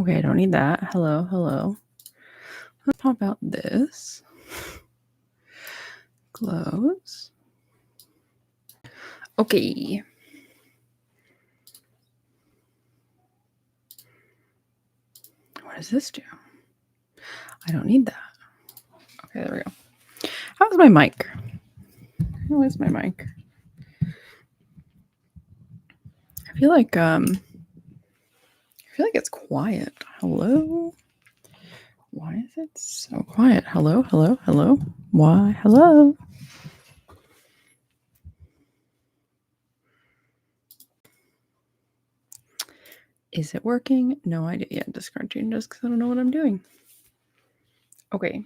Okay, I don't need that. Hello, hello. Let's pop out this. Close. Okay. What does this do? I don't need that. Okay, there we go. How's my mic? How is my mic? I feel like it's quiet. Hello? Why is it so quiet? Hello, hello, hello. Why? Hello. Is it working? No idea yet. Discard changes because I don't know what I'm doing. Okay.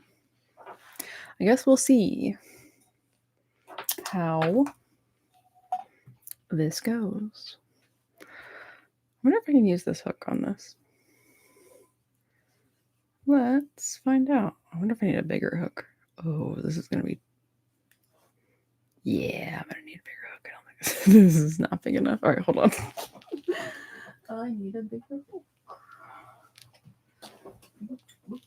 I guess we'll see how this goes. I wonder if I can use this hook on this. Let's find out. I wonder if I need a bigger hook. Oh, this is going to be... Yeah, I'm going to need a bigger hook. I don't think this is not big enough. All right, hold on. I need a bigger hook. What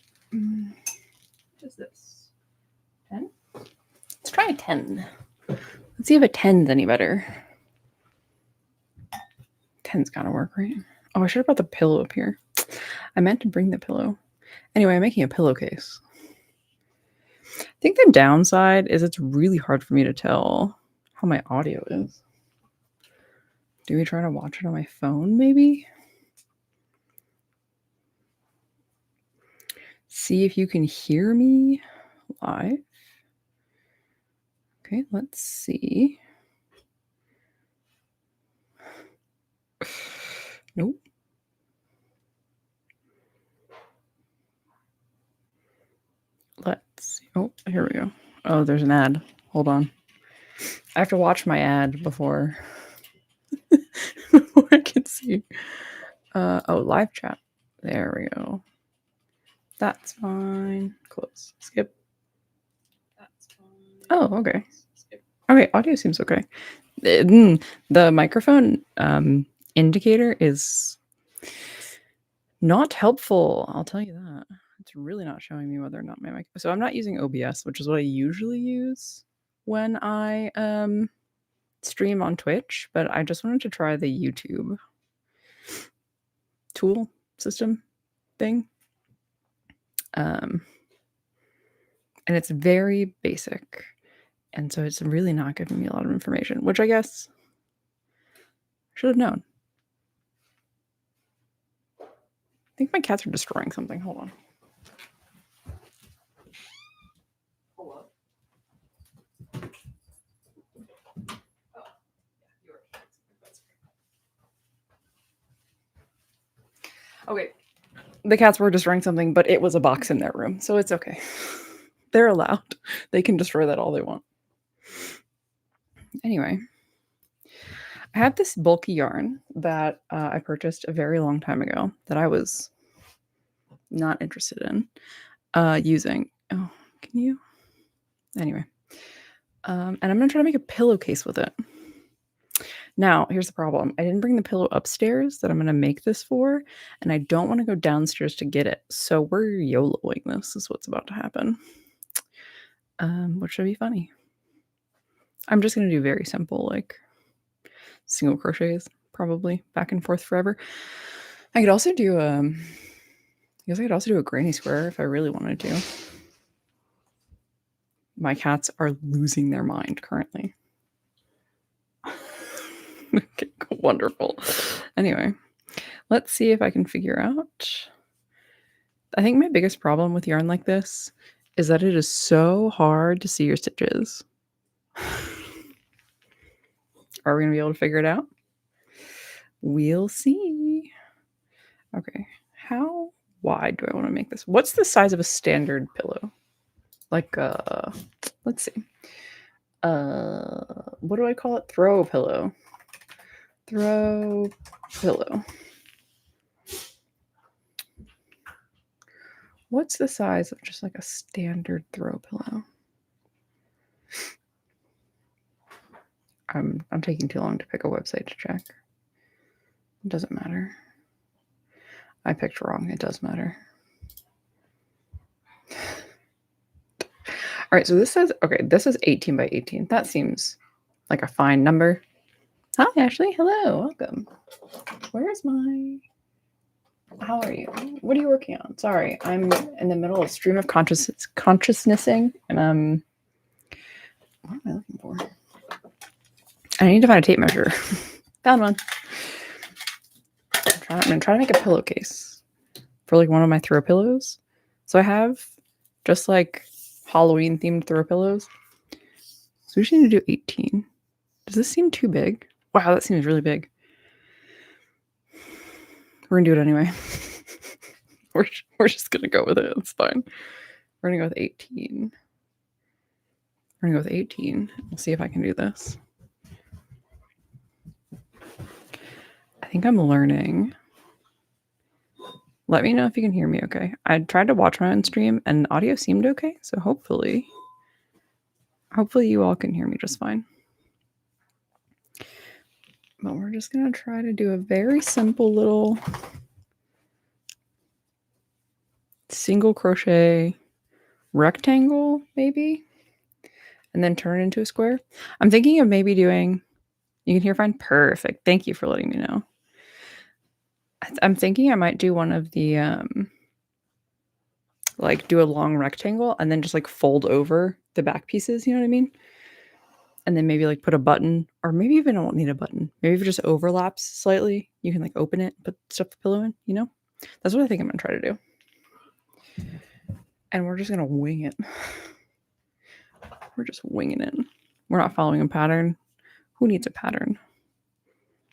is this? 10? Let's try a 10. Let's see if a 10's any better. 10's gotta work, right? Oh, I should have brought the pillow up here. I meant to bring the pillow. Anyway, I'm making a pillowcase. I think the downside is it's really hard for me to tell how my audio is. Do we try to watch it on my phone, maybe? See if you can hear me live. Okay, let's see. Nope. Let's see. Oh, here we go. Oh, there's an ad. Hold on. I have to watch my ad before, before I can see. Oh, live chat. There we go. That's fine. Close. Skip. That's fine. Oh, okay. Skip. Okay, audio seems okay. The microphone indicator is not helpful. I'll tell you that. It's really not showing me whether or not my mic. So I'm not using OBS, which is what I usually use when I stream on Twitch, but I just wanted to try the YouTube tool system thing. And it's very basic. And so it's really not giving me a lot of information, which I guess I should have known. I think my cats are destroying something. Hold on. Hello. Okay. The cats were destroying something, but it was a box in their room, so it's okay. They're allowed. They can destroy that all they want. Anyway, I have this bulky yarn that I purchased a very long time ago that I was not interested in using. Oh, can you? Anyway. And I'm going to try to make a pillowcase with it. Now, here's the problem. I didn't bring the pillow upstairs that I'm going to make this for, and I don't want to go downstairs to get it. So we're YOLOing this is what's about to happen, which should be funny. I'm just going to do very simple, like single crochets, probably back and forth forever. I could also do I guess I could also do a granny square if I really wanted to. My cats are losing their mind currently. Okay, wonderful. Anyway, let's see if I can figure out. I think my biggest problem with yarn like this is that it is so hard to see your stitches. Are we going to be able to figure it out? We'll see. Okay, how wide do I want to make this? What's the size of a standard pillow? Like, let's see. What do I call it? Throw pillow. Throw pillow. What's the size of just like a standard throw pillow? I'm taking too long to pick a website to check. It doesn't matter. I picked wrong. It does matter. All right, so this says, okay, this is 18 by 18. That seems like a fine number. Hi, Ashley. Hello. Welcome. Where's my... How are you? What are you working on? Sorry, I'm in the middle of stream of consciousnessing, and what am I looking for? I need to find a tape measure. Found one. I'm gonna try to make a pillowcase for like one of my throw pillows. So I have just like Halloween themed throw pillows. So we just need to do 18. Does this seem too big? Wow, that seems really big. We're gonna do it anyway. we're just gonna go with it. It's fine. We're gonna go with 18. We're gonna go with 18. We'll see if I can do this. I think I'm learning. Let me know if you can hear me okay. I tried to watch my own stream and audio seemed okay, so hopefully you all can hear me just fine. But we're just gonna try to do a very simple little single crochet rectangle, maybe, and then turn it into a square. I'm thinking of maybe doing, you can hear fine? Perfect. Thank you for letting me know. I'm thinking I might do one of the, like do a long rectangle and then just like fold over the back pieces, you know what I mean? And then maybe like put a button, or maybe even don't need a button. Maybe if it just overlaps slightly, you can like open it, put stuff the pillow in, you know? That's what I think I'm gonna try to do. And we're just gonna wing it. We're just winging it. We're not following a pattern. Who needs a pattern?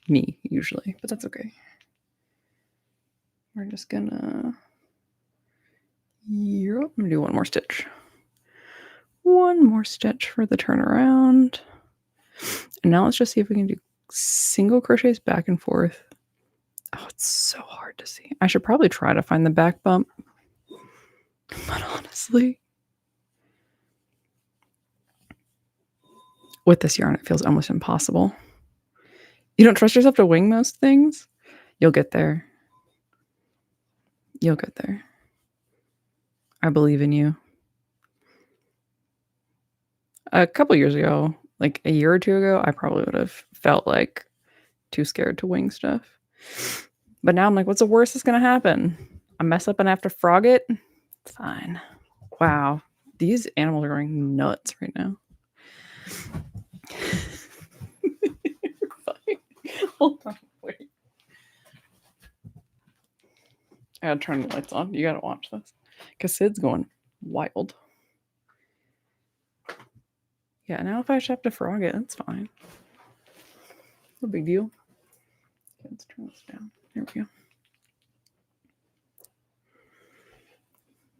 Me, usually, but that's okay. We're just gonna... Yep, I'm gonna do one more stitch. One more stitch for the turnaround. And now let's just see if we can do single crochets back and forth. Oh, it's so hard to see. I should probably try to find the back bump. But honestly, with this yarn, it feels almost impossible. You don't trust yourself to wing most things? You'll get there. You'll get there. I believe in you. A couple years ago, like a year or two ago, I probably would have felt like too scared to wing stuff. But now I'm like, what's the worst that's going to happen? I mess up and I have to frog it? It's fine. Wow. These animals are going nuts right now. Hold on, wait. I gotta turn the lights on. You gotta watch this. Because Sid's going wild. Yeah, now if I just have to frog it, that's fine. No big deal. Okay, let's turn this down. There we go.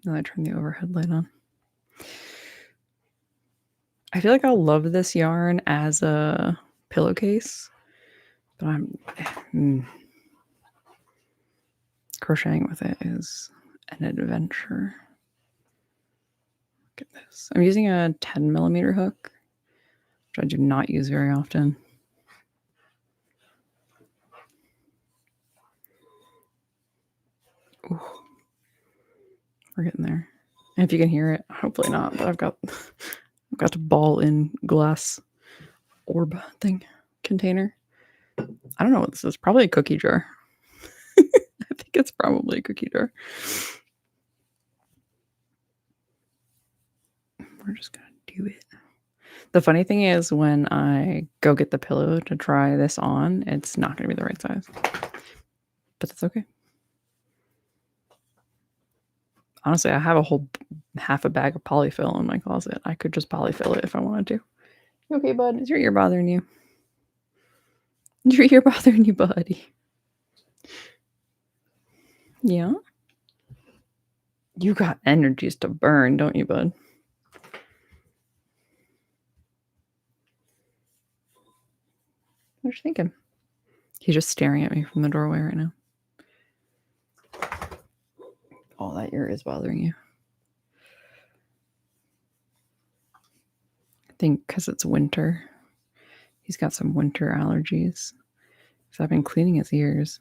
Now I turn the overhead light on. I feel like I'll love this yarn as a pillowcase, but I'm crocheting with it is an adventure. Look at this. I'm using a 10mm hook, which I do not use very often. Ooh. We're getting there. And if you can hear it, hopefully not, but I've got the ball in glass orb thing container. I don't know what this is. Probably a cookie jar. I think it's probably a cookie jar. We're just gonna do it. The funny thing is when I go get the pillow to try this on, it's not gonna be the right size. But that's okay. Honestly, I have a whole half a bag of polyfill in my closet. I could just polyfill it if I wanted to. You okay, bud? Is your ear bothering you? Is your ear bothering you, buddy? Yeah? You got energies to burn, don't you, bud? What are you thinking? He's just staring at me from the doorway right now. Oh, that ear is bothering you. I think because it's winter. He's got some winter allergies. So I've been cleaning his ears.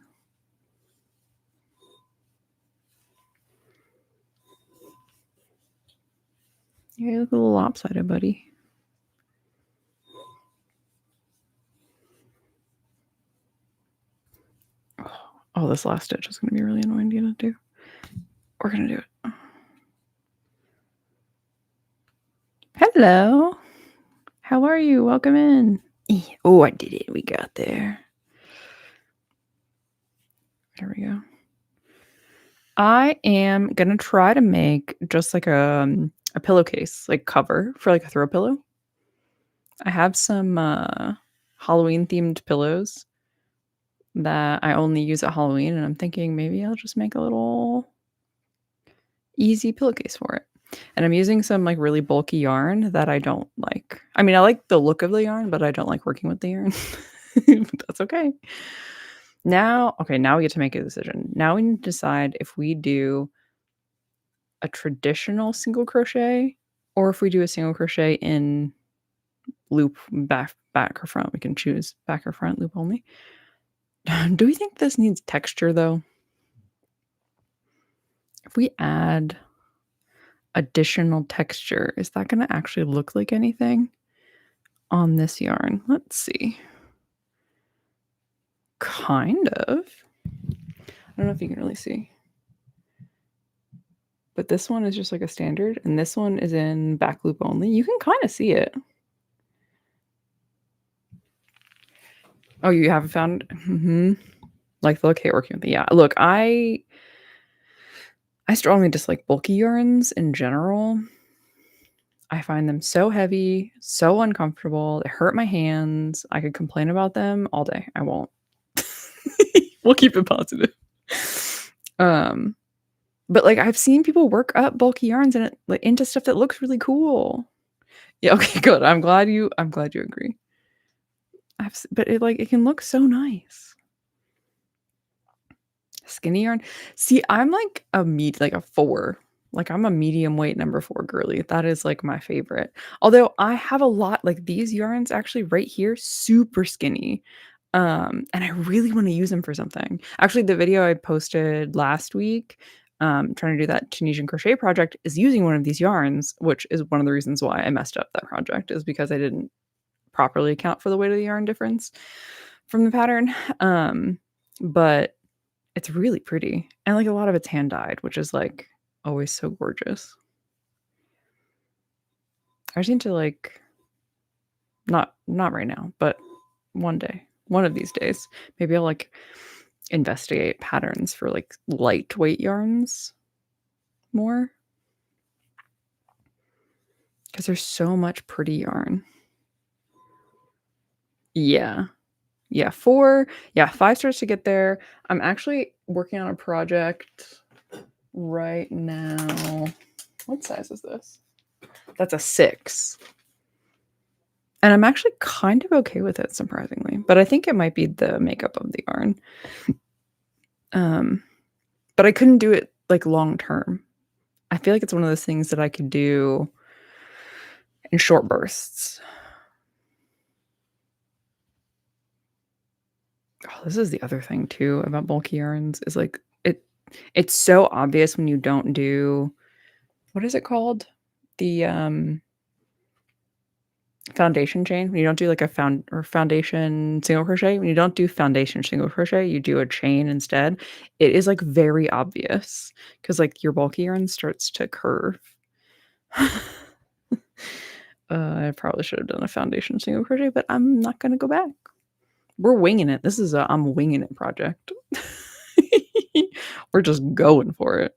You look a little lopsided, buddy. Oh, this last stitch is going to be really annoying to do. We're going to do it. Hello. How are you? Welcome in. Oh, I did it. We got there. There we go. I am going to try to make just like a pillowcase, like cover for like a throw pillow. I have some Halloween themed pillows that I only use at Halloween, and I'm thinking maybe I'll just make a little easy pillowcase for it. And I'm using some like really bulky yarn that I don't like. I mean, I like the look of the yarn, but I don't like working with the yarn. That's okay. Now we get to make a decision. Now we need to decide if we do a traditional single crochet or if we do a single crochet in loop back or front. We can choose back or front loop only. Do we think this needs texture though? If we add additional texture, is that going to actually look like anything on this yarn? Let's see. Kind of. I don't know if you can really see. But this one is just like a standard, and this one is in back loop only. You can kind of see it. Oh, you haven't found it? Like the hate working with it. Yeah, look, I strongly dislike bulky yarns in general. I find them so heavy, so uncomfortable. They hurt my hands. I could complain about them all day. I won't. We'll keep it positive. But like I've seen people work up bulky yarns and like into stuff that looks really cool. Yeah, okay, good. I'm glad you agree. But it can look so nice. Skinny yarn. See, I'm like a 4. Like I'm a medium weight number 4 girly. That is like my favorite. Although I have a lot like these yarns actually right here, super skinny. And I really want to use them for something. Actually, the video I posted last week, trying to do that Tunisian crochet project is using one of these yarns, which is one of the reasons why I messed up that project is because I didn't properly account for the weight of the yarn difference from the pattern. But it's really pretty. And like a lot of it's hand dyed, which is like always so gorgeous. I just need to like not right now, but one of these days, maybe I'll like investigate patterns for like lightweight yarns more. Because there's so much pretty yarn. Yeah. Yeah, 4. Yeah, 5 starts to get there. I'm actually working on a project right now. What size is this? That's a 6. And I'm actually kind of okay with it, surprisingly. But I think it might be the makeup of the yarn. But I couldn't do it like long term. I feel like it's one of those things that I could do in short bursts. Oh, this is the other thing too about bulky yarns is like it's so obvious when you don't do, what is it called? The foundation chain. When you don't do like a foundation single crochet, when you don't do foundation single crochet, you do a chain instead. It is like very obvious because like your bulky yarn starts to curve. I probably should have done a foundation single crochet, but I'm not gonna go back. We're winging it. This is a I'm winging it project. We're just going for it.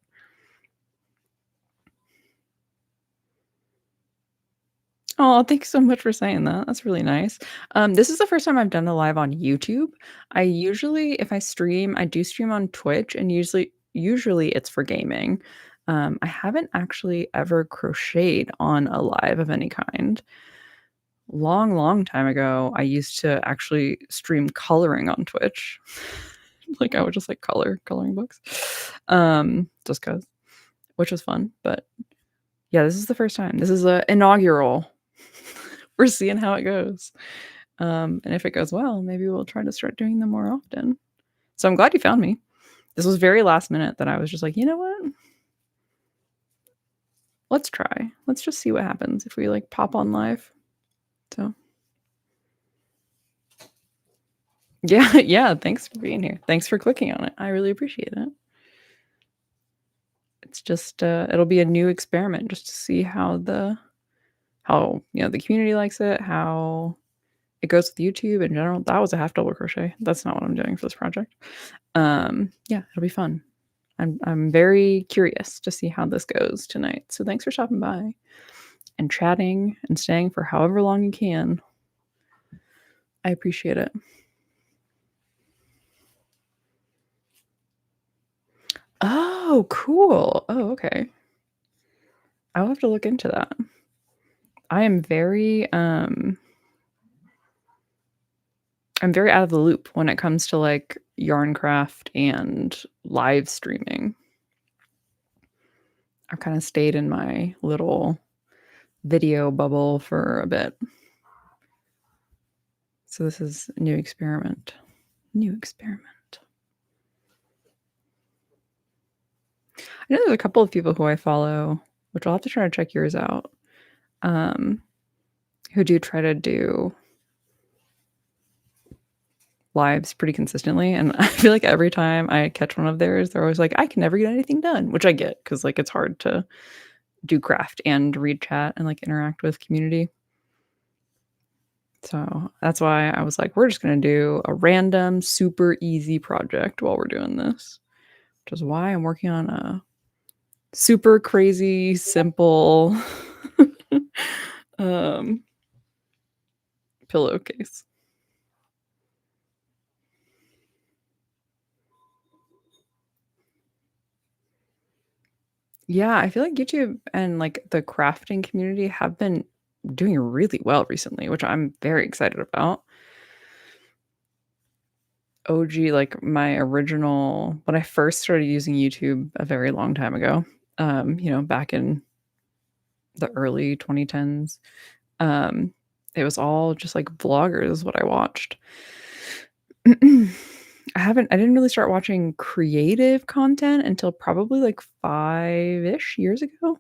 Oh, thanks so much for saying that. That's really nice. This is the first time I've done a live on YouTube. I usually, if I stream, I do stream on Twitch, and usually it's for gaming. I haven't actually ever crocheted on a live of any kind. Long time ago, I used to actually stream coloring on Twitch. Like I would just like coloring books. Just cause, which was fun. But yeah, this is the first time. This is a inaugural. We're seeing how it goes. And if it goes well, maybe we'll try to start doing them more often. So I'm glad you found me. This was very last minute that I was just like, you know what? let's try. Let's just see what happens if we like pop on live. So yeah, yeah, thanks for being here. Thanks for clicking on it. I really appreciate it. It's just it'll be a new experiment just to see how the community likes it, how it goes with YouTube in general. That was a half double crochet. That's not what I'm doing for this project. Yeah, it'll be fun. I'm very curious to see how this goes tonight. So thanks for stopping by and chatting and staying for however long you can. I appreciate it. Oh, cool. Oh, okay. I'll have to look into that. I am I'm very out of the loop when it comes to like yarn craft and live streaming. I've kind of stayed in my little video bubble for a bit. So this is a new experiment. New experiment. I know there's a couple of people who I follow, which I'll have to try to check yours out, who do try to do lives pretty consistently. And I feel like every time I catch one of theirs, they're always like, I can never get anything done, which I get because like it's hard to do craft and read chat and like interact with community. So that's why I was like, we're just going to do a random, super easy project while we're doing this, which is why I'm working on a super crazy, simple pillowcase. Yeah, I feel like YouTube and like the crafting community have been doing really well recently, which I'm very excited about. OG, like my original, when I first started using YouTube a very long time ago, back in the early 2010s, it was all just like vloggers, what I watched. I didn't really start watching creative content until probably like 5-ish years ago.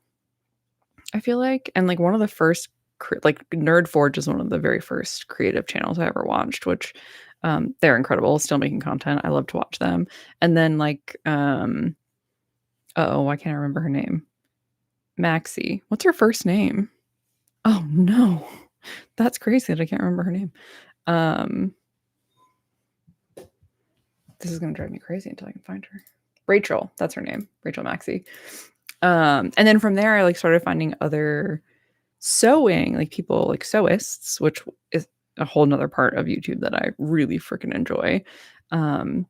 I feel like, and like one of the first, like Nerd Forge is one of the very first creative channels I ever watched, which they're incredible, still making content. I love to watch them. And then like, why can't I remember her name? Maxie. What's her first name? Oh no, that's crazy that I can't remember her name. This is gonna drive me crazy until I can find her. Rachel, that's her name. Rachel Maxie. And then from there, I like started finding other sewing, like people like sewists, which is a whole nother part of YouTube that I really freaking enjoy. And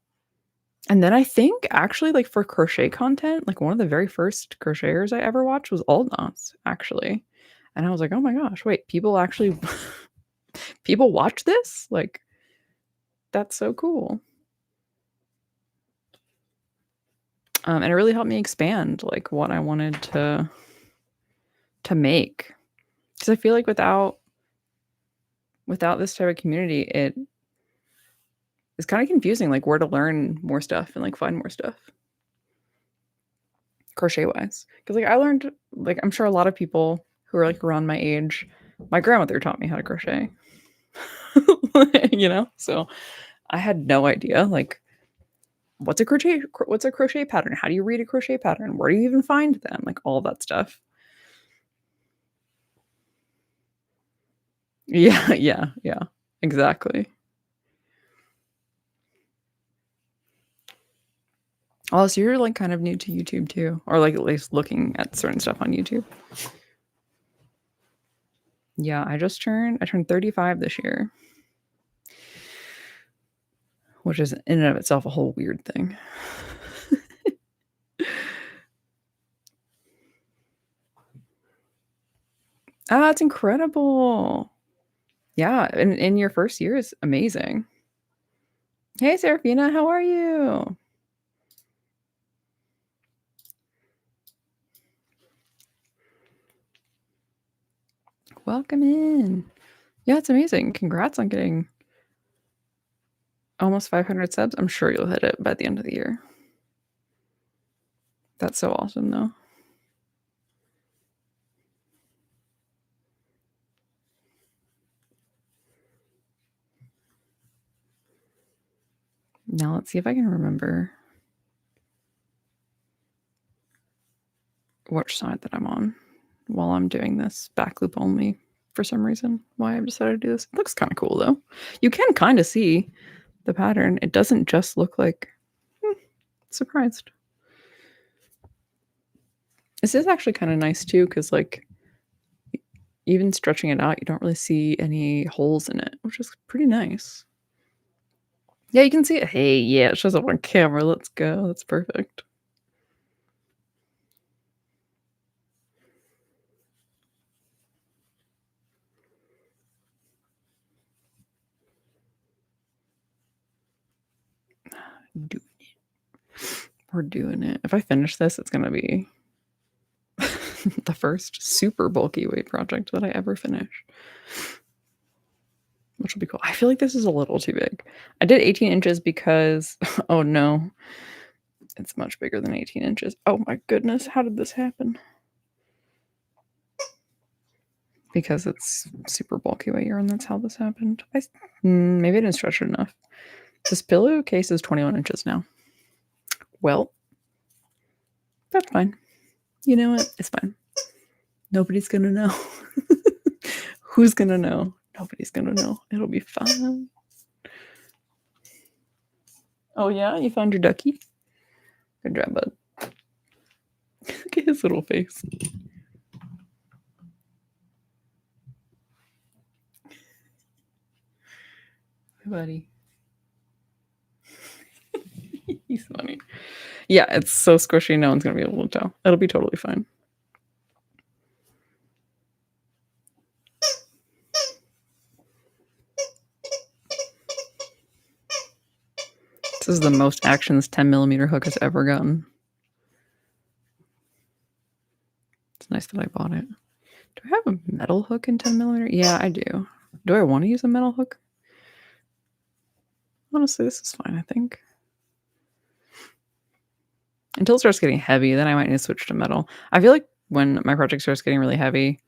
then I think actually like for crochet content, like one of the very first crocheters I ever watched was Aldnos, actually. And I was like, oh my gosh, wait, people actually people watch this? Like, that's so cool. And it really helped me expand like what I wanted to make. Because I feel like without this type of community, it is kind of confusing, like where to learn more stuff and like find more stuff. Crochet wise. Because like I learned, like I'm sure a lot of people who are like around my age, my grandmother taught me how to crochet. So I had no idea like what's a crochet pattern? How do you read a crochet pattern? Where do you even find them? Like all that stuff. Yeah, yeah. Exactly. Oh, so you're like kind of new to YouTube too, or like at least looking at certain stuff on YouTube. Yeah, I turned 35 this year, which is in and of itself a whole weird thing. Ah, that's incredible. Yeah, and in your first year is amazing. Hey, Serafina, how are you? Welcome in. Yeah, it's amazing. Congrats on getting almost 500 subs. I'm sure you'll hit it by the end of the year. That's so awesome, though. Now let's see if I can remember which side that I'm on while I'm doing this back loop only for some reason. Why I've decided to do this. It looks kind of cool though. You can kind of see the pattern. It doesn't just look like surprised. This is actually kind of nice too, because like even stretching it out, you don't really see any holes in it, which is pretty nice. Yeah, you can see it. Hey, yeah, it shows up on camera. Let's go. That's perfect. Doing it. We're doing it. If I finish this, it's gonna be the first super bulky weight project that I ever finish, which will be cool. I feel like this is a little too big. I did 18 inches because, oh no, it's much bigger than 18 inches. Oh my goodness, how did this happen? Because it's super bulky weight yarn, that's how this happened. Maybe I didn't stretch it enough. This pillowcase is 21 inches now. Well, that's fine. You know what? It's fine. Nobody's gonna know. Who's gonna know? Nobody's gonna know. It'll be fine. Oh yeah? You found your ducky? Good job, bud. Look at his little face. Hey, buddy. He's funny. Yeah, it's so squishy, no one's gonna be able to tell. It'll be totally fine. This is the most action this 10mm hook has ever gotten. It's nice that I bought it. Do I have a metal hook in 10mm? Yeah, I do. Do I want to use a metal hook? Honestly, this is fine, I think. Until it starts getting heavy, then I might need to switch to metal. I feel like when my project starts getting really heavy,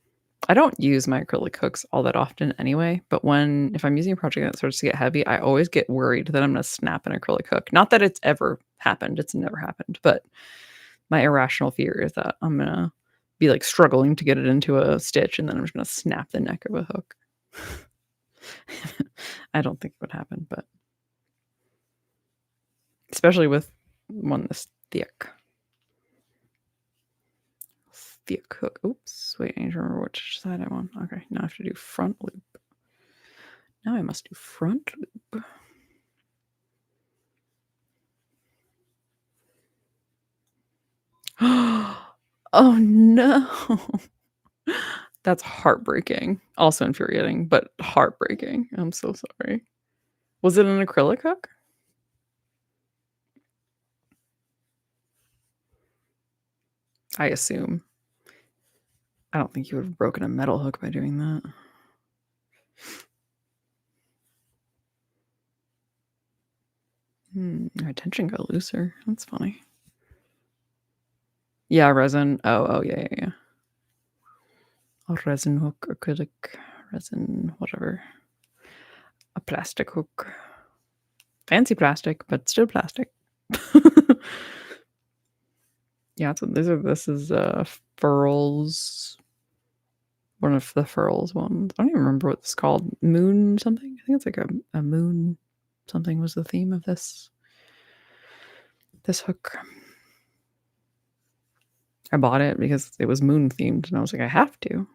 I don't use my acrylic hooks all that often anyway, but if I'm using a project that starts to get heavy, I always get worried that I'm going to snap an acrylic hook. Not that it's ever happened. It's never happened, but my irrational fear is that I'm going to be like struggling to get it into a stitch and then I'm just going to snap the neck of a hook. I don't think it would happen, but especially with one this thick hook. Oops, wait, I need to remember which side I'm on. Okay, now I have to do front loop. Now I must do front loop. Oh no. That's heartbreaking. Also infuriating, but heartbreaking. I'm so sorry. Was it an acrylic hook? I assume. I don't think you would have broken a metal hook by doing that. My tension got looser. That's funny. Yeah, resin. Oh, yeah. A resin hook, acrylic, resin, whatever. A plastic hook. Fancy plastic, but still plastic. Yeah, so this is Furls. One of the Furls ones. I don't even remember what it's called. Moon something? I think it's like a moon something was the theme of this hook. I bought it because it was moon themed and I was like, I have to.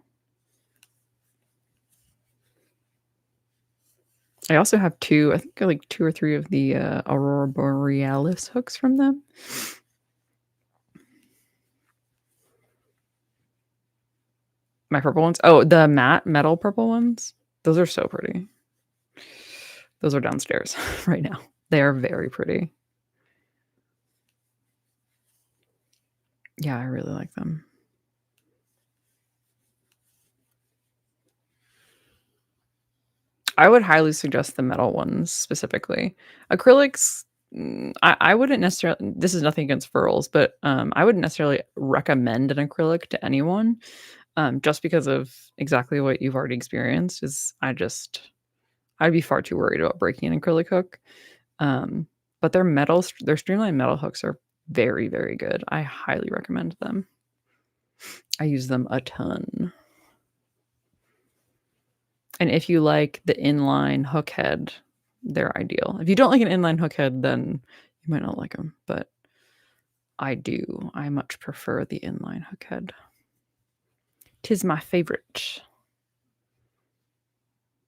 I also have I think like 2 or 3 of the Aurora Borealis hooks from them. My purple ones? Oh, the matte metal purple ones? Those are so pretty. Those are downstairs right now. They are very pretty. Yeah, I really like them. I would highly suggest the metal ones specifically. Acrylics, I wouldn't necessarily. This is nothing against furls, but I wouldn't necessarily recommend an acrylic to anyone, just because of exactly what you've already experienced. I'd be far too worried about breaking an acrylic hook. but their streamlined metal hooks are very, very good. I highly recommend them. I use them a ton. And if you like the inline hook head, they're ideal. If you don't like an inline hook head, then you might not like them, but I do. I much prefer the inline hook head. 'Tis my favorite.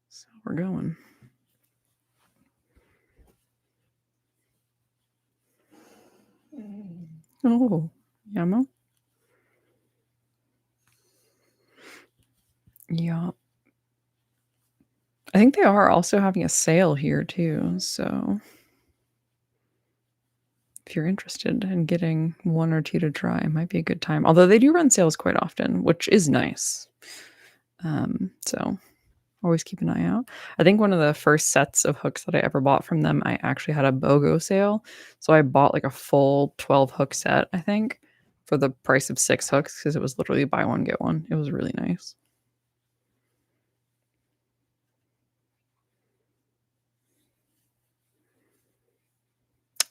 So we're going. Oh, Yamo. Yeah. I think they are also having a sale here too, so if you're interested in getting 1 or 2 to try, it might be a good time. Although they do run sales quite often, which is nice. So always keep an eye out. I think one of the first sets of hooks that I ever bought from them, I actually had a BOGO sale. So I bought like a full 12 hook set, I think, for the price of 6 hooks because it was literally buy one, get one. It was really nice.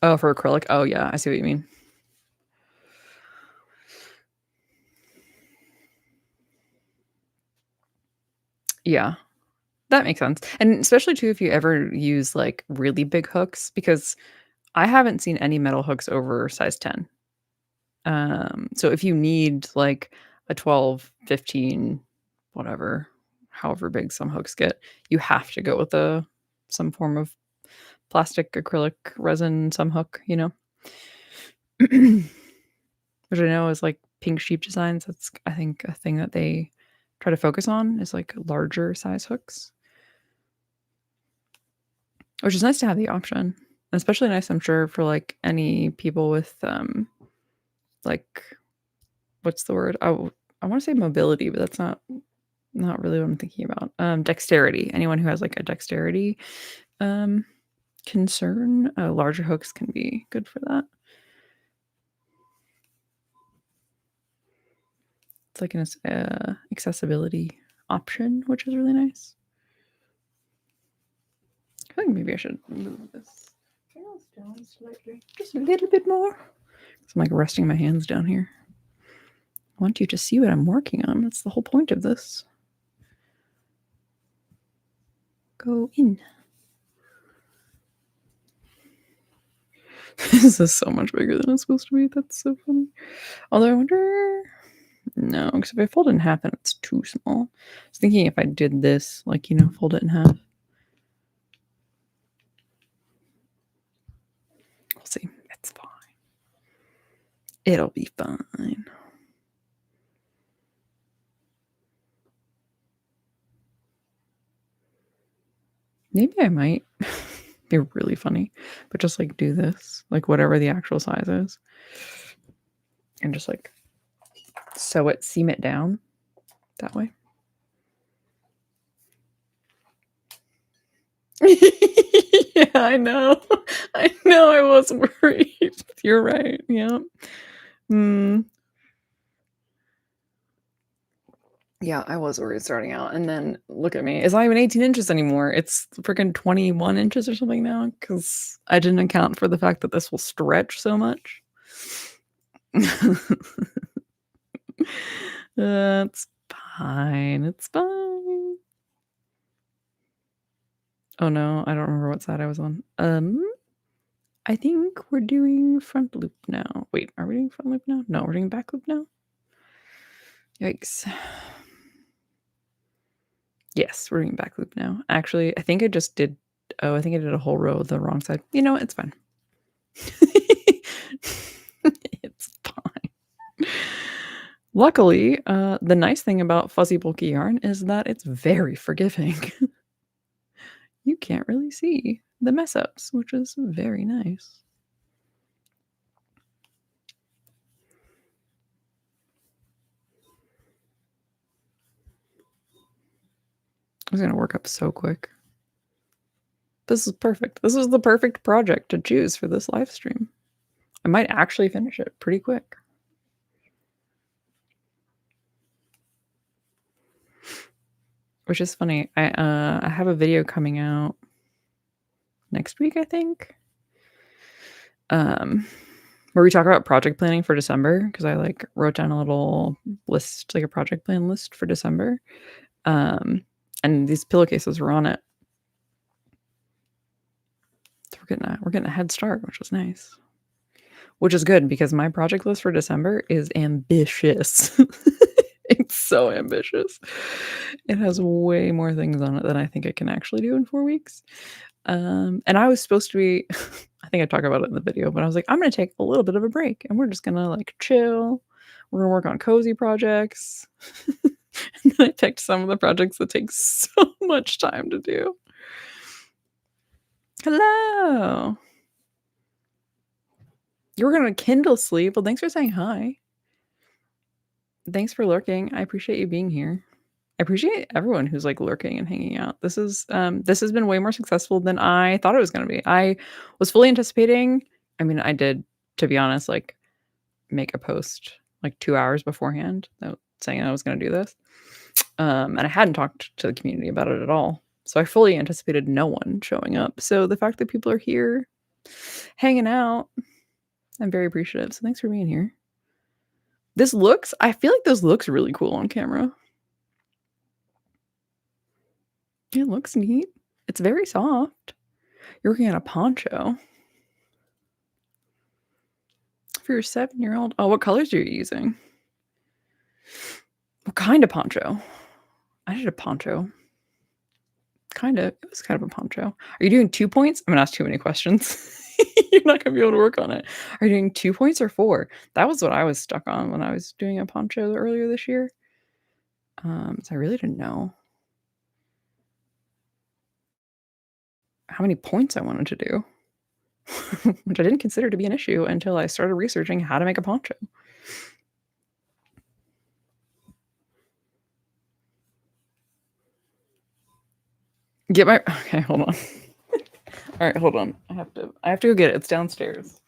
Oh, for acrylic? Oh, yeah. I see what you mean. Yeah. That makes sense. And especially too if you ever use like really big hooks because I haven't seen any metal hooks over size 10. So if you need like a 12, 15, whatever, however big some hooks get, you have to go with some form of plastic, acrylic, resin, some hook, you know? Which I know is like Pink Sheep Designs. That's I think a thing that they try to focus on is like larger size hooks. Which is nice to have the option. Especially nice, I'm sure, for like any people with like what's the word? I want to say mobility, but that's not really what I'm thinking about. Dexterity. Anyone who has like a dexterity concern, larger hooks can be good for that. It's like an accessibility option, which is really nice. I think maybe I should move this down slightly, just a little bit more. So I'm like resting my hands down here. I want you to see what I'm working on. That's the whole point of this. Go in. This is so much bigger than it's supposed to be. That's so funny. Although I wonder... No, because if I fold it in half, then it's too small. I was thinking if I did this, like, you know, fold it in half. We'll see. It's fine. It'll be fine. Maybe I might be really funny, but just like do this, like whatever the actual size is, and just like seam it down that way. Yeah, I know. I know. I was worried. You're right. Yeah. Yeah, I was worried starting out, and then look at me. It's not even 18 inches anymore. It's freaking 21 inches or something now because I didn't account for the fact that this will stretch so much. It's fine. It's fine. Oh no, I don't remember what side I was on. I think we're doing front loop now. Wait, are we doing front loop now? No, we're doing back loop now. Yikes. Yes, we're doing back loop now. Actually, I think I just did. Oh, I think I did a whole row of the wrong side. You know, it's fine. It's fine. Luckily, the nice thing about fuzzy bulky yarn is that it's very forgiving. You can't really see the mess ups, which is very nice. It's gonna work up so quick. This is perfect. This is the perfect project to choose for this live stream. I might actually finish it pretty quick. Which is funny. I have a video coming out next week, I think. um, where we talk about project planning for December because I like wrote down a little list, like a project plan list for December. And these pillowcases were on it. So we're getting a head start, which was nice. Which is good because my project list for December is ambitious. It's so ambitious. It has way more things on it than I think I can actually do in 4 weeks. And I was supposed to be I think I talked about it in the video, but I was like, I'm gonna take a little bit of a break and we're just gonna like chill. We're gonna work on cozy projects. And then I picked some of the projects that take so much time to do. Hello. You were gonna Kindle sleep. Well, thanks for saying hi. Thanks for lurking. I appreciate you being here. I appreciate everyone who's like lurking and hanging out. This has been way more successful than I thought it was going to be. I was fully anticipating. I mean, I did, to be honest, like make a post like 2 hours beforehand saying I was going to do this, and I hadn't talked to the community about it at all. So I fully anticipated no one showing up. So the fact that people are here, hanging out, I'm very appreciative. So thanks for being here. I feel like this looks really cool on camera. It looks neat. It's very soft. You're working on a poncho for your 7-year-old. Oh, what colors are you using? What kind of poncho? I did a poncho. It was kind of a poncho. Are you doing 2 points? I'm gonna ask too many questions. You're not gonna be able to work on it. Are you doing 2 points or 4? That was what I was stuck on when I was doing a poncho earlier this year. So I really didn't know how many points I wanted to do, which I didn't consider to be an issue until I started researching how to make a poncho. Okay, hold on. All right, hold on. I have to go get it. It's downstairs.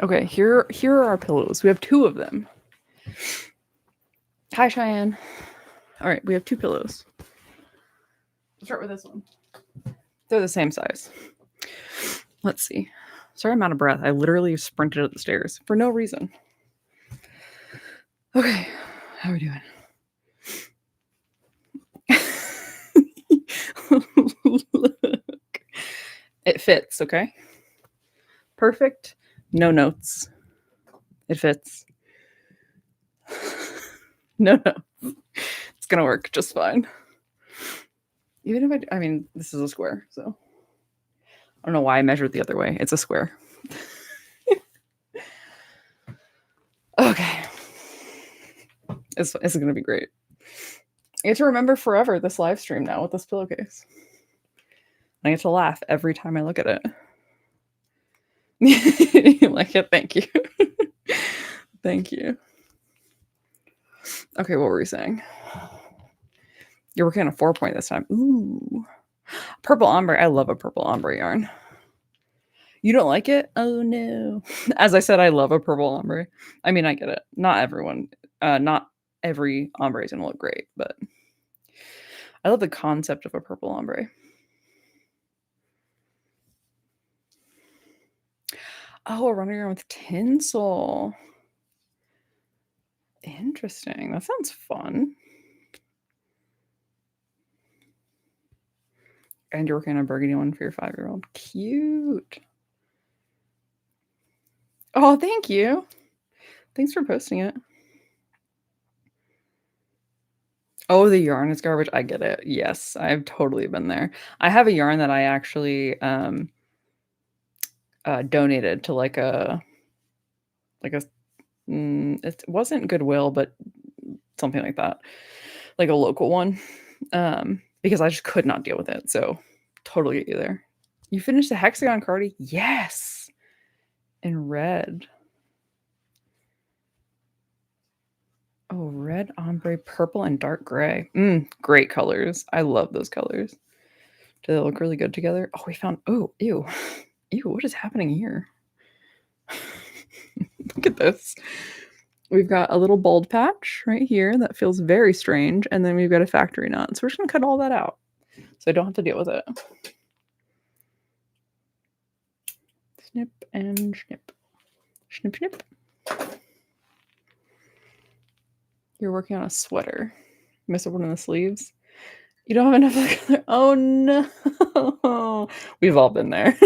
Okay, here are our pillows. We have 2 of them. Hi, Cheyenne. All right, we have 2 pillows. Let's start with this one. They're the same size. Let's see. Sorry, I'm out of breath. I literally sprinted up the stairs for no reason. Okay, how are we doing? Look. It fits, okay? Perfect. No notes. It fits. No notes. It's gonna work just fine. Even if I mean, this is a square, so I don't know why I measured the other way. It's a square. Okay. It's going to be great. I get to remember forever this live stream now with this pillowcase. I get to laugh every time I look at it. You like it? Thank you. Thank you. Okay, what were we saying? You're working on a 4-point this time. Ooh. Purple ombre. I love a purple ombre yarn. You don't like it? Oh no. As I said, I love a purple ombre. I mean, I get it. Not everyone, not every ombre is gonna look great, but I love the concept of a purple ombre. Oh, we're running around with tinsel. Interesting. That sounds fun. And you're working on a burgundy one for your 5-year-old. Cute. Oh, thank you. Thanks for posting it. Oh, the yarn is garbage. I get it. Yes, I've totally been there. I have a yarn that I actually donated to like a it wasn't Goodwill, but something like that, like a local one, because I just could not deal with it. So totally get you there. You finished the hexagon cardi? Yes, in red. Oh, red, ombre, purple, and dark gray. Great colors. I love those colors. Do they look really good together? Oh, we found. Oh, ew, ew. What is happening here? Look at this. We've got a little bald patch right here that feels very strange, and then we've got a factory knot. So we're just gonna cut all that out, so I don't have to deal with it. Snip and snip, snip, snip. You're working on a sweater. Miss one of the sleeves. You don't have enough of the color. Oh no. We've all been there.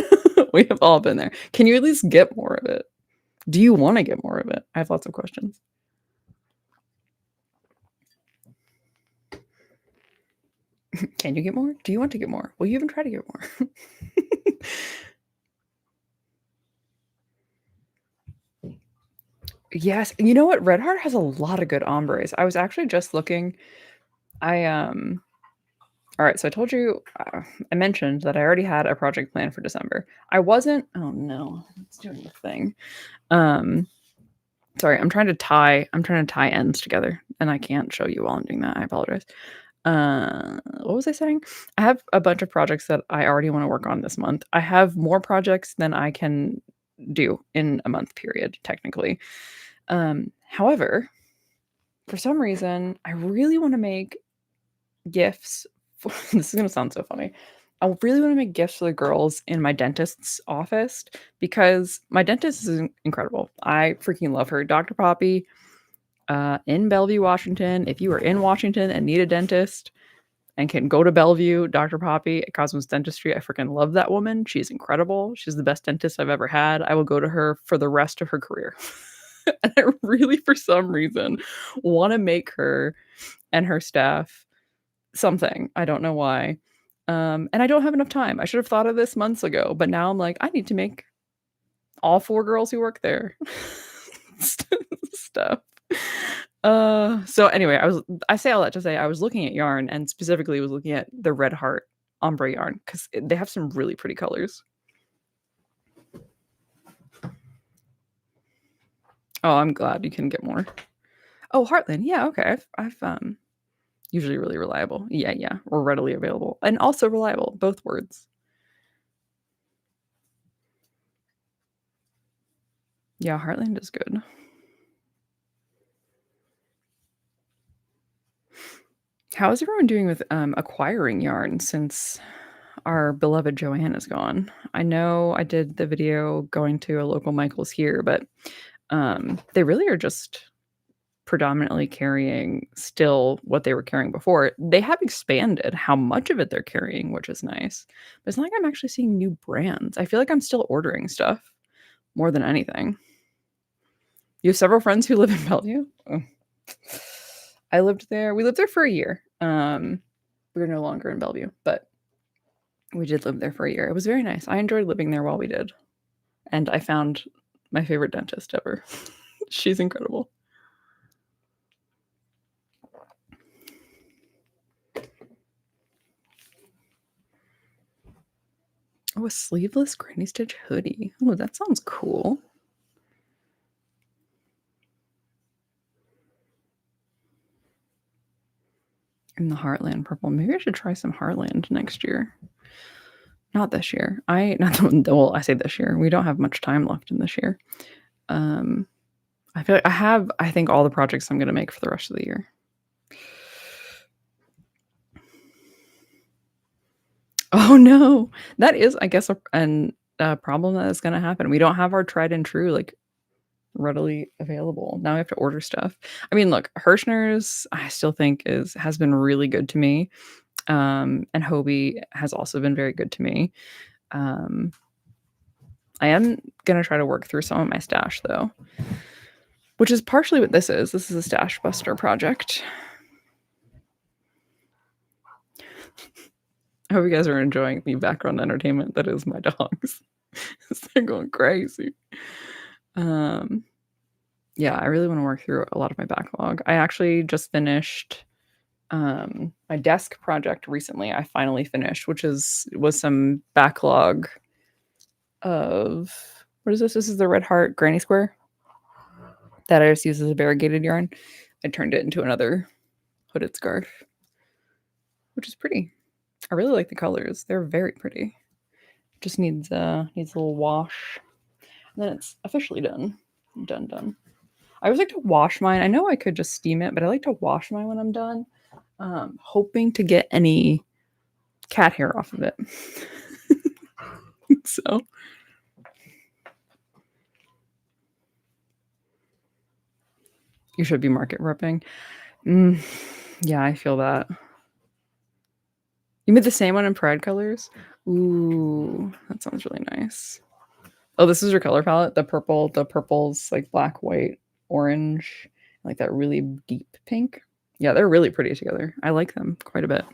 We have all been there. Can you at least get more of it? Do you want to get more of it? I have lots of questions. Can you get more? Do you want to get more? Will you even try to get more? Yes. You know what? Red Heart has a lot of good ombres. I was actually just looking. All right, so I told you, I mentioned that I already had a project plan for December. I wasn't, oh no, it's doing the thing. Sorry, I'm trying to tie ends together, and I can't show you while I'm doing that. I apologize. What was I saying? I have a bunch of projects that I already want to work on this month. I have more projects than I can do in a month period, technically. However, for some reason, I really want to make gifts. This is going to sound so funny. I really want to make gifts for the girls in my dentist's office because my dentist is incredible. I freaking love her. Dr. Poppy in Bellevue, Washington. If you are in Washington and need a dentist and can go to Bellevue, Dr. Poppy at Cosmos Dentistry, I freaking love that woman. She's incredible. She's the best dentist I've ever had. I will go to her for the rest of her career. And I really, for some reason, want to make her and her staff something. I don't know why. And I don't have enough time. I should have thought of this months ago, but now I'm like, I need to make all 4 girls who work there stuff. So anyway, I say all that to say I was looking at yarn and specifically was looking at the Red Heart ombre yarn because they have some really pretty colors. Oh, I'm glad you can get more. Oh, Heartland. Yeah, okay. I've usually really reliable. Yeah. Or readily available. And also reliable, both words. Yeah, Heartland is good. How is everyone doing with acquiring yarn since our beloved Joanne is gone? I know I did the video going to a local Michael's here, but they really are just predominantly carrying still what they were carrying before. They have expanded how much of it they're carrying, which is nice. But it's not like I'm actually seeing new brands. I feel like I'm still ordering stuff more than anything. You have several friends who live in Bellevue? Oh. I lived there. We lived there for a year. We're no longer in Bellevue, but we did live there for a year. It was very nice. I enjoyed living there while we did. And I found my favorite dentist ever. She's incredible. Oh, a sleeveless granny stitch hoodie. Oh, that sounds cool. In the Heartland purple. Maybe I should try some Heartland next year. Not this year. Well, I say this year. We don't have much time left in this year. I feel like I think all the projects I'm going to make for the rest of the year. Oh no, that is, I guess, a problem that is going to happen. We don't have our tried and true like readily available. Now I have to order stuff. I mean, look, Hirschner's I still think has been really good to me. And Hobie has also been very good to me. Um, I am gonna try to work through some of my stash though, which is partially what this is. This is a stash buster project. I hope you guys are enjoying the background entertainment that is my dogs. They're going crazy. Yeah, I really want to work through a lot of my backlog. I actually just finished my desk project recently. I finally finished, which was some backlog of what is this? This is the Red Heart Granny Square that I just used as a variegated yarn. I turned it into another hooded scarf, which is pretty. I really like the colors. They're very pretty. Just needs a little wash. And then it's officially done. Done. I always like to wash mine. I know I could just steam it, but I like to wash mine when I'm done. Hoping to get any cat hair off of it. So you should be market repping. Yeah, I feel that. You made the same one in Pride colors? Ooh, that sounds really nice. Oh, this is your color palette? The purple's like black, white, orange, like that really deep pink. Yeah, they're really pretty together. I like them quite a bit.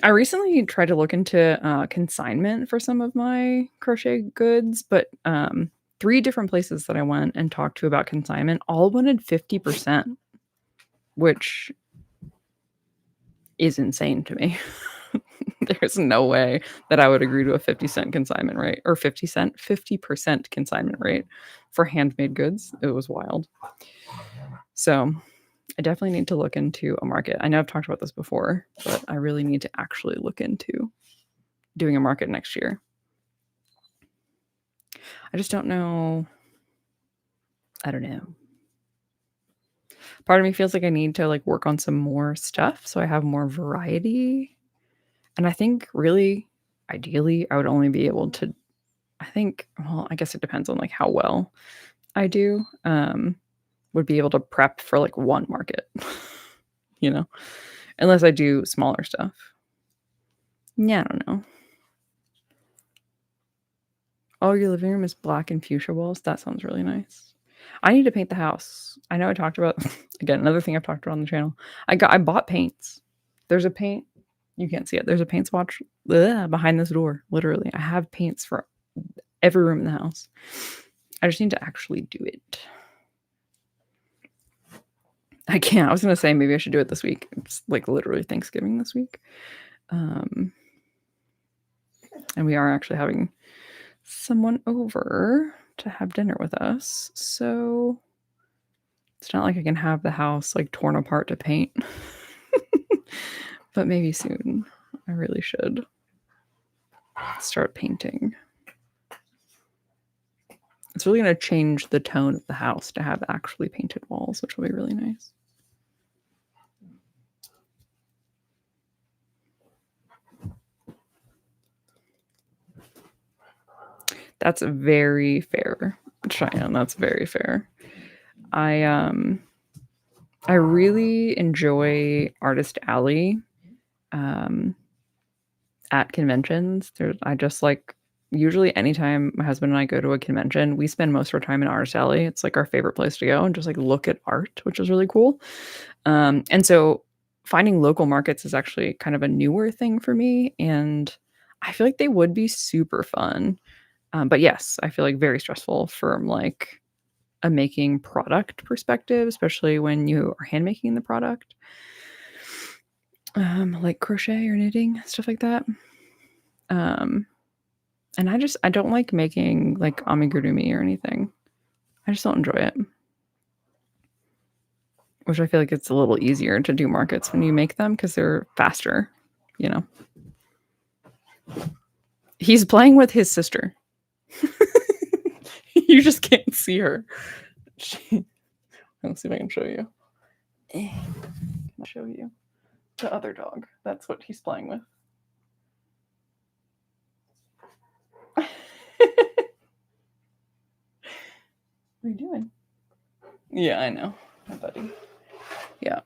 I recently tried to look into consignment for some of my crochet goods, but 3 different places that I went and talked to about consignment all wanted 50%, which is insane to me. There's no way that I would agree to a 50-cent consignment rate or 50% consignment rate for handmade goods. It was wild. So I definitely need to look into a market. I know I've talked about this before, but I really need to actually look into doing a market next year. I just don't know. I don't know. Part of me feels like I need to like work on some more stuff so I have more variety. And I think really ideally I would only be able to well, I guess it depends on like how well I do. Would be able to prep for like one market. You know, unless I do smaller stuff. Yeah, I don't know. Oh, your living room is black and fuchsia walls. That sounds really nice. I need to paint the house. I know I talked about again another thing I've talked about on the channel. I bought paints. There's a paint. You can't see it. There's a paint swatch behind this door. Literally, I have paints for every room in the house. I just need to actually do it. I can't. I was gonna say maybe I should do it this week. It's like literally Thanksgiving this week. And we are actually having someone over to have dinner with us. So it's not like I can have the house like torn apart to paint. But maybe soon. I really should start painting. It's really going to change the tone of the house to have actually painted walls, which will be really nice. That's very fair, Cheyenne. That's very fair. I really enjoy Artist Alley at conventions. I just like usually anytime my husband and I go to a convention, we spend most of our time in Artist Alley. It's like our favorite place to go and just like look at art, which is really cool. And so finding local markets is actually kind of a newer thing for me. And I feel like they would be super fun. But yes, I feel like very stressful from like a making product perspective, especially when you are hand making the product. Like crochet or knitting, stuff like that. And I don't like making like amigurumi or anything. I just don't enjoy it. Which I feel like it's a little easier to do markets when you make them because they're faster, you know. He's playing with his sister. You just can't see her. Let's see if I can show you. I'll show you the other dog. That's what he's playing with. What are you doing? Yeah, I know. My buddy. Yeah.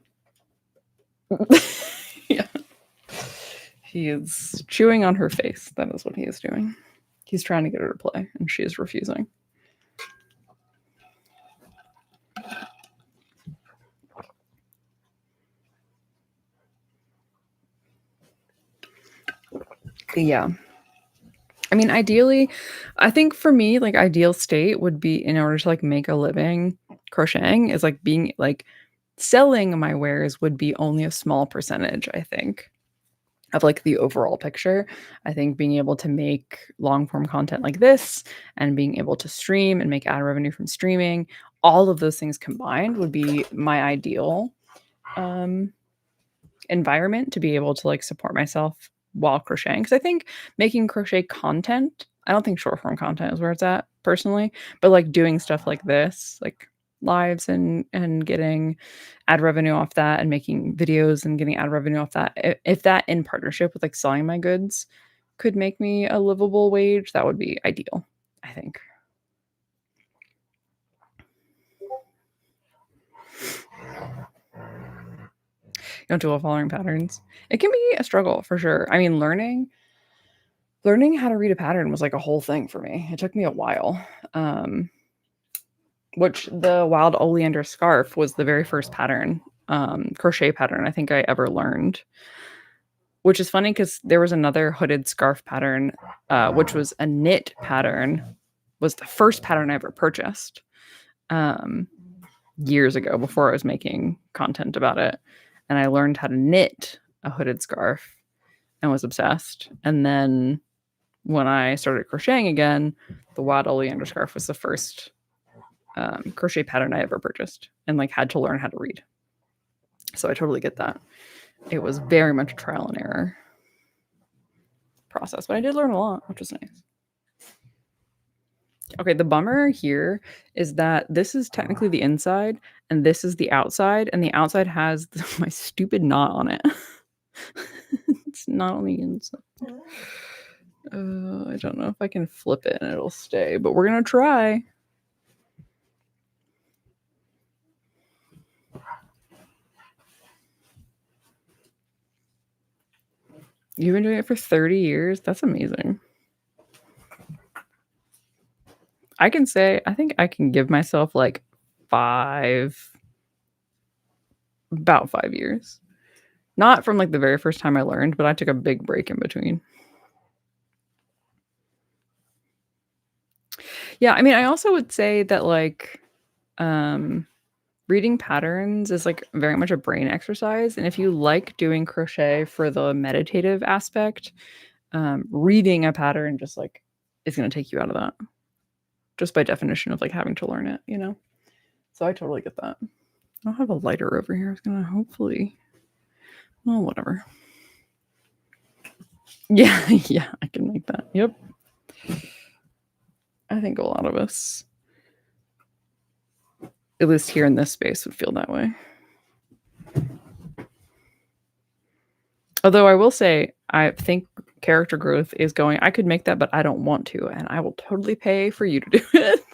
Yeah. He is chewing on her face. That is what he is doing. He's trying to get her to play, and she is refusing. Yeah. I mean, ideally, I think for me, like ideal state would be in order to like make a living crocheting is like being like selling my wares would be only a small percentage, I think, of like the overall picture. I think being able to make long form content like this and being able to stream and make ad revenue from streaming, all of those things combined would be my ideal um environment to be able to like support myself while crocheting, because I think making crochet content, I don't think short form content is where it's at personally, but like doing stuff like this, like lives and getting ad revenue off that and making videos and getting ad revenue off that, if that in partnership with like selling my goods could make me a livable wage, that would be ideal, I think. You don't do following patterns. It can be a struggle for sure. I mean, learning how to read a pattern was like a whole thing for me. It took me a while. Which the wild oleander scarf was the very first pattern, crochet pattern I think I ever learned. Which is funny because there was another hooded scarf pattern, which was a knit pattern, was the first pattern I ever purchased years ago before I was making content about it. And I learned how to knit a hooded scarf and was obsessed. And then when I started crocheting again, the wild oleander scarf was the first crochet pattern I ever purchased and like had to learn how to read. So I totally get that. It was very much a trial and error process, but I did learn a lot, which was nice. Okay, the bummer here is that this is technically the inside and this is the outside, and the outside has my stupid knot on it. It's not on the inside. I don't know if I can flip it and it'll stay, but we're gonna try. You've been doing it for 30 years? That's amazing. I can say, I think I can give myself like about 5 years. Not from like the very first time I learned, but I took a big break in between. Yeah, I mean, I also would say that like reading patterns is like very much a brain exercise. And if you like doing crochet for the meditative aspect, reading a pattern just like is going to take you out of that, just by definition of like having to learn it, you know? So I totally get that. I'll have a lighter over here. I was going to hopefully, well, whatever. Yeah, yeah, I can make that. Yep. I think a lot of us, at least here in this space, would feel that way. Although I will say, I think character growth is going, I could make that, but I don't want to, and I will totally pay for you to do it.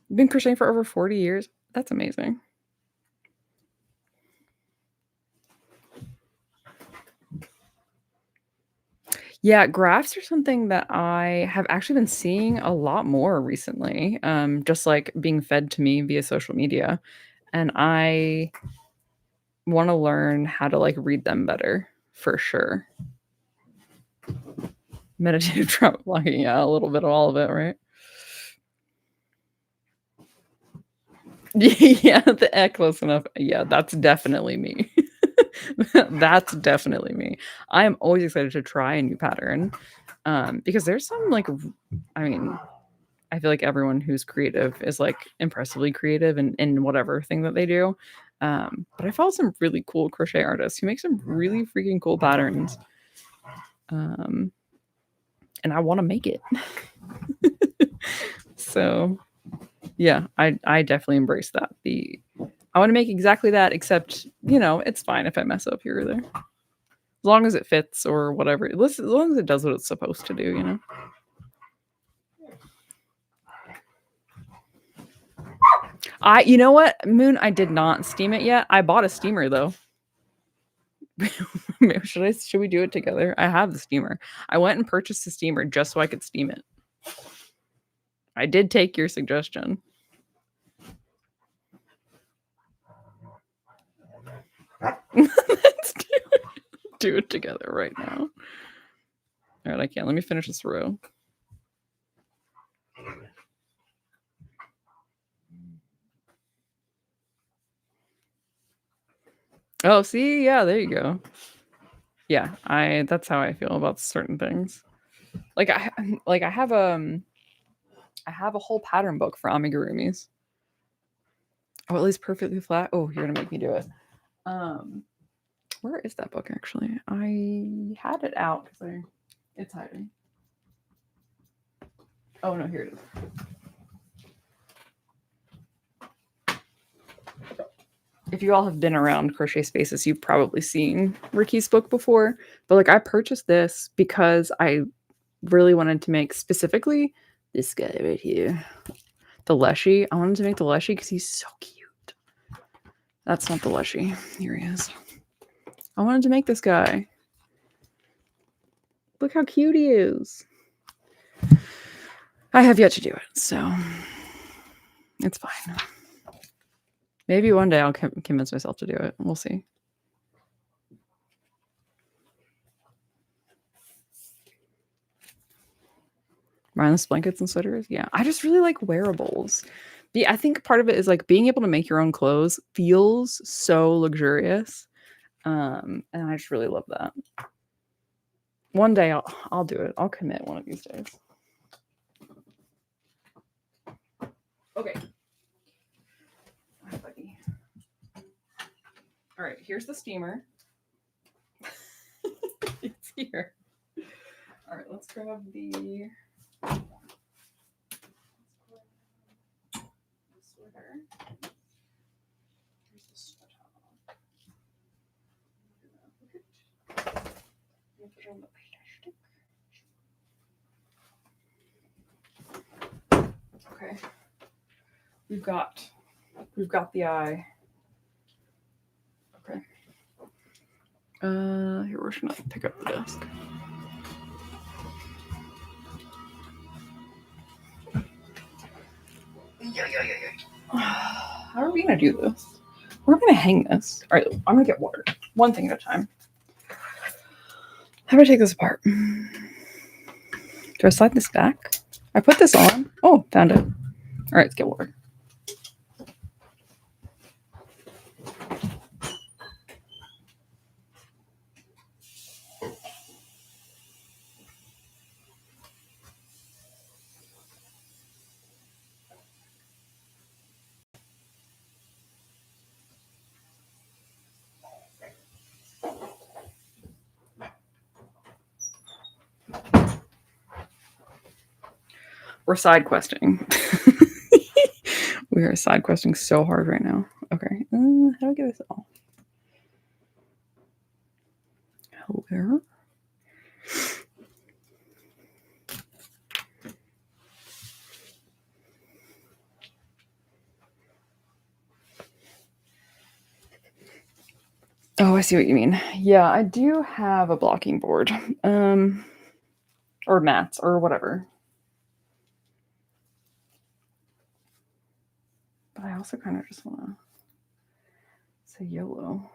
You've been crocheting for over 40 years? That's amazing. Yeah, graphs are something that I have actually been seeing a lot more recently, just like being fed to me via social media. And I want to learn how to like read them better for sure. Meditative travel blogging, yeah, a little bit of all of it, right? Yeah, the close enough. Yeah, that's definitely me. That's definitely me. I am always excited to try a new pattern, because there's some like, I mean, I feel like everyone who's creative is like impressively creative in whatever thing that they do. But I follow some really cool crochet artists who make some really freaking cool patterns. And I want to make it. So yeah, I definitely embrace that. I want to make exactly that, except, you know, it's fine if I mess up here or there. As long as it fits or whatever. As long as it does what it's supposed to do, you know? You know what, Moon? I did not steam it yet. I bought a steamer though. Should we do it together? I have the steamer. I went and purchased a steamer just so I could steam it. I did take your suggestion. Let's do it together right now. All right, I can't. Let me finish this row. Oh, see, yeah, there you go. Yeah, that's how I feel about certain things. Like I have a whole pattern book for amigurumis. Oh, at least perfectly flat. Oh, you're gonna make me do it. Where is that book actually? I had it out because it's hiding. Oh no, here it is. If you all have been around Crochet Spaces, you've probably seen Ricky's book before. But like I purchased this because I really wanted to make specifically this guy right here. The Leshy. I wanted to make the Leshy because he's so cute. That's not the Leshy. Here he is. I wanted to make this guy. Look how cute he is. I have yet to do it, so it's fine. Maybe one day I'll convince myself to do it. We'll see. Mindless blankets and sweaters. Yeah, I just really like wearables. I think part of it is like being able to make your own clothes feels so luxurious, and I just really love that. One day I'll do it. I'll commit one of these days. Okay. Hi, buddy. All right, here's the steamer. It's here. All right, let's grab the sweater. Here's the sweater. Put it on the plastic. Okay. We've got the eye. Okay. Here, we're just gonna pick up the desk. How are we gonna do this? We're gonna hang this. All right, I'm gonna get water. One thing at a time. How do I take this apart? Do I slide this back? I put this on. Oh, found it. All right, let's get water. We're side questing. We are side questing so hard right now. Okay, how do I get this off? Hello. Oh, I see what you mean. Yeah, I do have a blocking board, or mats or whatever. But I also kind of just want to say YOLO.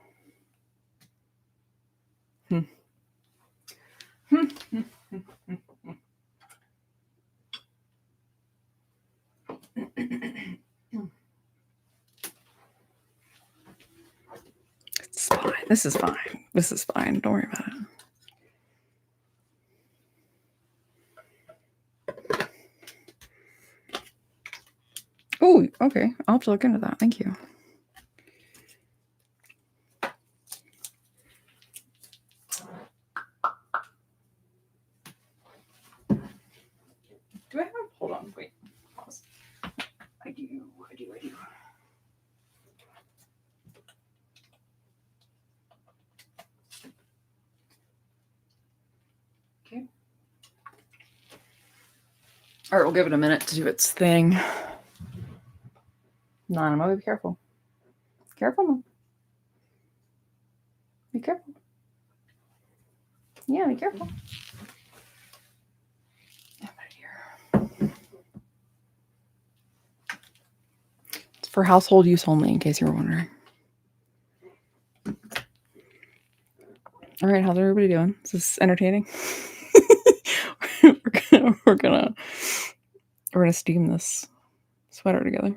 It's fine. This is fine. This is fine. Don't worry about it. Oh, okay. I'll have to look into that. Thank you. Do I have? Hold on. Wait. Pause. I do. All right, we'll give it a minute to do its thing. Nana, be careful. Careful, Mom. Be careful. Yeah, be careful. It's for household use only, in case you were wondering. All right, how's everybody doing? Is this entertaining? we're gonna steam this sweater together.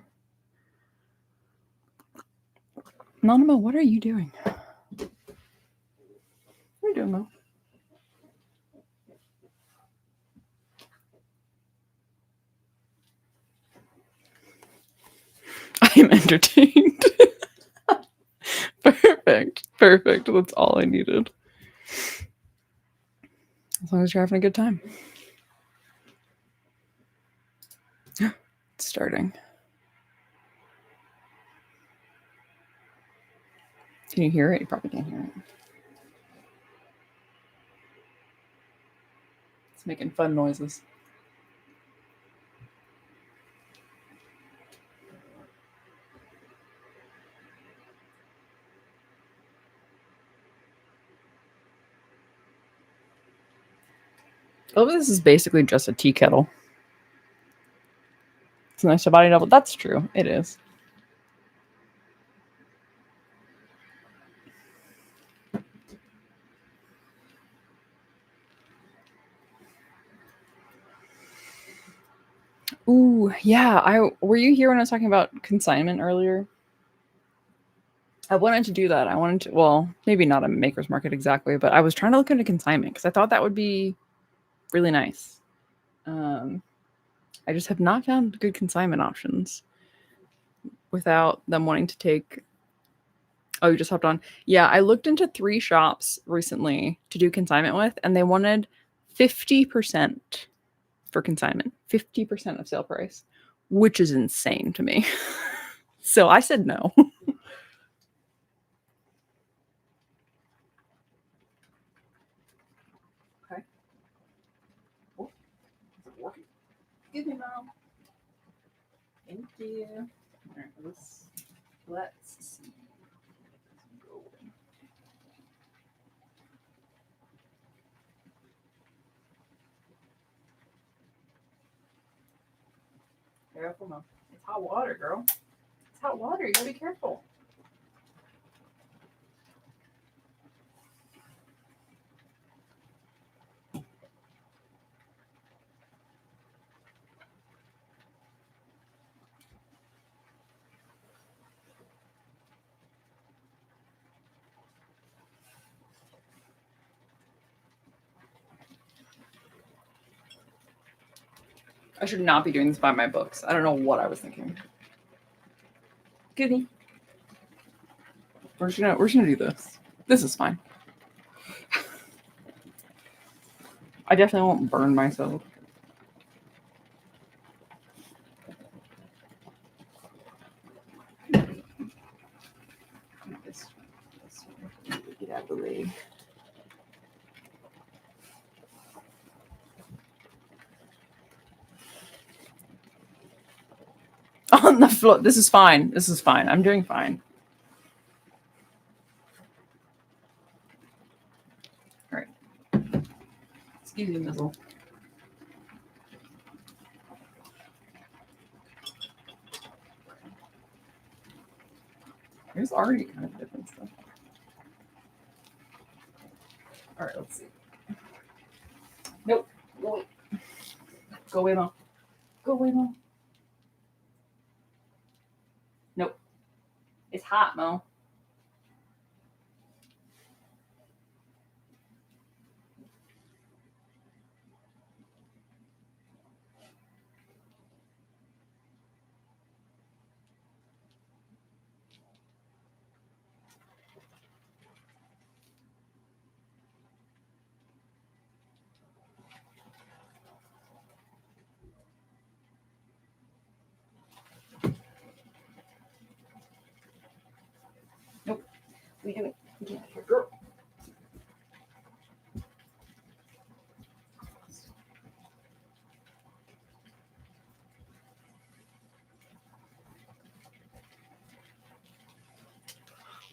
Nanamo, what are you doing? What are you doing, Mo? I am entertained. Perfect. That's all I needed. As long as you're having a good time. It's starting. Can you hear it? You probably can't hear it. It's making fun noises. Oh, this is basically just a tea kettle. It's nice to body double. That's true. It is. Ooh, yeah. Were you here when I was talking about consignment earlier? I wanted to do that. I wanted to, well, maybe not a maker's market exactly, but I was trying to look into consignment because I thought that would be really nice. I just have not found good consignment options without them wanting to take. Oh, you just hopped on. Yeah, I looked into 3 shops recently to do consignment with, and they wanted 50% for consignment, 50% of sale price, which is insane to me. So I said no. Okay. Oh, is it working? Excuse me, Mom. Thank you. All right, let's see. Careful, Mom. It's hot water, girl. It's hot water. You gotta be careful. I should not be doing this by my books. I don't know what I was thinking. Goody. We're just gonna do this. This is fine. I definitely won't burn myself. Get out of the way. On the floor. This is fine. This is fine. I'm doing fine. All right. Excuse me, Mizzle. There's already kind of different stuff. All right, let's see. Nope. Go away. Go away, Mom. Go away, Mom. Nope. It's hot, Mo. Nope. We can't hear, girl.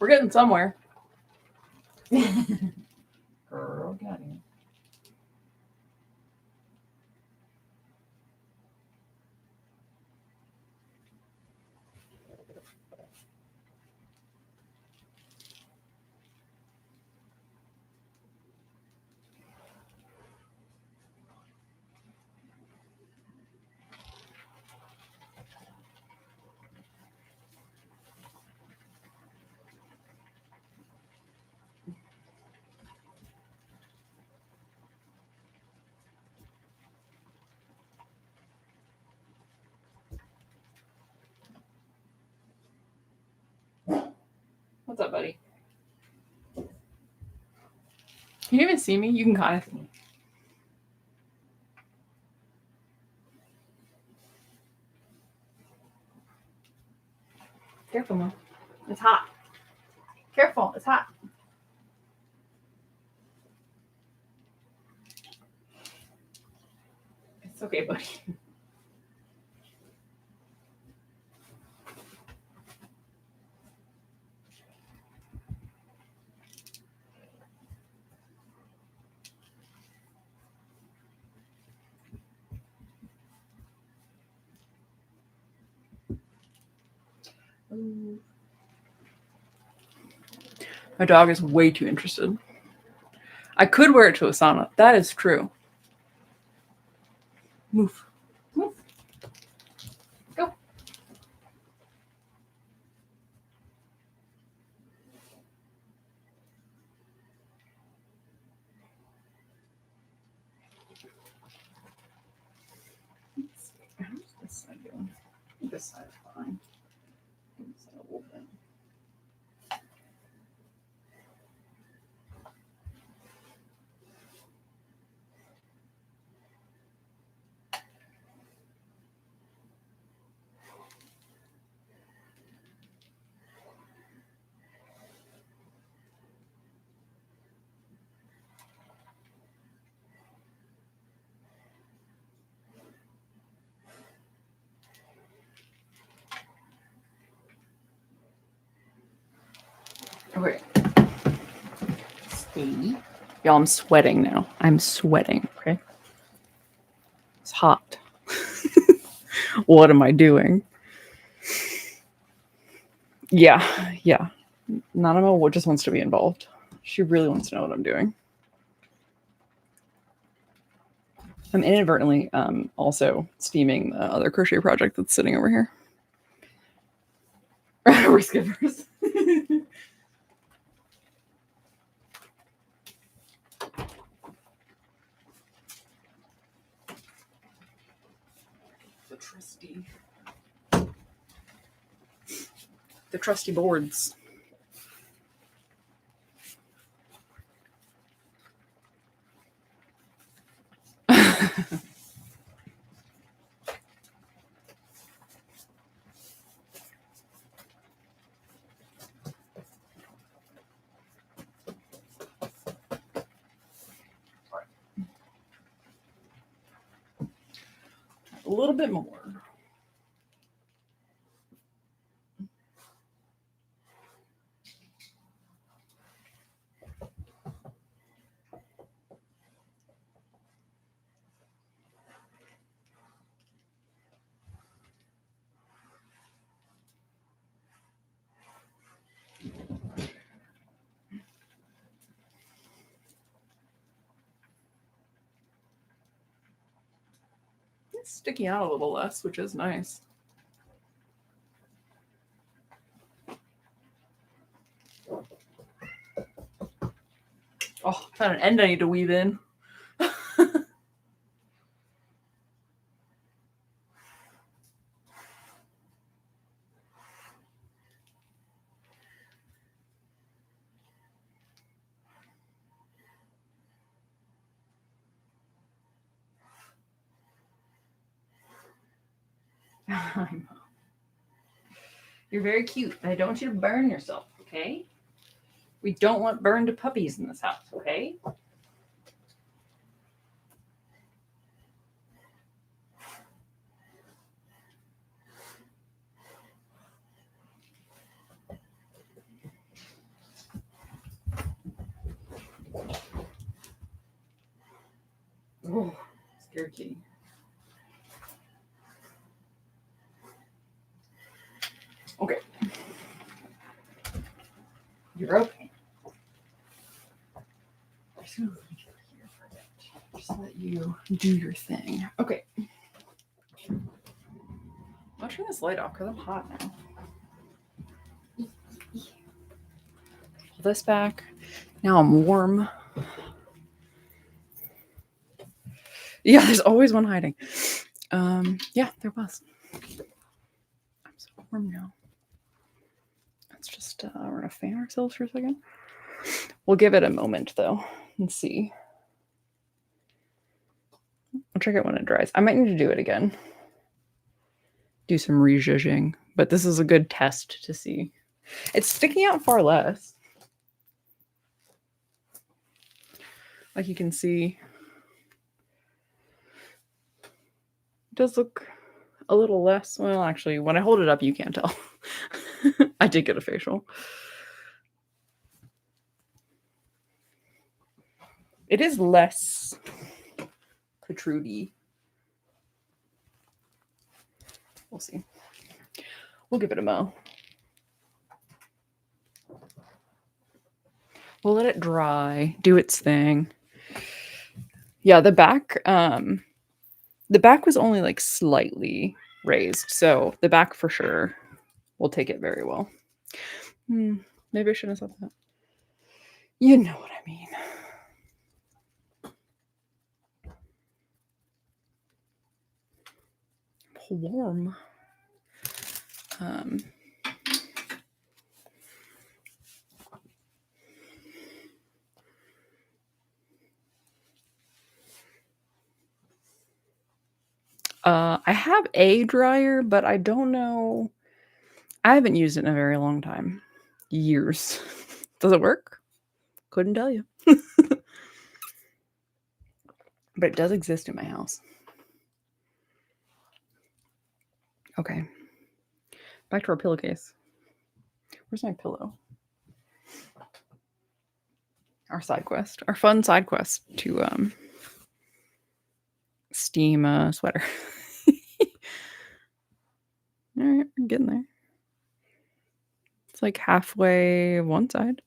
We're getting somewhere. Girl, get out of here. What's up, buddy? Can you even see me? You can kind of see me. Careful, Mom. It's hot. Careful, it's hot. It's okay, buddy. My dog is way too interested. I could wear it to a sauna. That is true. Move. Move. Go. How's this side doing? This side is fine. This side a little bit. Okay. Stay. Y'all, I'm sweating now. I'm sweating, okay? It's hot. What am I doing? Yeah. Nanamo just wants to be involved. She really wants to know what I'm doing. I'm inadvertently also steaming the other crochet project that's sitting over here. We're skippers. The trusty boards. A little bit more. It's sticking out a little less, which is nice. Oh, found an end I need to weave in. You're very cute. I don't want you to burn yourself, okay? We don't want burned puppies in this house, okay? Scared kitty. Okay. You're okay. I'm just gonna leave you here for a bit. Just let you do your thing. Okay. I'll turn this light off because I'm hot now. Pull this back. Now I'm warm. Yeah, there's always one hiding. Yeah, there was. I'm so warm now. Let's just we're gonna fan ourselves for a second. We'll give it a moment though and see. I'll check it when it dries. I might need to do it again. Do some rejudging, but this is a good test to see. It's sticking out far less. Like you can see, it does look a little less. Well, actually, when I hold it up, you can't tell. I did get a facial. It is less protrudy. We'll see. We'll give it a mo. We'll let it dry, do its thing. Yeah, the back was only like slightly raised, so the back for sure will take it very well. Maybe I shouldn't have said that. You know what I mean. Warm. I have a dryer, but I don't know. I haven't used it in a very long time. Years. Does it work? Couldn't tell you. But it does exist in my house. Okay. Back to our pillowcase. Where's my pillow? Our side quest. Our fun side quest to steam a sweater. All right, we're getting there. It's like halfway one side.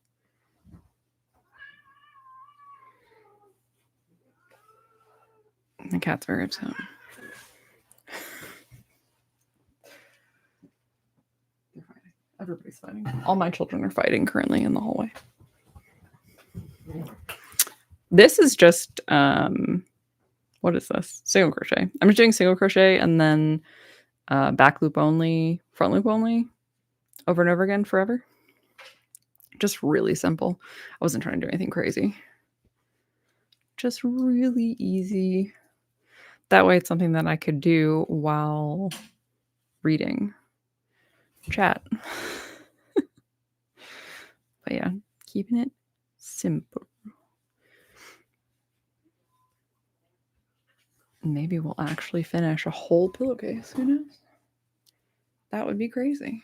The cat's very upset. They're fighting. Everybody's fighting. All my children are fighting currently in the hallway. This is just what is this? Single crochet. I'm just doing single crochet and then back loop only, front loop only, over and over again forever. Just really simple. I wasn't trying to do anything crazy. Just really easy. That way it's something that I could do while reading chat. But yeah, keeping it simple. Maybe we'll actually finish a whole pillowcase. Who knows? That would be crazy.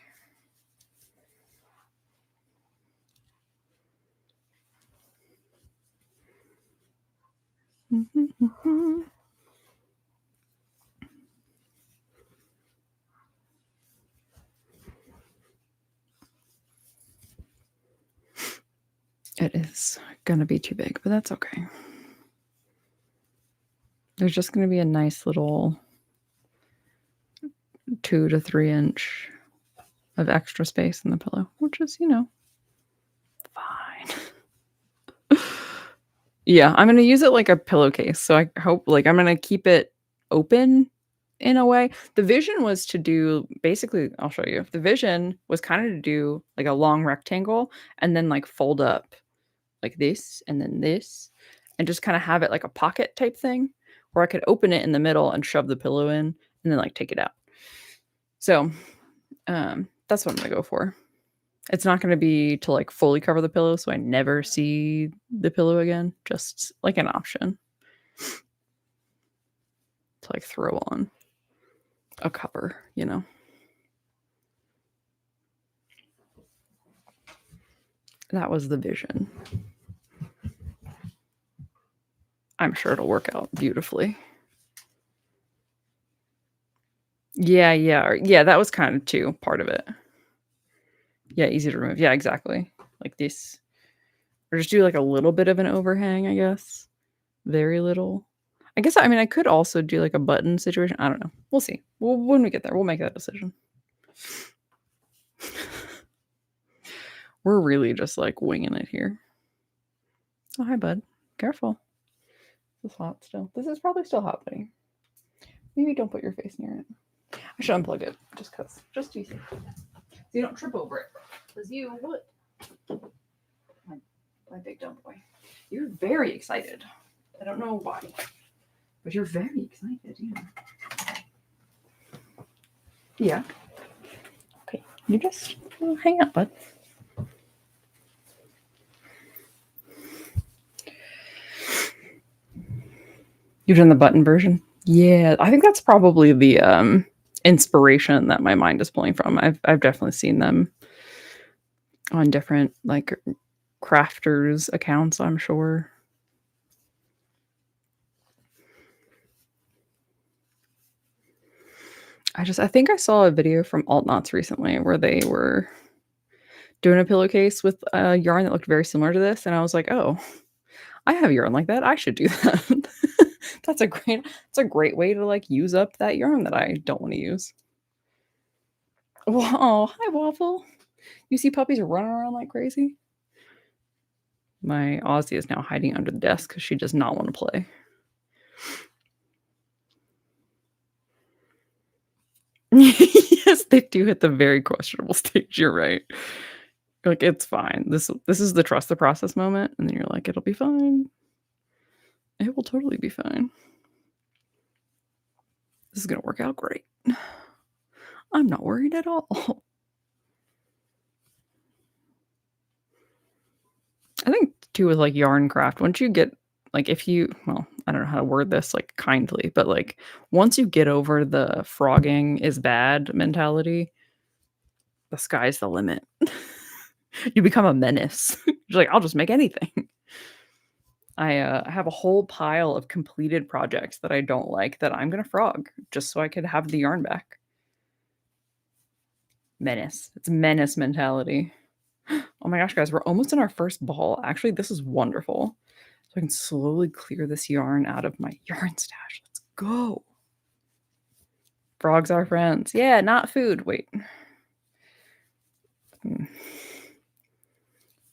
It is gonna be too big, but that's okay. There's just gonna be a nice little 2 to 3 inch of extra space in the pillow, which is, fine. Yeah, I'm gonna use it like a pillowcase. So I hope, like, I'm gonna keep it open in a way. The vision was to do basically, I'll show you. The vision was kind of to do like a long rectangle and then like fold up like this and then this and just kind of have it like a pocket type thing where I could open it in the middle and shove the pillow in and then like take it out. So that's what I'm gonna go for. It's not gonna be to like fully cover the pillow so I never see the pillow again, just like an option to like throw on a cover, That was the vision. I'm sure it'll work out beautifully. Yeah, yeah, or yeah, that was kind of too part of it. Yeah, easy to remove. Yeah, exactly. Like this, or just do like a little bit of an overhang, I guess. Very little. I guess I mean I could also do like a button situation. I don't know. We'll see. When we get there, we'll make that decision. We're really just like winging it here. Oh, hi, bud. Careful. This is hot still. This is probably still hot, buddy. Maybe don't put your face near it. I should unplug it just because. Just to be safe. So you don't trip over it. Because you would. My big dumb boy. You're very excited. I don't know why. But you're very excited, yeah. Yeah. Okay. You just hang out, bud. You've done the button version? Yeah. I think that's probably the inspiration that my mind is pulling from. I've definitely seen them on different like crafters accounts, I'm sure. I think I saw a video from Alt Knots recently where they were doing a pillowcase with a yarn that looked very similar to this, and I was like, "Oh, I have yarn like that. I should do that." That's a great way to like use up that yarn that I don't want to use. Wow, hi Waffle. You see puppies running around like crazy? My Aussie is now hiding under the desk because she does not want to play. Yes, they do hit the very questionable stage. You're right. Like it's fine. This is the trust the process moment, and then you're like, it'll be fine. It will totally be fine. This is gonna work out great. I'm not worried at all. I think too with like yarn craft, once you get like if you well, I don't know how to word this like kindly, but like once you get over the frogging is bad mentality, the sky's the limit. You become a menace. You're like, I'll just make anything. I have a whole pile of completed projects that I don't like that I'm gonna frog just so I could have the yarn back. Menace. It's menace mentality. Oh my gosh, guys, we're almost in our first ball. Actually, this is wonderful. So I can slowly clear this yarn out of my yarn stash. Let's go. Frogs are friends. Yeah, not food. Wait.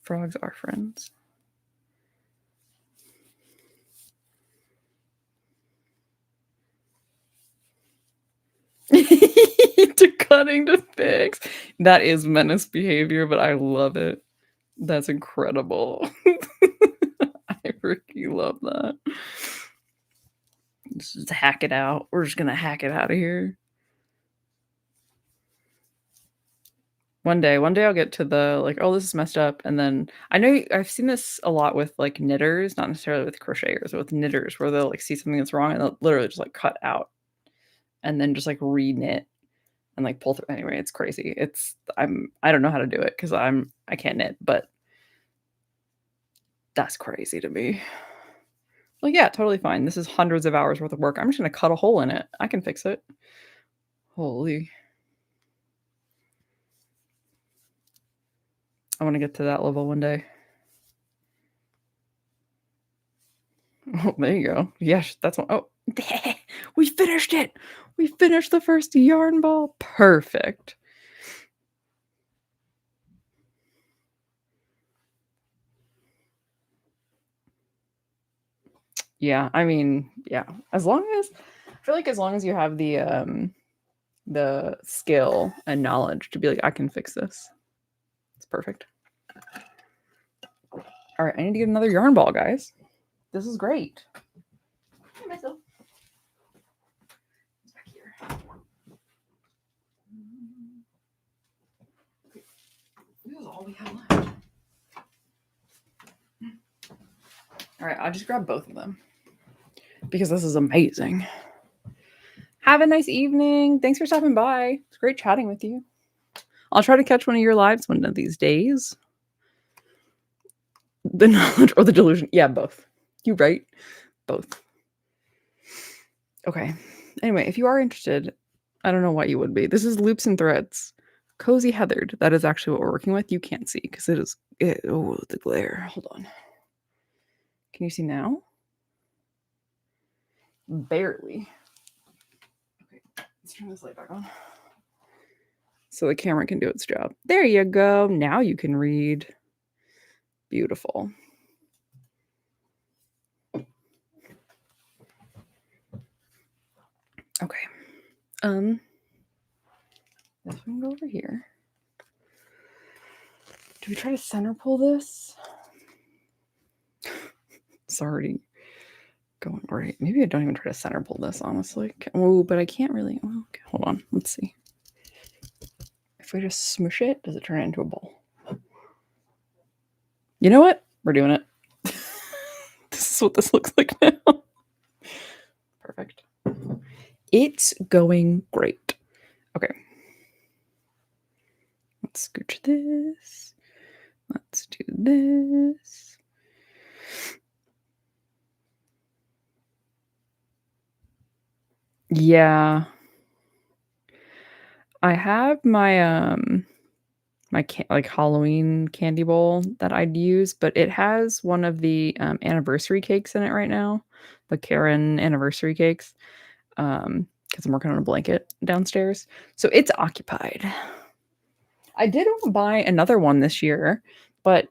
Frogs are friends. To cutting to fix. That is menace behavior, but I love it. That's incredible. I freaking love that. Let's just hack it out. We're just gonna hack it out of here. One day I'll get to the like, oh, this is messed up. And then I know I've seen this a lot with like knitters, not necessarily with crocheters, but with knitters where they'll like see something that's wrong and they'll literally just like cut out and then just like re-knit and like pull through. Anyway, it's crazy. I don't know how to do it because I can't knit, but that's crazy to me. Like, yeah, totally fine. This is hundreds of hours worth of work. I'm just gonna cut a hole in it. I can fix it. Holy. I want to get to that level one day. Oh, there you go. Yes, that's one. Oh, we finished it. We finished the first yarn ball. Perfect. Yeah, I mean, yeah. As long as I feel like as long as you have the skill and knowledge to be like, I can fix this. It's perfect. All right, I need to get another yarn ball, guys. This is great. Hey, myself. It's back here. This is all we have left. All right, I'll just grab both of them because this is amazing. Have a nice evening. Thanks for stopping by. It's great chatting with you. I'll try to catch one of your lives one of these days. The knowledge or the delusion. Yeah, both. You right. Both. Okay. Anyway, if you are interested, I don't know why you would be. This is Loops and Threads. Cozy Heathered. That is actually what we're working with. You can't see because it is. Oh, the glare. Hold on. Can you see now? Barely. Okay, let's turn this light back on so the camera can do its job. There you go. Now you can read. Beautiful. Okay. This one go over here. Do we try to center pull this? It's already going great. Maybe I don't even try to center pull this, honestly. Oh, but I can't really. Oh, okay, hold on. Let's see. If we just smush it, does it turn it into a ball? You know what? We're doing it. This is what this looks like now. Perfect. It's going great. Okay. Let's scooch this. Let's do this. Yeah. I have my my like Halloween candy bowl that I'd use, but it has one of the anniversary cakes in it right now, the Karen anniversary cakes. Because I'm working on a blanket downstairs, so it's occupied. I did want to buy another one this year, but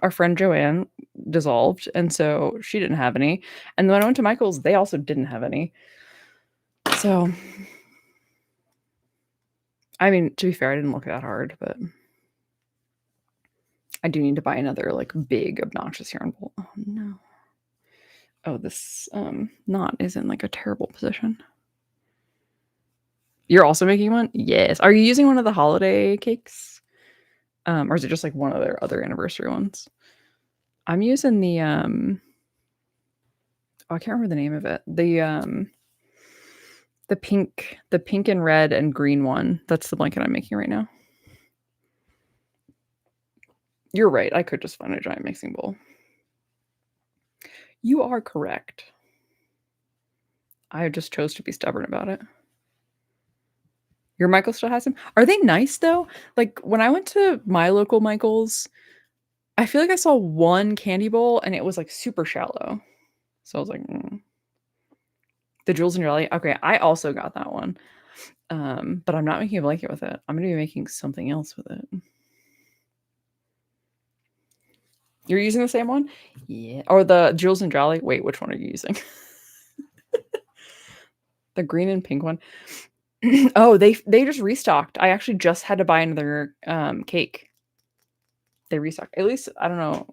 our friend Joanne dissolved, and so she didn't have any. And when I went to Michael's, they also didn't have any. So, I mean, to be fair, I didn't look that hard, but I do need to buy another like big obnoxious yarn bowl. Oh no. Oh, this knot is in like a terrible position. You're also making one? Yes. Are you using one of the holiday cakes? Or is it just like one of their other anniversary ones? I'm using the oh, I can't remember the name of it. The pink and red and green one. That's the blanket I'm making right now. You're right. I could just find a giant mixing bowl. You are correct. I just chose to be stubborn about it. Your Michael still has them? Are they nice though? Like when I went to my local Michael's, I feel like I saw one candy bowl and it was like super shallow. So I was like, the Jules and Jelly. Okay, I also got that one. But I'm not making a blanket with it. I'm gonna be making something else with it. You're using the same one? Yeah. Or the Jules and Jolly. Wait, which one are you using? The green and pink one. Oh, they just restocked. I actually just had to buy another cake. They restocked. At least I don't know.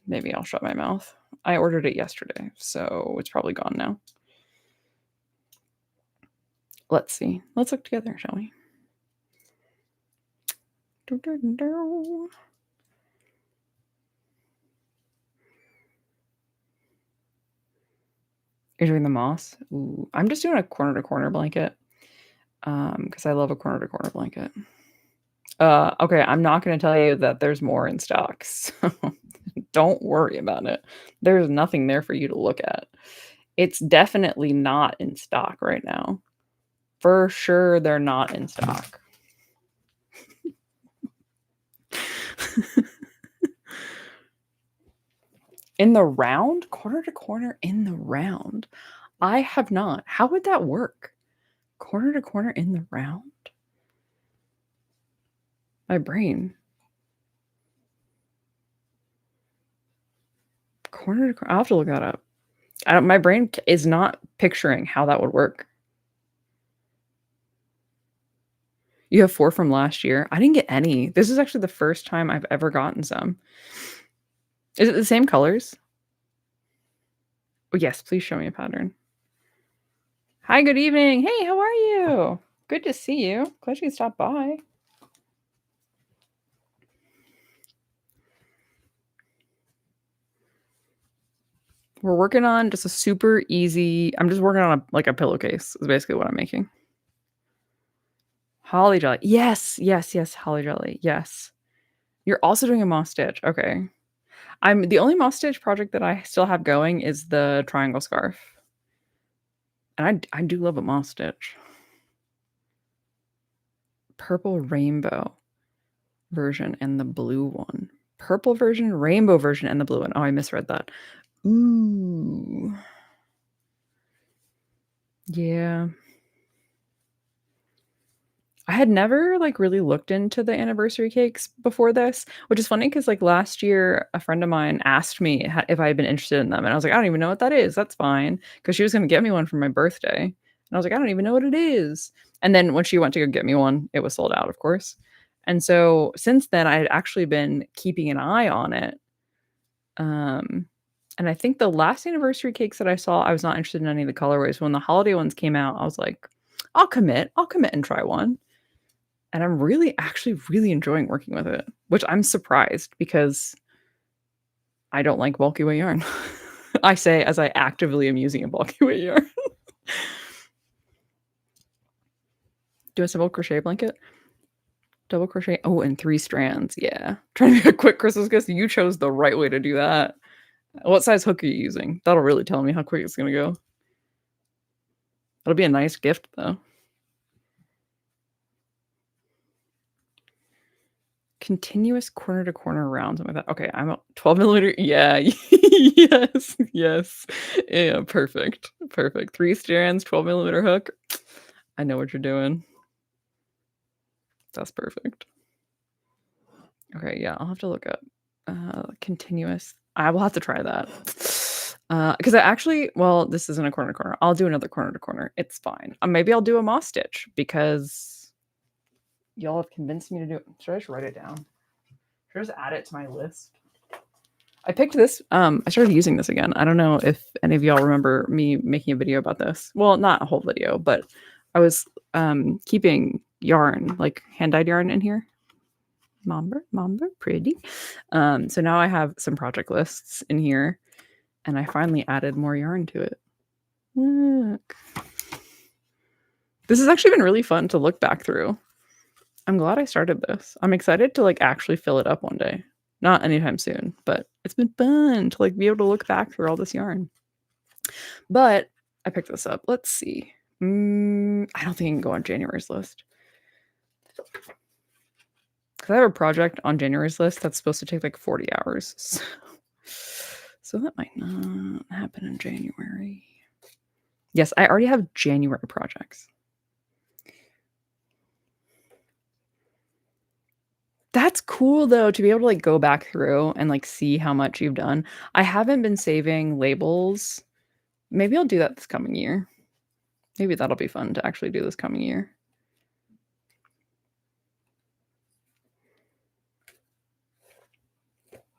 Maybe I'll shut my mouth. I ordered it yesterday, so it's probably gone now. Let's see. Let's look together, shall we? You're doing the moss? Ooh, I'm just doing a corner to corner blanket. Because I love a corner to corner blanket. Okay, I'm not gonna tell you that there's more in stock, so don't worry about it. There's nothing there for you to look at. It's definitely not in stock right now. For sure, they're not in stock. In the round? Corner to corner in the round? I have not. How would that work? Corner to corner in the round? My brain. Corner to corner. I'll have to look that up. My brain is not picturing how that would work. You have 4 from last year? I didn't get any. This is actually the first time I've ever gotten some. Is it the same colors? Oh, yes, please show me a pattern. Hi, good evening. Hey, how are you? Good to see you. Glad you stopped by. We're working on just a super easy I'm just working on a pillowcase is basically what I'm making. Holly jelly. Yes, yes, yes, holly jelly. Yes. You're also doing a moss stitch. Okay. I'm the only moss stitch project that I still have going is the triangle scarf. And I do love a moss stitch. purple rainbow version and the blue one. Purple version, rainbow version, and the blue one. Oh, I misread that. Ooh. Yeah. I had never like really looked into the anniversary cakes before this, which is funny because like last year, a friend of mine asked me if I had been interested in them, and I was like, I don't even know what that is. That's fine, because she was going to get me one for my birthday, and I was like, I don't even know what it is. And then when she went to go get me one, it was sold out, of course. And so since then, I had actually been keeping an eye on it. Um, and I think the last anniversary cakes that I saw, I was not interested in any of the colorways. When the holiday ones came out, I was like, I'll commit and try one. And I'm really actually really enjoying working with it, which I'm surprised because I don't like bulky weight yarn. I say as I actively am using a bulky weight yarn. Do a simple crochet blanket. Double crochet. Oh, and 3 strands. Yeah. Trying to make a quick Christmas gift. You chose the right way to do that. What size hook are you using? That'll really tell me how quick it's gonna go. It'll be a nice gift though. Continuous corner to corner round, something like that. Okay, I'm a 12 millimeter. Yeah, yes, yes. Yeah, perfect. Perfect. 3 strands, 12 millimeter hook. I know what you're doing. That's perfect. Okay, yeah, I'll have to look up continuous. I will have to try that. Because I actually, well, this isn't a corner to corner. I'll do another corner to corner. It's fine. Maybe I'll do a moss stitch because y'all have convinced me to do it. Should I just write it down? Should I just add it to my list? I picked this. I started using this again. I don't know if any of y'all remember me making a video about this. Well, not a whole video, but I was keeping yarn, like hand dyed yarn in here. Mamba, pretty. So now I have some project lists in here, and I finally added more yarn to it. Look. This has actually been really fun to look back through. I'm glad I started this. I'm excited to like actually fill it up one day. Not anytime soon, but it's been fun to like be able to look back through all this yarn. But I picked this up. Let's see. I don't think I can go on January's list. Because I have a project on January's list that's supposed to take like 40 hours. So that might not happen in January. Yes, I already have January projects. That's cool though to be able to like go back through and like see how much you've done. I haven't been saving labels. Maybe I'll do that this coming year. Maybe that'll be fun to actually do this coming year.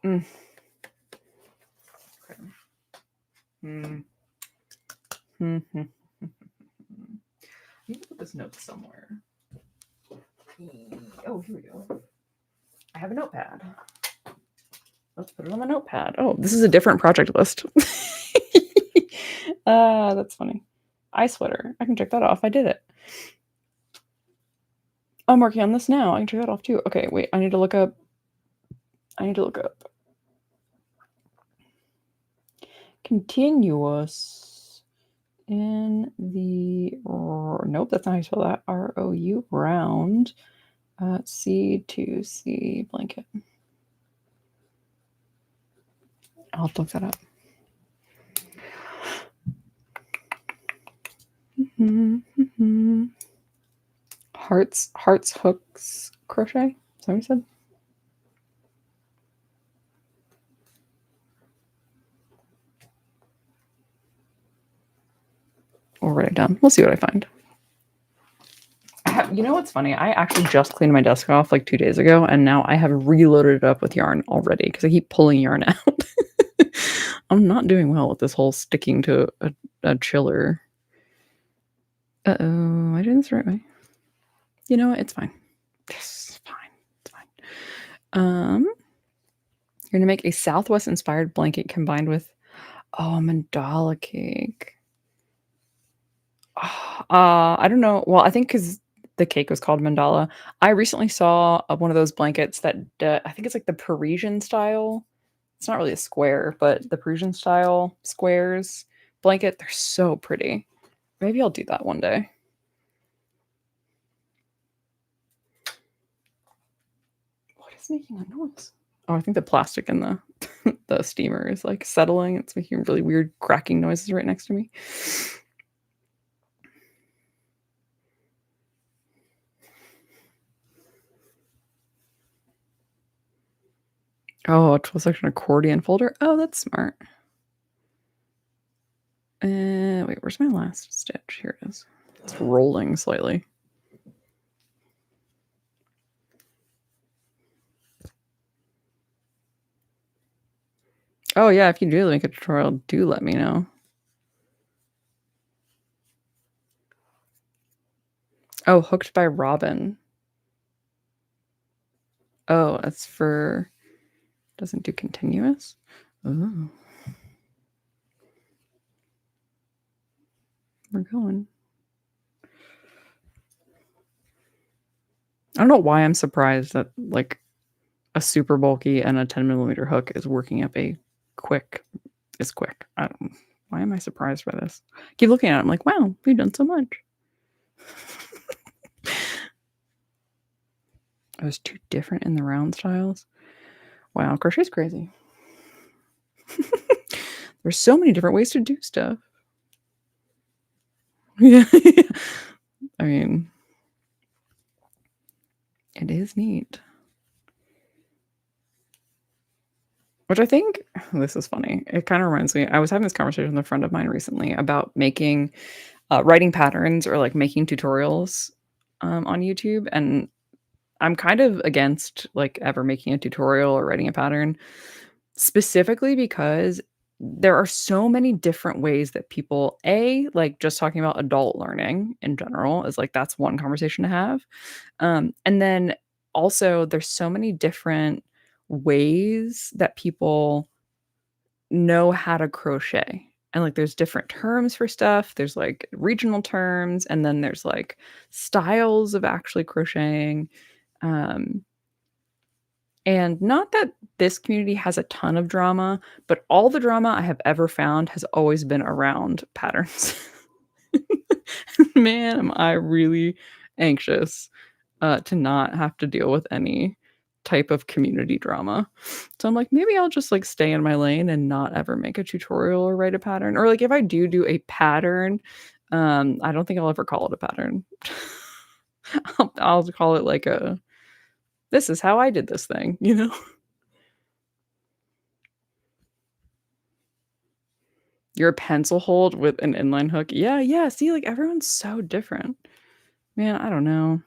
Mm. Okay. I need to put this note somewhere. Oh, here we go. I have a notepad. Let's put it on the notepad. Oh, this is a different project list. That's funny. Eye sweater. I can check that off. I did it. I'm working on this now. I can check that off too. Okay, wait. I need to look up. Continuous in the nope, that's not how you spell that. ROU round C2C blanket. I'll look that up. Hearts, hooks, crochet. Is that what you said? We'll write it down. We'll see what I find. You know what's funny? I actually just cleaned my desk off like 2 days ago, and now I have reloaded it up with yarn already because I keep pulling yarn out. I'm not doing well with this whole sticking to a chiller. Uh-oh, am I doing this the right way? You know what? It's fine. It's fine. It's fine. You're gonna make a Southwest-inspired blanket combined with a mandala cake. I don't know. Well, I think because the cake was called mandala. I recently saw one of those blankets that I think it's like the Parisian style. It's not really a square, but the Parisian style squares blanket. They're so pretty. Maybe I'll do that one day. is making a noise? Oh, I think the plastic in the the steamer is like settling. It's making really weird cracking noises right next to me. Oh, a 12 section accordion folder. Oh, that's smart. Wait, where's my last stitch? Here it is. It's rolling slightly. Oh yeah, if you do make a tutorial, do let me know. Oh, Hooked by Robin. Oh, that's for doesn't do continuous. Oh, we're going. I don't know why I'm surprised that like a super bulky and a 10mm hook is working up a quick is quick. I don't why am I surprised by this? Keep looking at it, I'm like, wow, we've done so much. It was too different in the round styles. Wow, crochet's crazy. There's so many different ways to do stuff. Yeah. I mean, it is neat. Which I think this is funny. It kind of reminds me. I was having this conversation with a friend of mine recently about making writing patterns or like making tutorials on YouTube, and I'm kind of against like ever making a tutorial or writing a pattern, specifically because there are so many different ways that people like just talking about adult learning in general is like that's one conversation to have. And then also there's so many different ways that people know how to crochet. And like there's different terms for stuff. There's like regional terms, and then there's like styles of actually crocheting. Um, and not that this community has a ton of drama, but all the drama I have ever found has always been around patterns. Man, am I really anxious to not have to deal with any type of community drama. So I'm like, maybe I'll just like stay in my lane and not ever make a tutorial or write a pattern. Or like if I do a pattern, I don't think I'll ever call it a pattern. I'll call it like this is how I did this thing, you know? Your pencil hold with an inline hook. Yeah, yeah. See, like everyone's so different. Man, I don't know.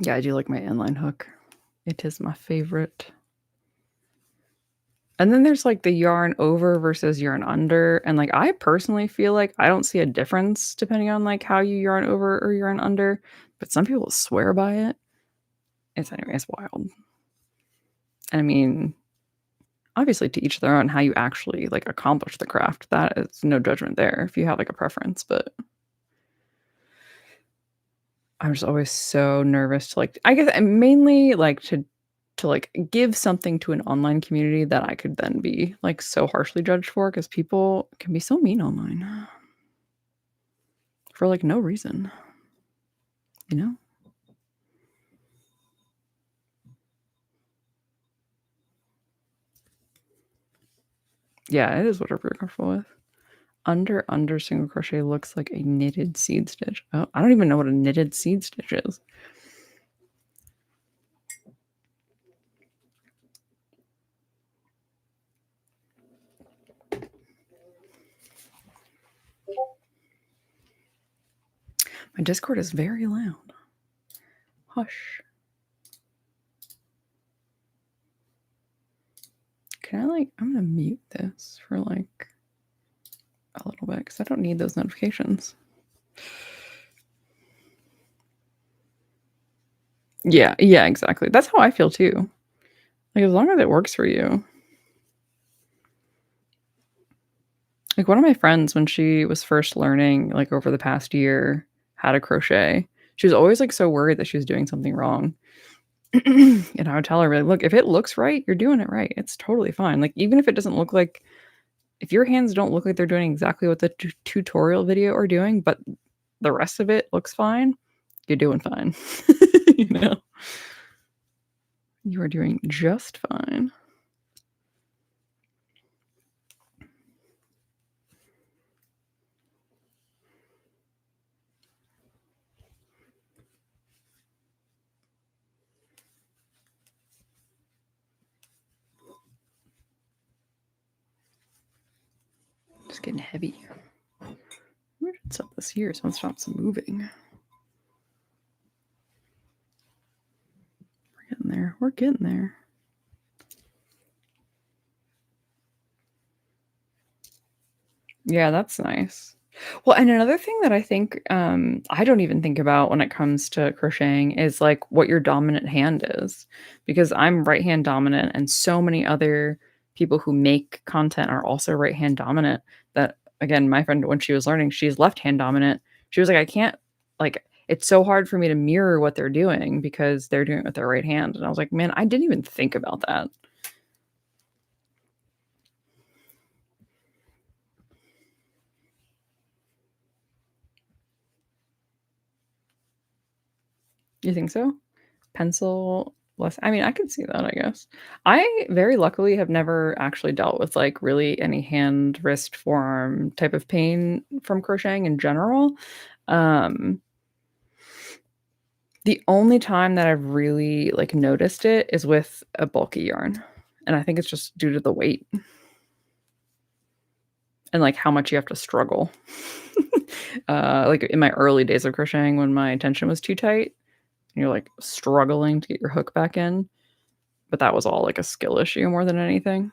Yeah, I do like my inline hook. It is my favorite. And then there's like the yarn over versus yarn under. And like I personally feel like I don't see a difference depending on like how you yarn over or yarn under, but some people swear by it. It's wild. And I mean, obviously to each their own how you actually like accomplish the craft. That is no judgment there if you have like a preference, but I'm just always so nervous to like I guess I mainly like to like give something to an online community that I could then be like so harshly judged for because people can be so mean online for like no reason, you know? Yeah, it is whatever you're comfortable with. Under single crochet looks like a knitted seed stitch. Oh, I don't even know what a knitted seed stitch is. My Discord is very loud. Hush. Can I like, I'm gonna mute this for like a little bit because I don't need those notifications. Yeah, yeah, exactly. That's how I feel too. Like as long as it works for you. Like one of my friends, when she was first learning, like over the past year, how to crochet, she was always like so worried that she was doing something wrong. And I would tell her, like, look, if it looks right, you're doing it right. It's totally fine. Like, even if it doesn't look like, if your hands don't look like they're doing exactly what the tutorial video are doing, but the rest of it looks fine, you're doing fine. You know? You are doing just fine. Just getting heavy. We should set this here so it stops moving. We're getting there. We're getting there. Yeah, that's nice. Well, and another thing that I think, I don't even think about when it comes to crocheting is, like, what your dominant hand is, because I'm right hand dominant, and so many other people who make content are also right hand dominant that again, my friend, when she was learning, she's left hand dominant. She was like, "I can't like, it's so hard for me to mirror what they're doing because they're doing it with their right hand," and I was like, "Man, I didn't even think about that." You think so? Pencil less I mean, I could see that, I guess. I very luckily have never actually dealt with, like, really any hand, wrist, forearm type of pain from crocheting in general. Um, the only time that I've really, like, noticed it is with a bulky yarn, and I think it's just due to the weight and, like, how much you have to struggle. Like, in my early days of crocheting when my tension was too tight, and you're, like, struggling to get your hook back in, but that was all, like, a skill issue more than anything.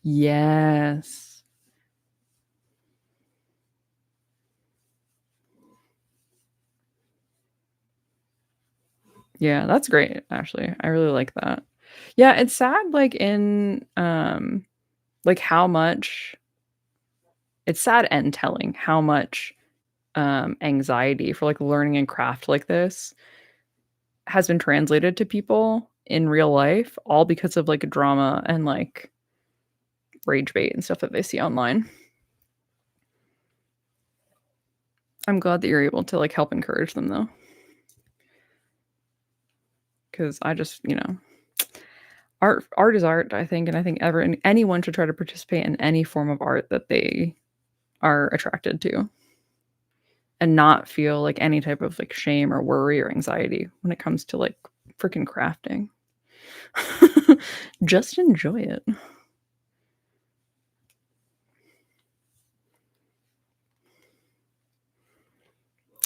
Yes. Yeah, that's great, actually. I really like that. Yeah, it's sad, like, like, how much it's sad and telling how much, anxiety for, like, learning and craft like this has been translated to people in real life, all because of, like, drama and, like, rage bait and stuff that they see online. I'm glad that you're able to, like, help encourage them, though, because I just art is art, I think, and I think anyone should try to participate in any form of art that they are attracted to and not feel like any type of like shame or worry or anxiety when it comes to like freaking crafting. Just enjoy it.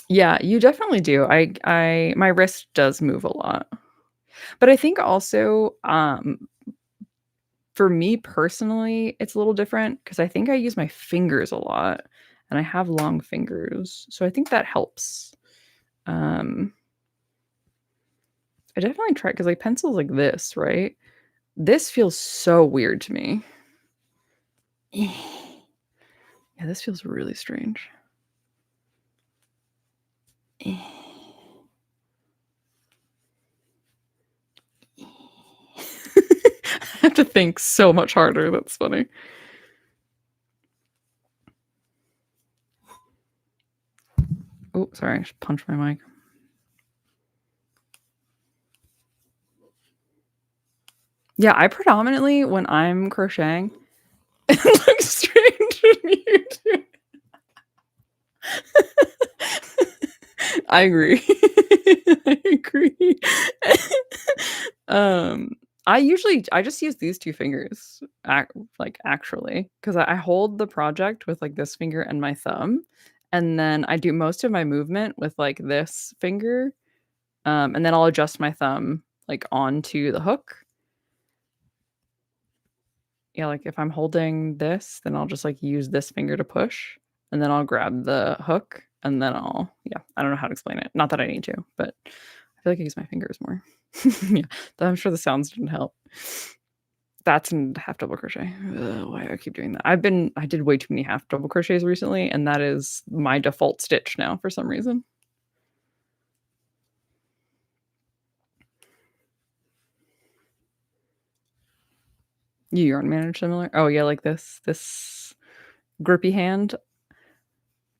Yeah, you definitely do. I my wrist does move a lot. But I think also for me personally, it's a little different because I think I use my fingers a lot and I have long fingers. So I think that helps. Um I definitely try because like pencils like this, right? This feels so weird to me. Yeah, this feels really strange. I have to think so much harder, that's funny. Oh, sorry, I just punched my mic. Yeah, I predominantly, when I'm crocheting it looks strange when you do I agree. I agree. Um, I just use these 2 fingers, actually, 'cause I hold the project with, like, this finger and my thumb, and then I do most of my movement with, like, this finger, and then I'll adjust my thumb, like, onto the hook. Yeah, like, if I'm holding this, then I'll just, like, use this finger to push, and then I'll grab the hook, and then yeah, I don't know how to explain it. Not that I need to, but I feel like I use my fingers more. Yeah, but I'm sure the sounds didn't help. That's in half double crochet. Ugh, why do I keep doing that? I did way too many half double crochets recently, and that is my default stitch now for some reason. You yarn manage similar? Oh, yeah, like this grippy hand?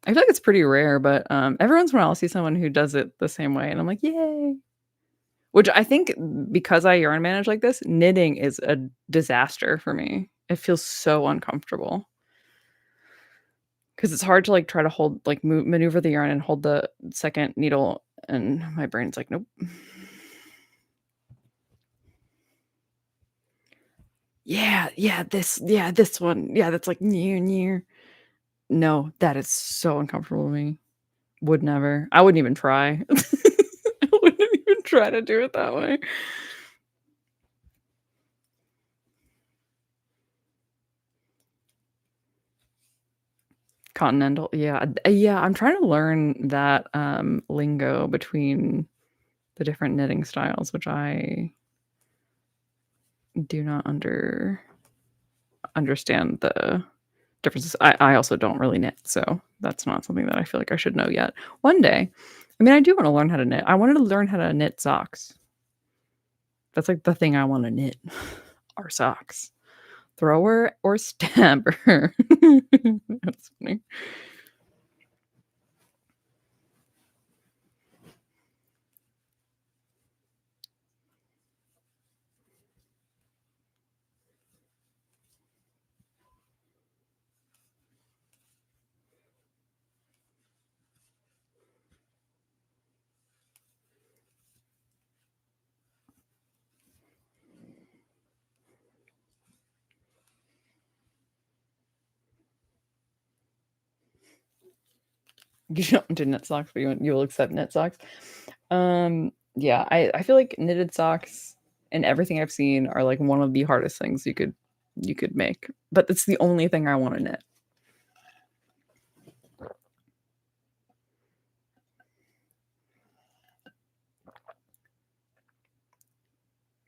I feel like it's pretty rare, but, every once in a while, I'll see someone who does it the same way, and I'm like, "Yay." Which I think because I yarn manage like this, knitting is a disaster for me. It feels so uncomfortable because it's hard to, like, try to hold like, maneuver the yarn and hold the second needle, and my brain's like, "Nope." Yeah, this one. Yeah, that's like near, near. No, that is so uncomfortable to me. Would never. I wouldn't even try. I wouldn't even try to do it that way. Continental, yeah, yeah, I'm trying to learn that, lingo between the different knitting styles, which I do not understand the differences. I also don't really knit, so that's not something that I feel like I should know yet. One day. I mean, I do wanna learn how to knit. I wanted to learn how to knit socks. That's, like, the thing I wanna knit, are socks. Thrower or stabber. That's funny. You don't do knit socks, but you'll accept knit socks. Yeah, I feel like knitted socks and everything I've seen are, like, one of the hardest things you could make, but it's the only thing I wanna knit.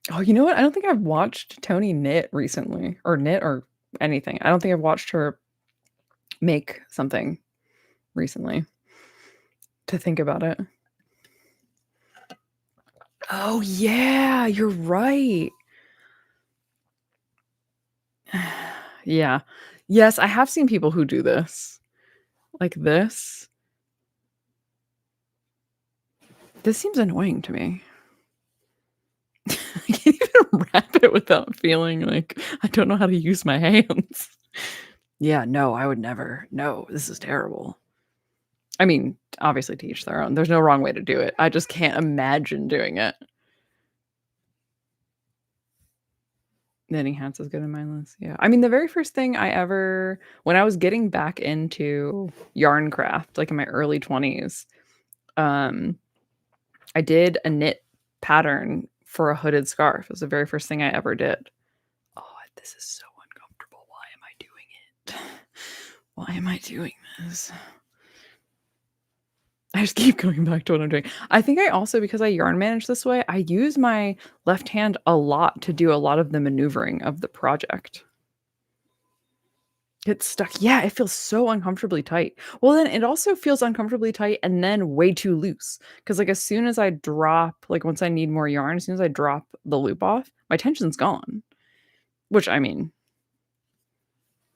Oh, you know what? I don't think I've watched Tony knit recently, or knit or anything. I don't think I've watched her make something recently, to think about it. Oh, yeah, you're right. Yeah. Yes, I have seen people who do this. Like this. This seems annoying to me. I can't even wrap it without feeling like I don't know how to use my hands. Yeah, no, I would never. No, this is terrible. I mean, obviously to each their own. There's no wrong way to do it. I just can't imagine doing it. Knitting hats is good in my list, yeah. I mean, the very first thing I ever when I was getting back into yarn craft, like, in my early 20s, um, I did a knit pattern for a hooded scarf. It was the very first thing I ever did. Oh, this is so uncomfortable. Why am I doing it? Why am I doing this? I just keep going back to what I'm doing. I think I also, because I yarn manage this way, I use my left hand a lot to do a lot of the maneuvering of the project. It's stuck. Yeah, it feels so uncomfortably tight. Well, then it also feels uncomfortably tight and then way too loose. Because, like, as soon as I drop, like, once I need more yarn, as soon as I drop the loop off, my tension's gone. Which, I mean,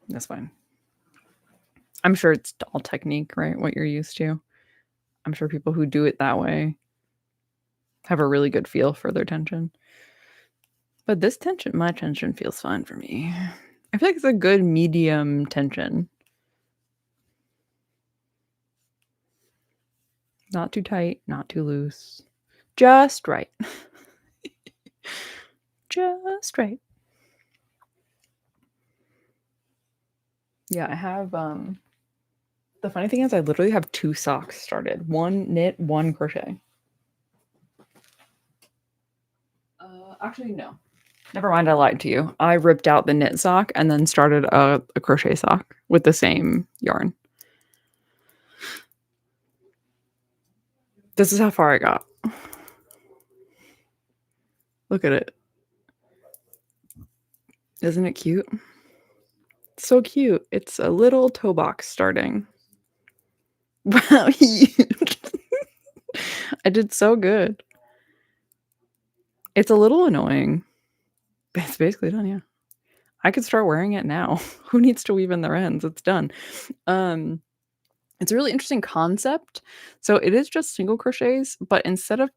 that's fine. I'm sure it's all technique, right? What you're used to. I'm sure people who do it that way have a really good feel for their tension. But this tension, my tension feels fine for me. I feel like it's a good medium tension. Not too tight, not too loose. Just right. Just right. Yeah, I have, the funny thing is I literally have 2 socks started. 1 knit, 1 crochet. Actually, no. Never mind, I lied to you. I ripped out the knit sock and then started a crochet sock with the same yarn. This is how far I got. Look at it. Isn't it cute? So cute. It's a little toe box starting. Wow, huge. I did so good. It's a little annoying. It's basically done, yeah. I could start wearing it now. Who needs to weave in their ends? It's done. Um, It's a really interesting concept. So it is just single crochets, but instead of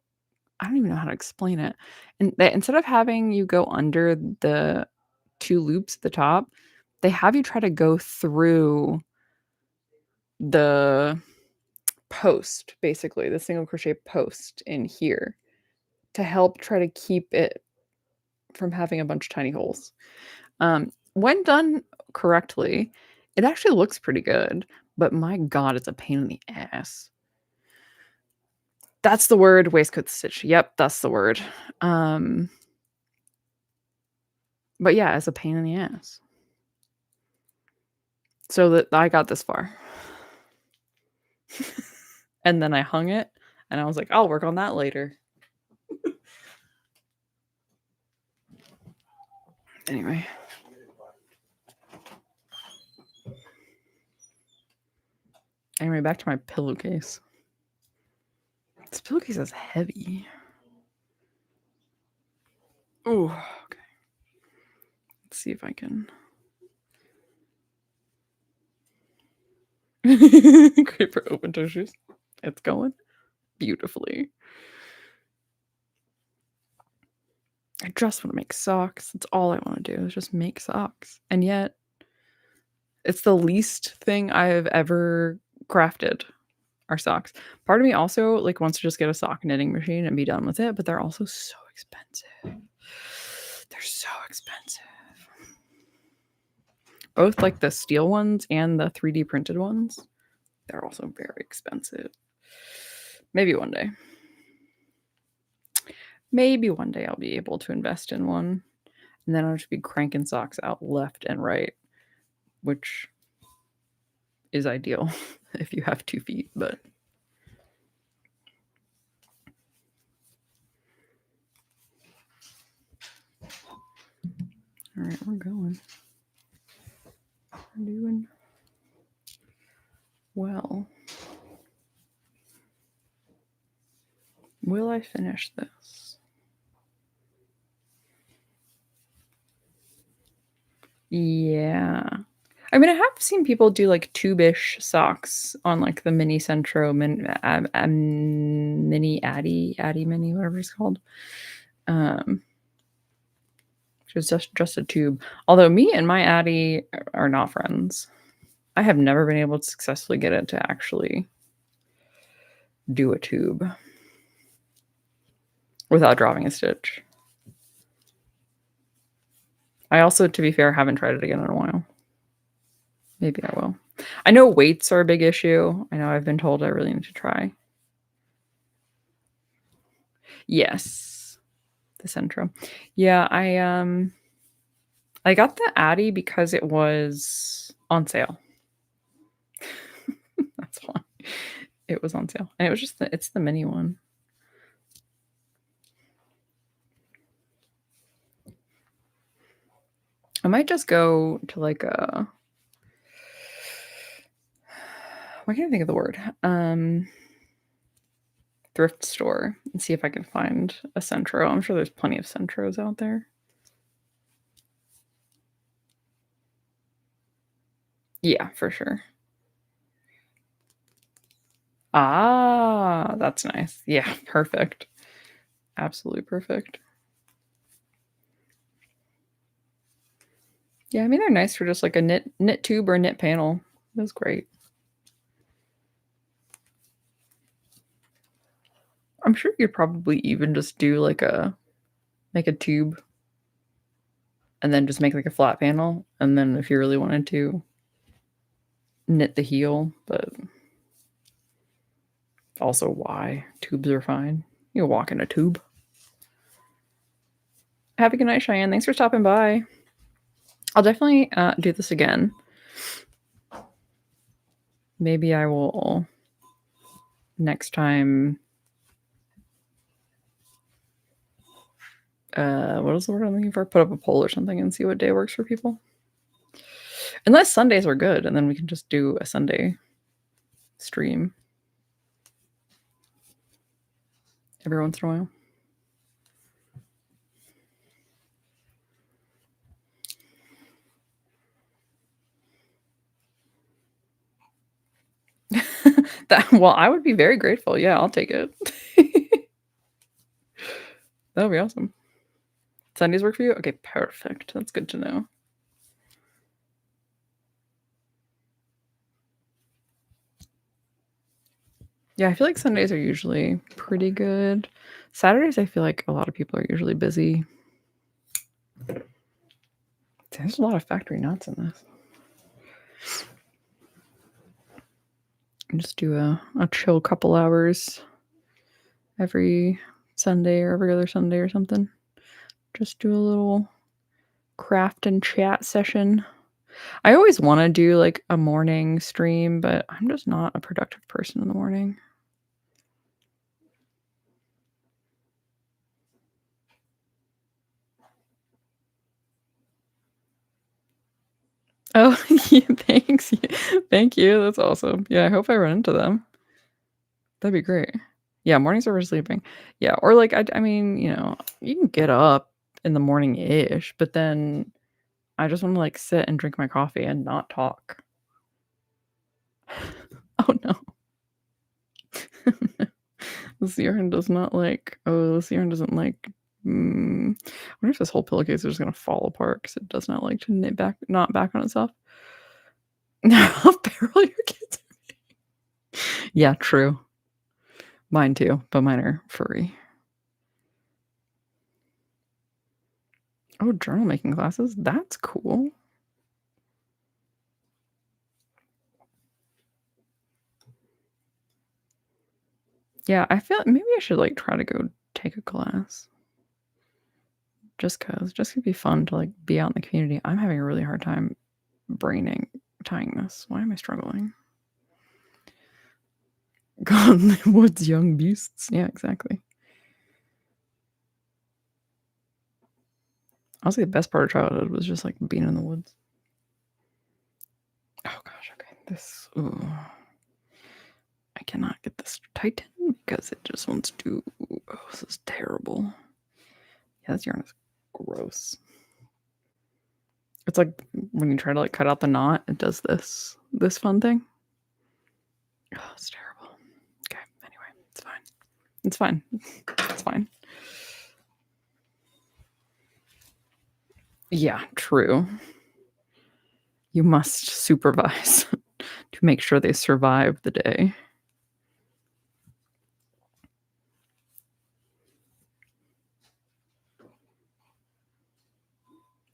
I don't even know how to explain it. And they instead of having you go under the 2 loops at the top, they have you try to go through the post, basically, the single crochet post in here to help try to keep it from having a bunch of tiny holes. When done correctly, it actually looks pretty good, but my god, it's a pain in the ass. That's the word, waistcoat stitch. Yep, that's the word. Um, but yeah, it's a pain in the ass. So that I got this far. And then I hung it, and I was like, "I'll work on that later." Anyway. Anyway, back to my pillowcase. This pillowcase is heavy. Ooh, okay. Let's see if I can. Great for open toe shoes. It's going beautifully. I just want to make socks. That's all I want to do is just make socks. And yet, it's the least thing I've ever crafted are socks. Part of me also like wants to just get a sock knitting machine and be done with it, but they're also so expensive. They're so expensive. Both like the steel ones and the 3D printed ones. They're also very expensive. Maybe one day. Maybe one day I'll be able to invest in one. And then I'll just be cranking socks out left and right, which is ideal if you have 2 feet, but all right, we're going. We're doing well. Will I finish this? Yeah. I mean, I have seen people do like tube-ish socks on like the mini Centro, mini Addy mini, whatever it's called. Which is just a tube. Although me and my Addy are not friends. I have never been able to successfully get it to actually do a tube without dropping a stitch. I also, to be fair, haven't tried it again in a while. Maybe I will. I know weights are a big issue. I know I've been told I really need to try. Yes. The Centro. Yeah, I got the Addy because it was on sale. That's why. It was on sale. And it was just it's the mini one. I might just go to like a why can't I think of the word? Thrift store and see if I can find a Centro. I'm sure there's plenty of Centros out there. Yeah, for sure. Ah, that's nice. Yeah, perfect. Absolutely perfect. Yeah, I mean they're nice for just like a knit tube or a knit panel. That's great. I'm sure you could probably even just do like make a tube and then just make like a flat panel. And then if you really wanted to knit the heel, but also why? Tubes are fine. You can walk in a tube. Have a good night, Cheyenne. Thanks for stopping by. I'll definitely do this again. Maybe I will next time. What is the word I'm looking for? Put up a poll or something and see what day works for people. Unless Sundays are good, and then we can just do a Sunday stream every once in a while. Well, I would be very grateful. Yeah, I'll take it. That would be awesome. Sundays work for you? Okay, perfect. That's good to know. Yeah, I feel like Sundays are usually pretty good. Saturdays, I feel like a lot of people are usually busy. There's a lot of factory knots in this. Just do a chill couple hours every Sunday or every other Sunday or something. Just do a little craft and chat session. I always want to do like a morning stream, but I'm just not a productive person in the morning. Oh, yeah, thanks. Thank you. That's awesome. Yeah, I hope I run into them. That'd be great. Yeah, mornings are for sleeping. Yeah, or like I mean, you can get up in the morning-ish, but then I just want to like sit and drink my coffee and not talk. Oh no. This yarn does not like. Oh, this yarn doesn't like. I wonder if this whole pillowcase is just gonna fall apart because it does not like to not back on itself. How feral your kids are. Yeah, true. Mine too, but mine are furry. Oh, journal making classes? That's cool. Yeah, I feel like maybe I should like try to go take a class. Just it'd be fun to like be out in the community. I'm having a really hard time tying this. Why am I struggling? God in the woods, young beasts. Yeah, exactly. Honestly, the best part of childhood was just like being in the woods. Oh gosh, okay. Ooh. I cannot get this to tighten because it just wants to. Oh, this is terrible. Yeah, this yarn is gross. It's like when you try to like cut out the knot, it does this fun thing. Oh, it's terrible. Okay, anyway, it's fine. It's fine. It's fine. Yeah, true. You must supervise to make sure they survive the day.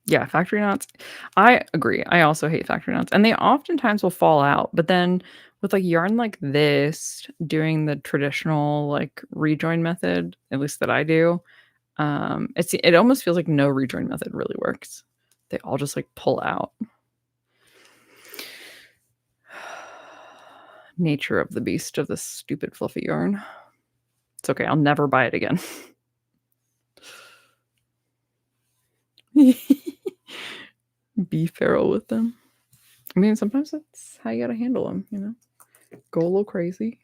Yeah, factory knots. I agree. I also hate factory knots, and they oftentimes will fall out. But then with like yarn like this, doing the traditional like rejoin method, at least that I do, it almost feels like no rejoin method really works. They all just like pull out. Nature of the beast of this stupid fluffy yarn. It's okay. I'll never buy it again. Be feral with them. I mean, sometimes that's how you gotta handle them, Go a little crazy.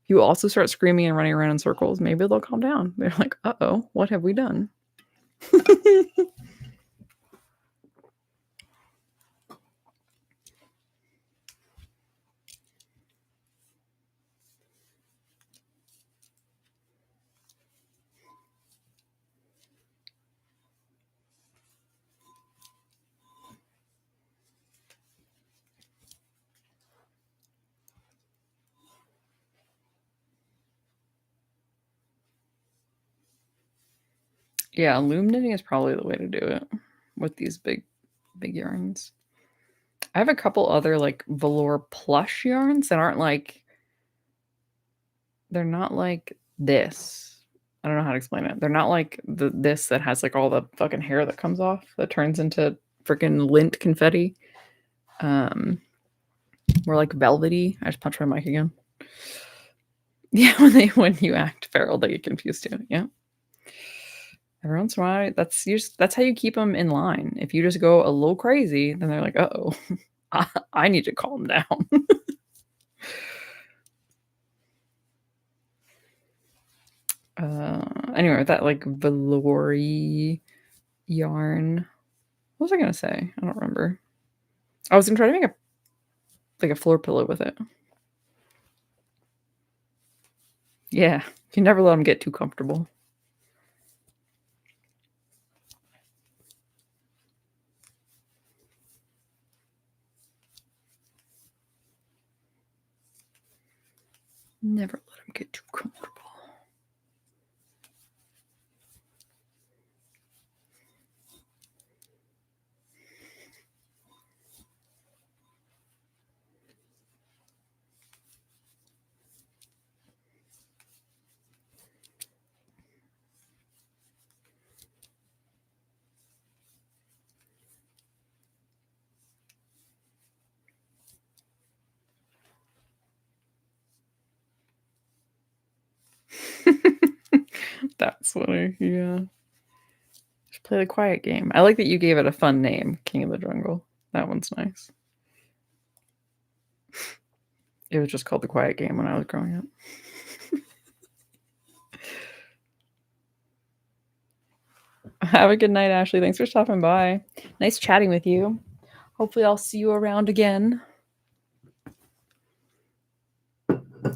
You also start screaming and running around in circles. Maybe they'll calm down. They're like, uh-oh, what have we done? Yeah, loom knitting is probably the way to do it with these big yarns. I have a couple other like velour plush yarns that aren't like they're not like this. I don't know how to explain it. They're not like this that has like all the fucking hair that comes off that turns into freaking lint confetti. More like velvety. I just punched my mic again. Yeah, when you act feral, they get confused too. Yeah. Every once in a while, that's how you keep them in line. If you just go a little crazy, then they're like, "Uh-oh, I need to calm down." Anyway, with that like velour yarn, what was I gonna say? I don't remember. I was gonna try to make a floor pillow with it. Yeah, you never let them get too comfortable. Never let them get too comfortable. That's funny, yeah. Just play the quiet game. I like that you gave it a fun name, King of the Jungle. That one's nice. It was just called the quiet game when I was growing up. Have a good night, Ashley. Thanks for stopping by. Nice chatting with you. Hopefully I'll see you around again.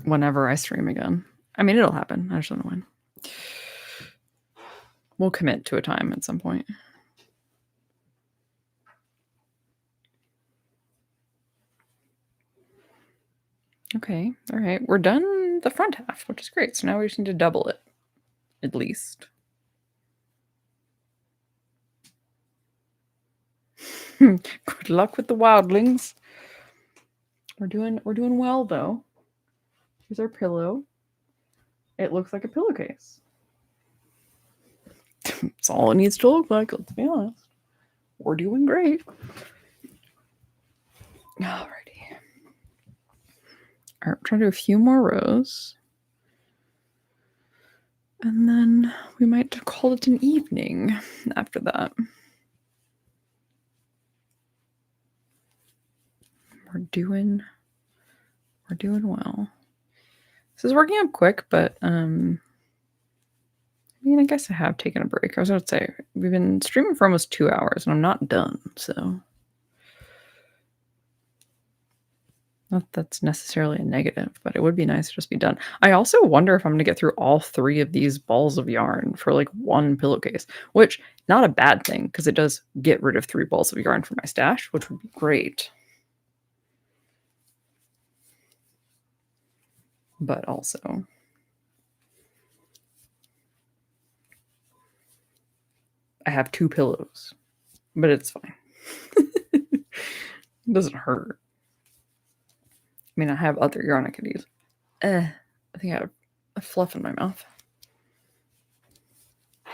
Whenever I stream again. I mean, it'll happen. I just don't know when. We'll commit to a time at some point. Okay. All right. We're done the front half, which is great. So now we just need to double it, at least. Good luck with the wildlings. We're doing well though. Here's our pillow. It looks like a pillowcase. It's all it needs to look like, let's be honest. We're doing great. Alrighty. Alright, try to do a few more rows. And then we might call it an evening after that. We're doing well. This is working out quick, but I mean, I guess I have taken a break. I was going to say, we've been streaming for almost 2 hours, and I'm not done, so not that's necessarily a negative, but it would be nice to just be done. I also wonder if I'm going to get through all 3 of these balls of yarn for like one pillowcase, which not a bad thing because it does get rid of 3 balls of yarn from my stash, which would be great. But also, I have 2 pillows, but it's fine. It doesn't hurt. I mean, I have other yarn I could use. I think I have a fluff in my mouth. I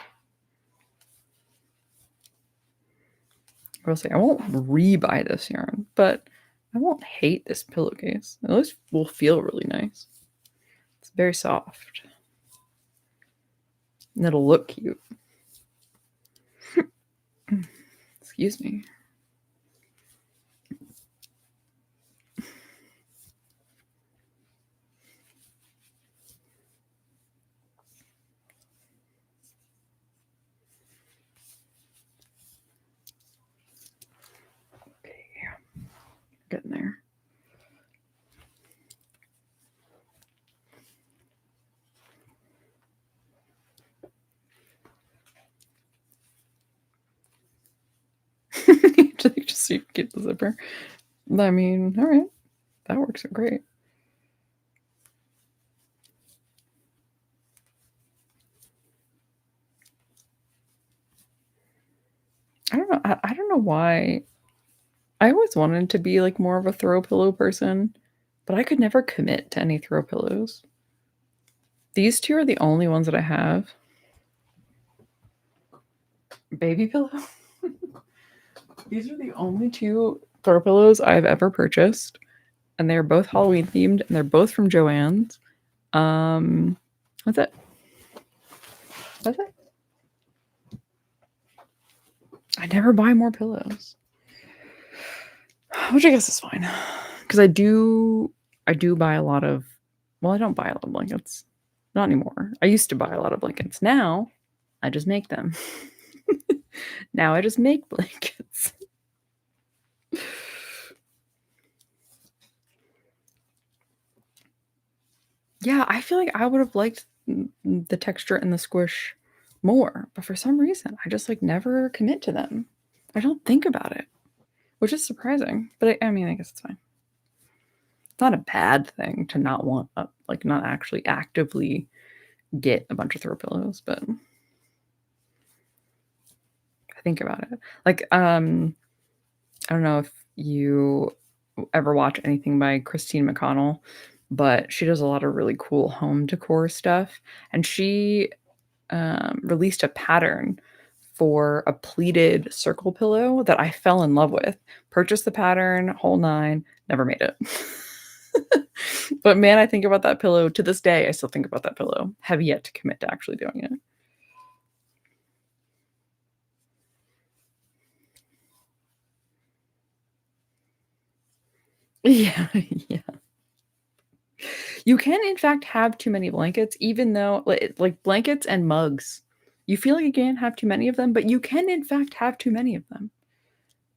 will say I won't re-buy this yarn, but I won't hate this pillowcase. At least will feel really nice. It's very soft. And it'll look cute. Excuse me. Okay. Getting there. Just so you can get the zipper. I mean, all right. That works out great. I don't know. I don't know why. I always wanted to be like more of a throw pillow person, but I could never commit to any throw pillows. These 2 are the only ones that I have. Baby pillow. These are the only 2 throw pillows I've ever purchased, and they're both Halloween themed, and they're both from Joann's. That's it. That's it. I never buy more pillows, which I guess is fine, because I do buy a lot of. Well, I don't buy a lot of blankets, not anymore. I used to buy a lot of blankets. Now, I just make them. Now I just make blankets. Yeah, I feel like I would have liked the texture and the squish more, but for some reason, I just, like, never commit to them. I don't think about it, which is surprising, but I mean, I guess it's fine. It's not a bad thing to not want like, not actually actively get a bunch of throw pillows, but I think about it. Like, I don't know if you ever watch anything by Christine McConnell, but she does a lot of really cool home decor stuff, and she, released a pattern for a pleated circle pillow that I fell in love with. Purchased the pattern, whole 9, never made it. But man, I think about that pillow to this day, I still think about that pillow. Have yet to commit to actually doing it. Yeah, yeah. You can, in fact, have too many blankets, even though like, blankets and mugs. You feel like you can't have too many of them, but you can, in fact, have too many of them.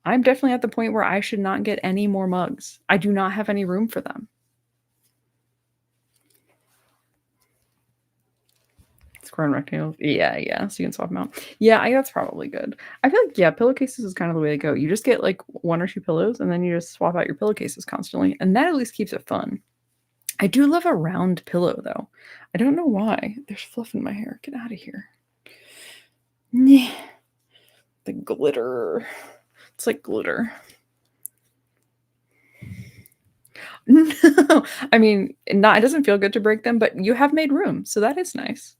I'm definitely at the point where I should not get any more mugs. I do not have any room for them. Square and rectangles. Yeah, yeah. So you can swap them out. Yeah, that's probably good. I feel like, yeah, pillowcases is kind of the way to go. You just get like 1 or 2 pillows and then you just swap out your pillowcases constantly. And that at least keeps it fun. I do love a round pillow though. I don't know why. There's fluff in my hair. Get out of here. Yeah. The glitter. It's like glitter. No. I mean, not it doesn't feel good to break them, but you have made room, so that is nice.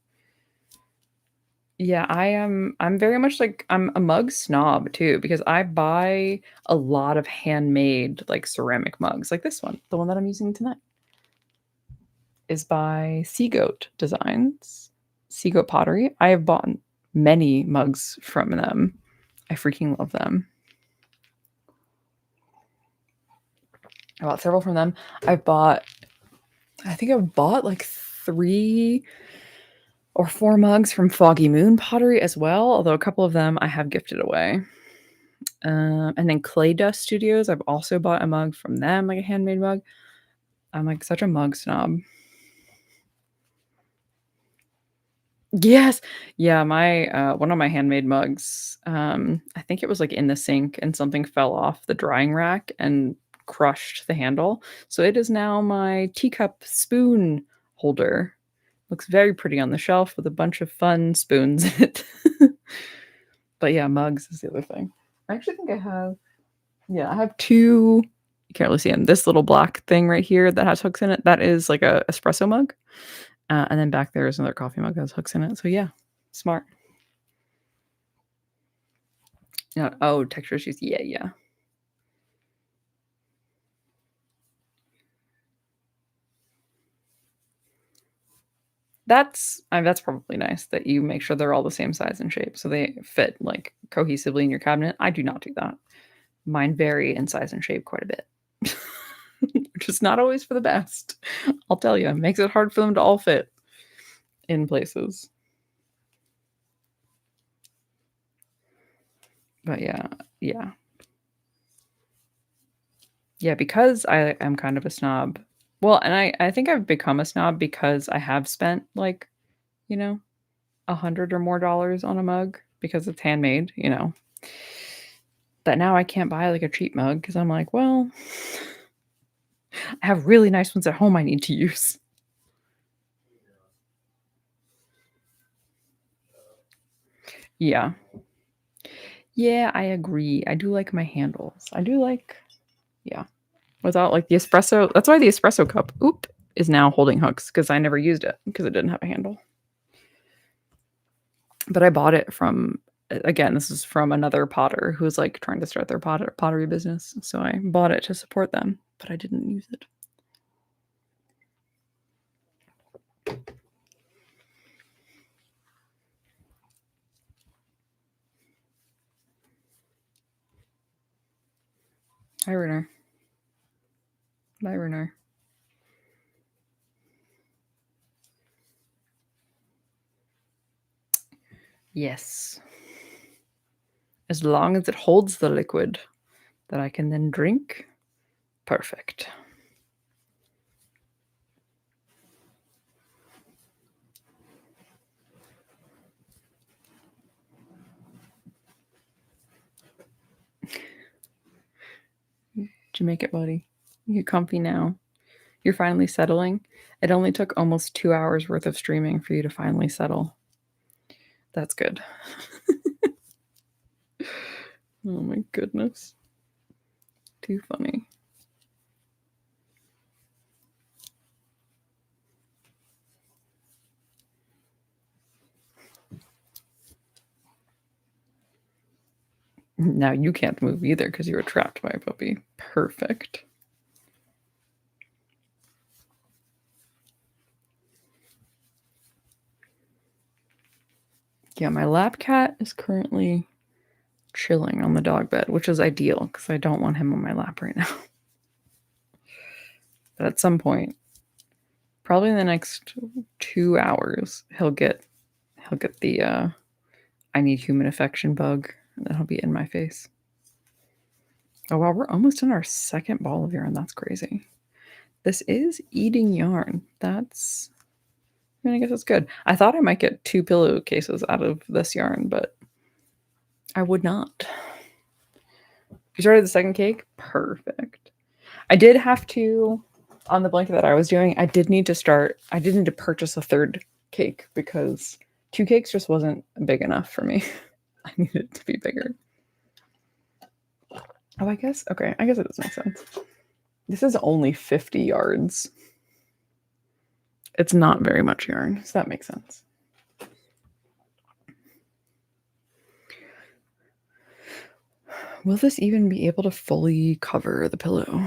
Yeah, I'm very much like I'm a mug snob too because I buy a lot of handmade like ceramic mugs. Like this one, the one that I'm using tonight is by Sea Goat Designs, Sea Goat Pottery. I have bought many mugs from them. I freaking love them. I bought several from them. I think I've bought like 3 or 4 mugs from Foggy Moon Pottery as well, although a couple of them I have gifted away. And then Clay Dust Studios, I've also bought a mug from them, like a handmade mug. I'm like such a mug snob. Yes. Yeah, my one of my handmade mugs, I think it was like in the sink and something fell off the drying rack and crushed the handle. So it is now my teacup spoon holder. Looks very pretty on the shelf with a bunch of fun spoons in it. But yeah, mugs is the other thing. I actually think I have 2 you can't really see them. This little black thing right here that has hooks in it, that is like a espresso mug. And then back there is another coffee mug that has hooks in it. So yeah, smart. Yeah. Oh, texture issues. Yeah, yeah. That's probably nice that you make sure they're all the same size and shape so they fit like cohesively in your cabinet. I do not do that. Mine vary in size and shape quite a bit. Which is not always for the best. I'll tell you, it makes it hard for them to all fit in places. But yeah, yeah. Yeah, because I am kind of a snob. Well, and I think I've become a snob because I have spent like, you know, 100 or more dollars on a mug because it's handmade, you know. But now I can't buy like a cheap mug because I'm like, well, I have really nice ones at home I need to use. Yeah. Yeah, I agree. I do like my handles. I do like, yeah. Without like the espresso, that's why the espresso cup, is now holding hooks because I never used it because it didn't have a handle. But I bought it from again, this is from another potter who's like trying to start their pottery business. So I bought it to support them, but I didn't use it. Hi, Renner. Bye, Renner. Yes. As long as it holds the liquid that I can then drink, perfect. Did you make it, buddy? You comfy now? You're finally settling? It only took almost 2 hours worth of streaming for you to finally settle. That's good. Oh my goodness. Too funny. Now you can't move either because you were trapped by a puppy. Perfect. Yeah, my lap cat is currently chilling on the dog bed, which is ideal because I don't want him on my lap right now. But at some point, probably in the next 2 hours, he'll get the I need human affection bug, and then he'll be in my face. Oh wow, we're almost in our second ball of yarn. That's crazy. This is eating yarn. I guess that's good. I thought I might get 2 pillowcases out of this yarn, but I would not. You started the second cake? Perfect. I did have to, on the blanket that I was doing, I did need to purchase a third cake because 2 cakes just wasn't big enough for me. I needed it to be bigger. Oh, I guess it does make sense. This is only 50 yards. It's not very much yarn, so that makes sense. Will this even be able to fully cover the pillow?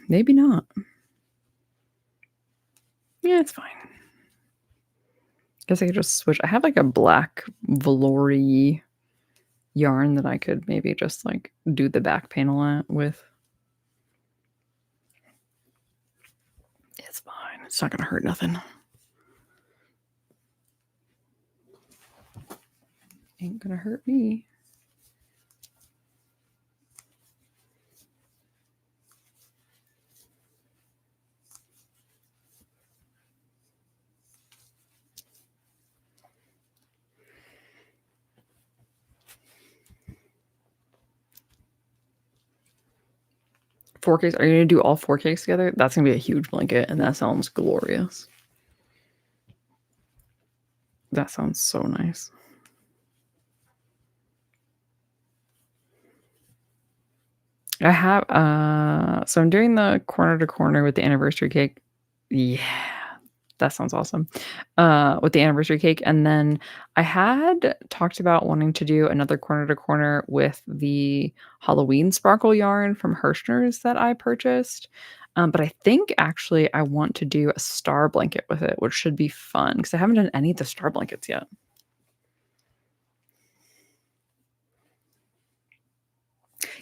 Maybe not. Yeah, it's fine. Guess I could just switch. I have like a black velour-y yarn that I could maybe just like do the back panel with. It's fine. It's not gonna hurt nothing. Ain't gonna hurt me. Four cakes. Are you gonna do all 4 cakes together? That's gonna be a huge blanket, and that sounds glorious. That sounds so nice. I have so I'm doing the corner to corner with the anniversary cake. Yeah, that sounds awesome. With the anniversary cake, and then I had talked about wanting to do another corner to corner with the Halloween sparkle yarn from Hirschner's that I purchased. But I think actually I want to do a star blanket with it, which should be fun because I haven't done any of the star blankets yet.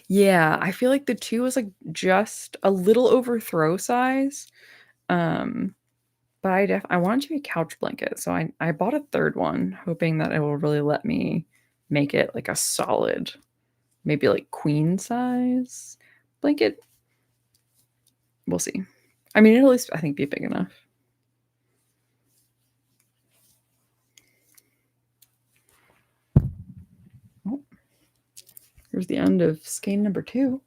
Yeah, I feel like the 2 is like just a little over throw size. Um, but I want it to be a couch blanket, so I bought a third one, hoping that it will really let me make it like a solid, maybe like queen size blanket. We'll see. I mean, it'll at least I think be big enough. Oh, here's the end of skein number 2.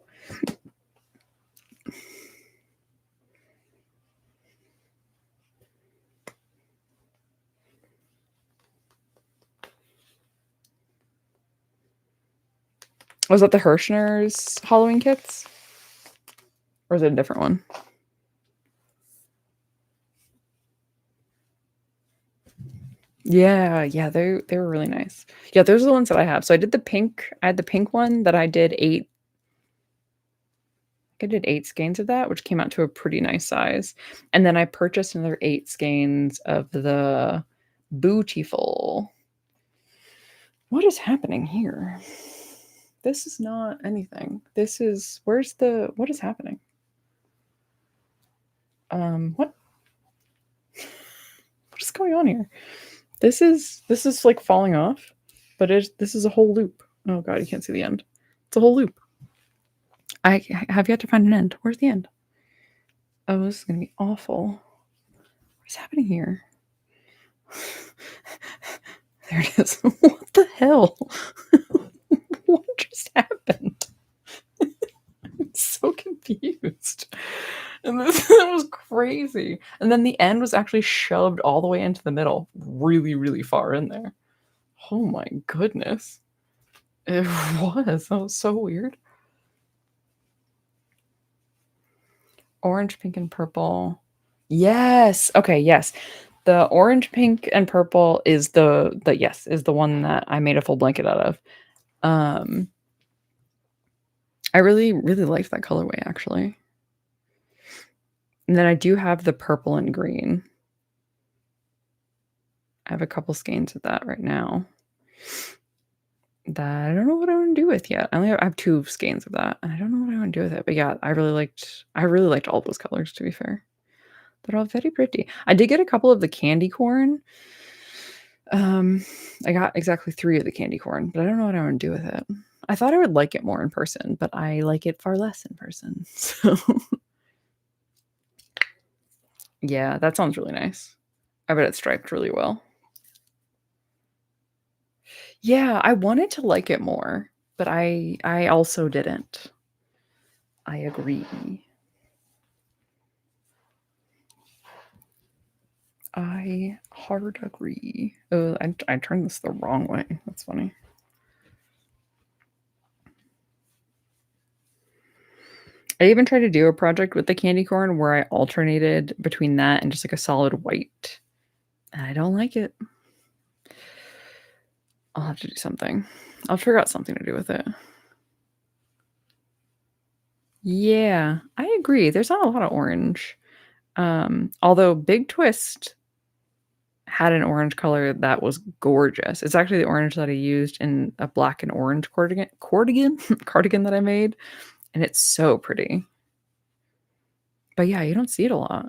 Was that the Hirschner's Halloween kits? Or is it a different one? Yeah, they were really nice. Yeah, those are the ones that I have. So I had the pink one that I did 8 skeins of that, which came out to a pretty nice size. And then I purchased another 8 skeins of the Bootiful. What is happening here? This is not anything. What is happening? What is going on here? This is like falling off, but this is a whole loop. Oh god, you can't see the end. It's a whole loop. I have yet to find an end. Where's the end? Oh, this is gonna be awful. What's happening here? There it is. What the hell? What just happened? I'm so so confused. And this that was crazy. And then the end was actually shoved all the way into the middle, really, really far in there. Oh my goodness. It was. That was so weird. Orange, pink, and purple. Yes. Okay, yes. The orange, pink, and purple is the yes, is the one that I made a full blanket out of. Um, I really, really liked that colorway actually. And then I do have the purple and green. I have a couple skeins of that right now that I don't know what I want to do with yet. I have 2 skeins of that, and I don't know what I want to do with it. But yeah, I really liked all those colors, to be fair. They're all very pretty. I did get a couple of the candy corn. Um, I got exactly 3 of the candy corn, but I don't know what I want to do with it. I thought I would like it more in person, but I like it far less in person. So yeah, that sounds really nice. I bet it striped really well. Yeah, I wanted to like it more, but I also didn't. I agree. I hard agree. Oh, I turned this the wrong way. That's funny. I even tried to do a project with the candy corn where I alternated between that and just like a solid white. And I don't like it. I'll have to do something. I'll figure out something to do with it. Yeah, I agree. There's not a lot of orange. Although Big Twist had an orange color that was gorgeous. It's actually the orange that I used in a black and orange cardigan that I made, and it's so pretty. But yeah, you don't see it a lot.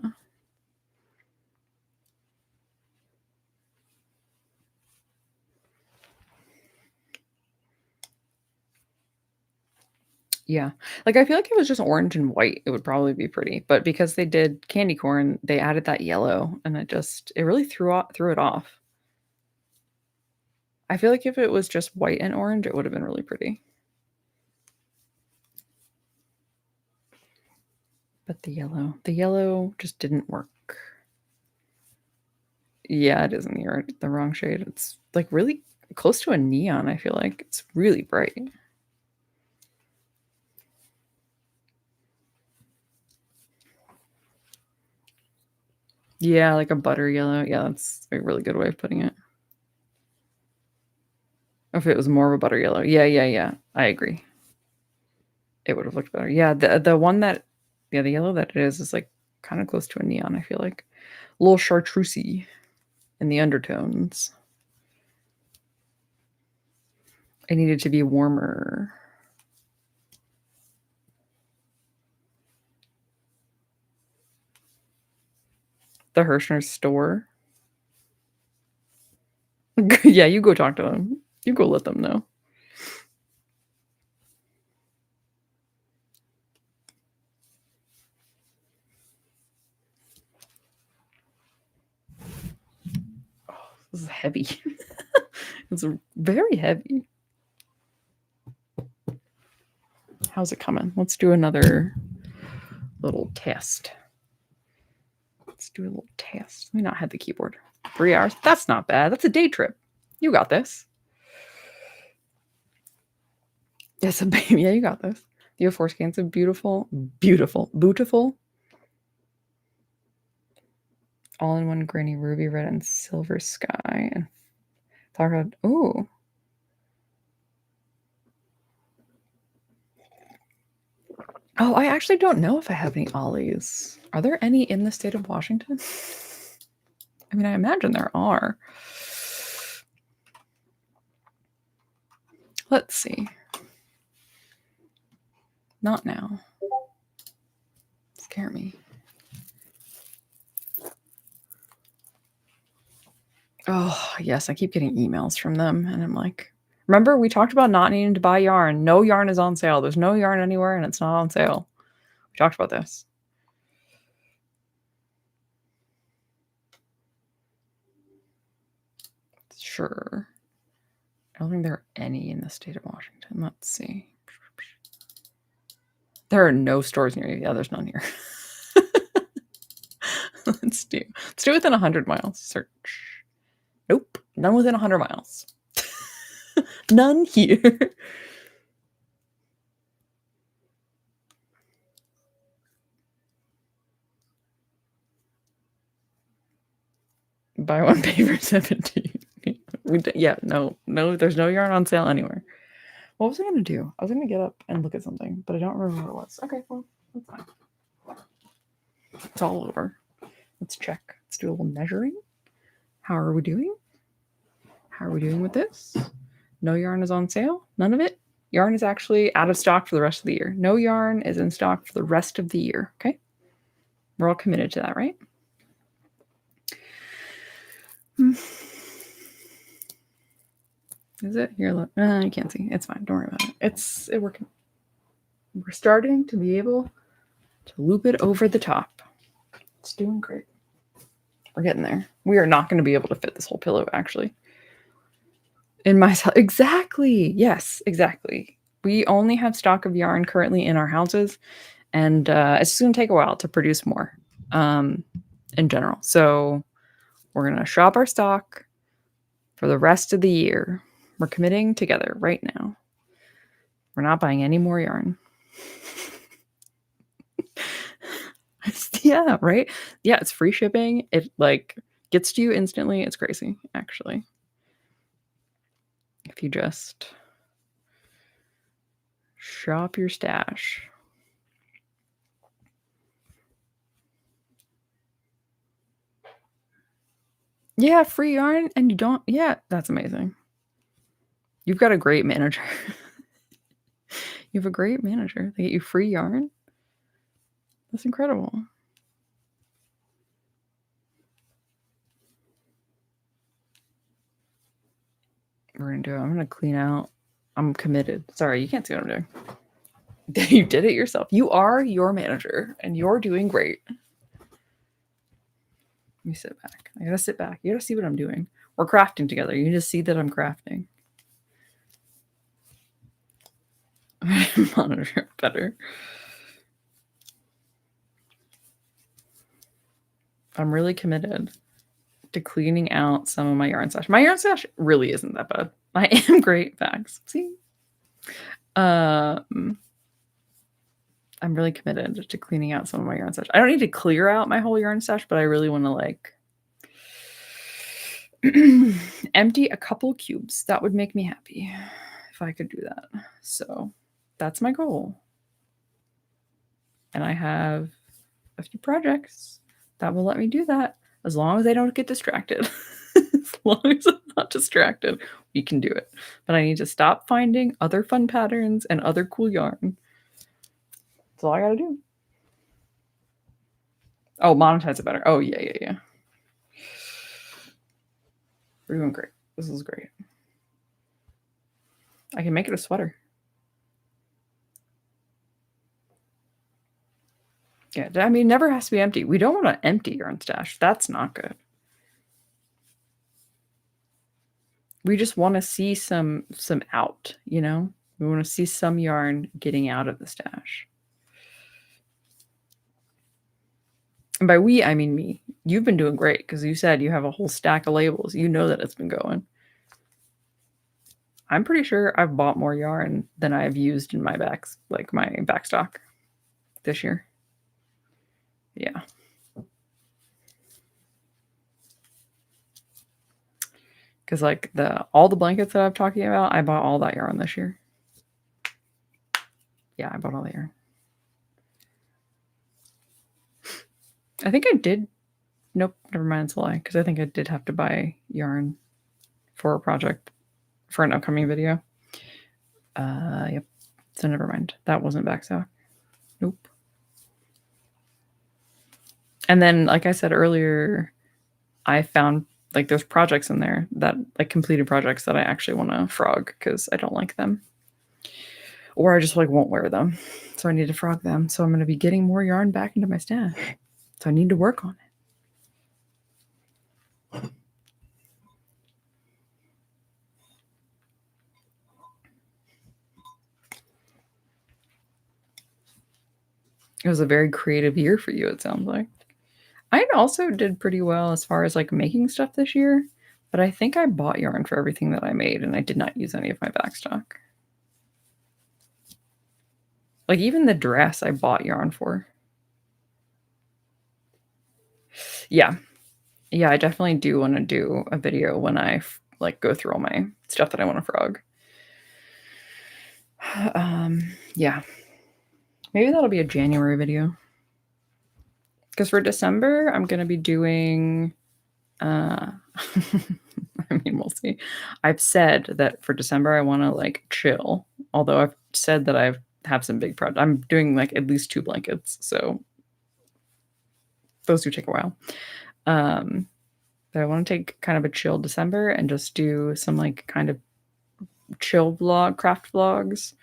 Yeah. Like, I feel like if it was just orange and white, it would probably be pretty, but because they did candy corn, they added that yellow, and it really threw it off. I feel like if it was just white and orange, it would have been really pretty. But the yellow just didn't work. Yeah, it is in the wrong shade. It's, like, really close to a neon, I feel like. It's really bright. Yeah, like a butter yellow. Yeah, that's a really good way of putting it. If it was more of a butter yellow. Yeah, yeah, yeah. I agree. It would have looked better. Yeah, the one that yeah, the yellow that it is like kinda close to a neon, I feel like. A little chartreusey in the undertones. It needed to be warmer. The Hirschner's store. Yeah, you go talk to them. You go let them know. Oh, this is heavy. It's very heavy. How's it coming? Let's do another little test. Let's do a little test. Let me not have the keyboard. 3 hours? That's not bad. That's a day trip. You got this. Yes, a baby. Yeah, you got this. You have 4 scans of beautiful, beautiful, beautiful. All in one granny ruby red and silver sky and flower. Ooh. Oh, I actually don't know if I have any ollies. Are there any in the state of Washington? I mean, I imagine there are. Let's see. Not now. Scare me. Oh, yes, I keep getting emails from them, and I'm like, remember we talked about not needing to buy yarn. No yarn is on sale. There's no yarn anywhere, and it's not on sale. We talked about this. Sure. I don't think there are any in the state of Washington. Let's see. There are no stores near you. Yeah, there's none here. Let's do within 100 miles. Search. Nope, none within 100 miles. None here. Buy one, pay for 17. No, there's no yarn on sale anywhere. What was I gonna do? I was gonna get up and look at something, but I don't remember what it was. Okay, well, that's fine. It's all over. Let's check. Let's do a little measuring. How are we doing? How are we doing with this? No yarn is on sale. None of it. Yarn is actually out of stock for the rest of the year. No yarn is in stock for the rest of the year. Okay. We're all committed to that, right? Is it? Here, look. You can't see. It's fine. Don't worry about it. It's working. We're starting to be able to loop it over the top. It's doing great. We're getting there. We are not going to be able to fit this whole pillow, actually. In my exactly. Yes, exactly. We only have stock of yarn currently in our houses, and it's going to take a while to produce more in general. So we're going to shop our stock for the rest of the year. We're committing together right now. We're not buying any more yarn. Yeah, right? Yeah, it's free shipping. It like gets to you instantly. It's crazy, actually. If you just shop your stash. Yeah, free yarn and you don't. Yeah, that's amazing. You've got a great manager. You have a great manager. They get you free yarn. That's incredible. We're going to do it. I'm going to clean out. I'm committed. Sorry, you can't see what I'm doing. You did it yourself. You are your manager and you're doing great. Let me sit back. I gotta sit back. You gotta see what I'm doing. We're crafting together. You need to see that I'm crafting. Monitor better. I'm really committed to cleaning out some of my yarn stash. My yarn stash really isn't that bad. I am great. Facts. See? I'm really committed to cleaning out some of my yarn stash. I don't need to clear out my whole yarn stash, but I really want to like empty a couple cubes. That would make me happy if I could do that. So that's my goal. And I have a few projects that will let me do that as long as I don't get distracted. As long as I'm not distracted, we can do it. But I need to stop finding other fun patterns and other cool yarn. That's all I gotta do. Oh, monetize it better. Oh, yeah. We're doing great. This is great. I can make it a sweater. Yeah, I mean, it never has to be empty. We don't want to empty yarn stash. That's not good. We just want to see some out, you know? We want to see some yarn getting out of the stash. And by we, I mean me. You've been doing great because you said you have a whole stack of labels. You know that it's been going. I'm pretty sure I've bought more yarn than I've used in my my backstock this year. Yeah. Because like all the blankets that I'm talking about, I bought all that yarn this year. Yeah, I bought all the yarn. I think I did. Nope, never mind. It's a lie. Because I think I did have to buy yarn for a project for an upcoming video. Yep. So never mind. That wasn't backstock. Nope. And then, like I said earlier, I found like there's projects in there that like completed projects that I actually want to frog because I don't like them. Or I just like won't wear them. So I need to frog them. So I'm going to be getting more yarn back into my stash. So I need to work on it. It was a very creative year for you, it sounds like. I also did pretty well as far as, like, making stuff this year, but I think I bought yarn for everything that I made, and I did not use any of my backstock. Like, even the dress I bought yarn for. Yeah. Yeah, I definitely do wanna do a video when I like, go through all my stuff that I wanna frog. Yeah. Maybe that'll be a January video. Because for December, I'm gonna be doing, uh I mean, we'll see. I've said that for December, I wanna, like, chill, although I've said that I've have some big projects. I'm doing, like, at least 2 blankets, so those do take a while. Um, but I wanna take kind of a chill December and just do some, like, kind of chill craft vlogs.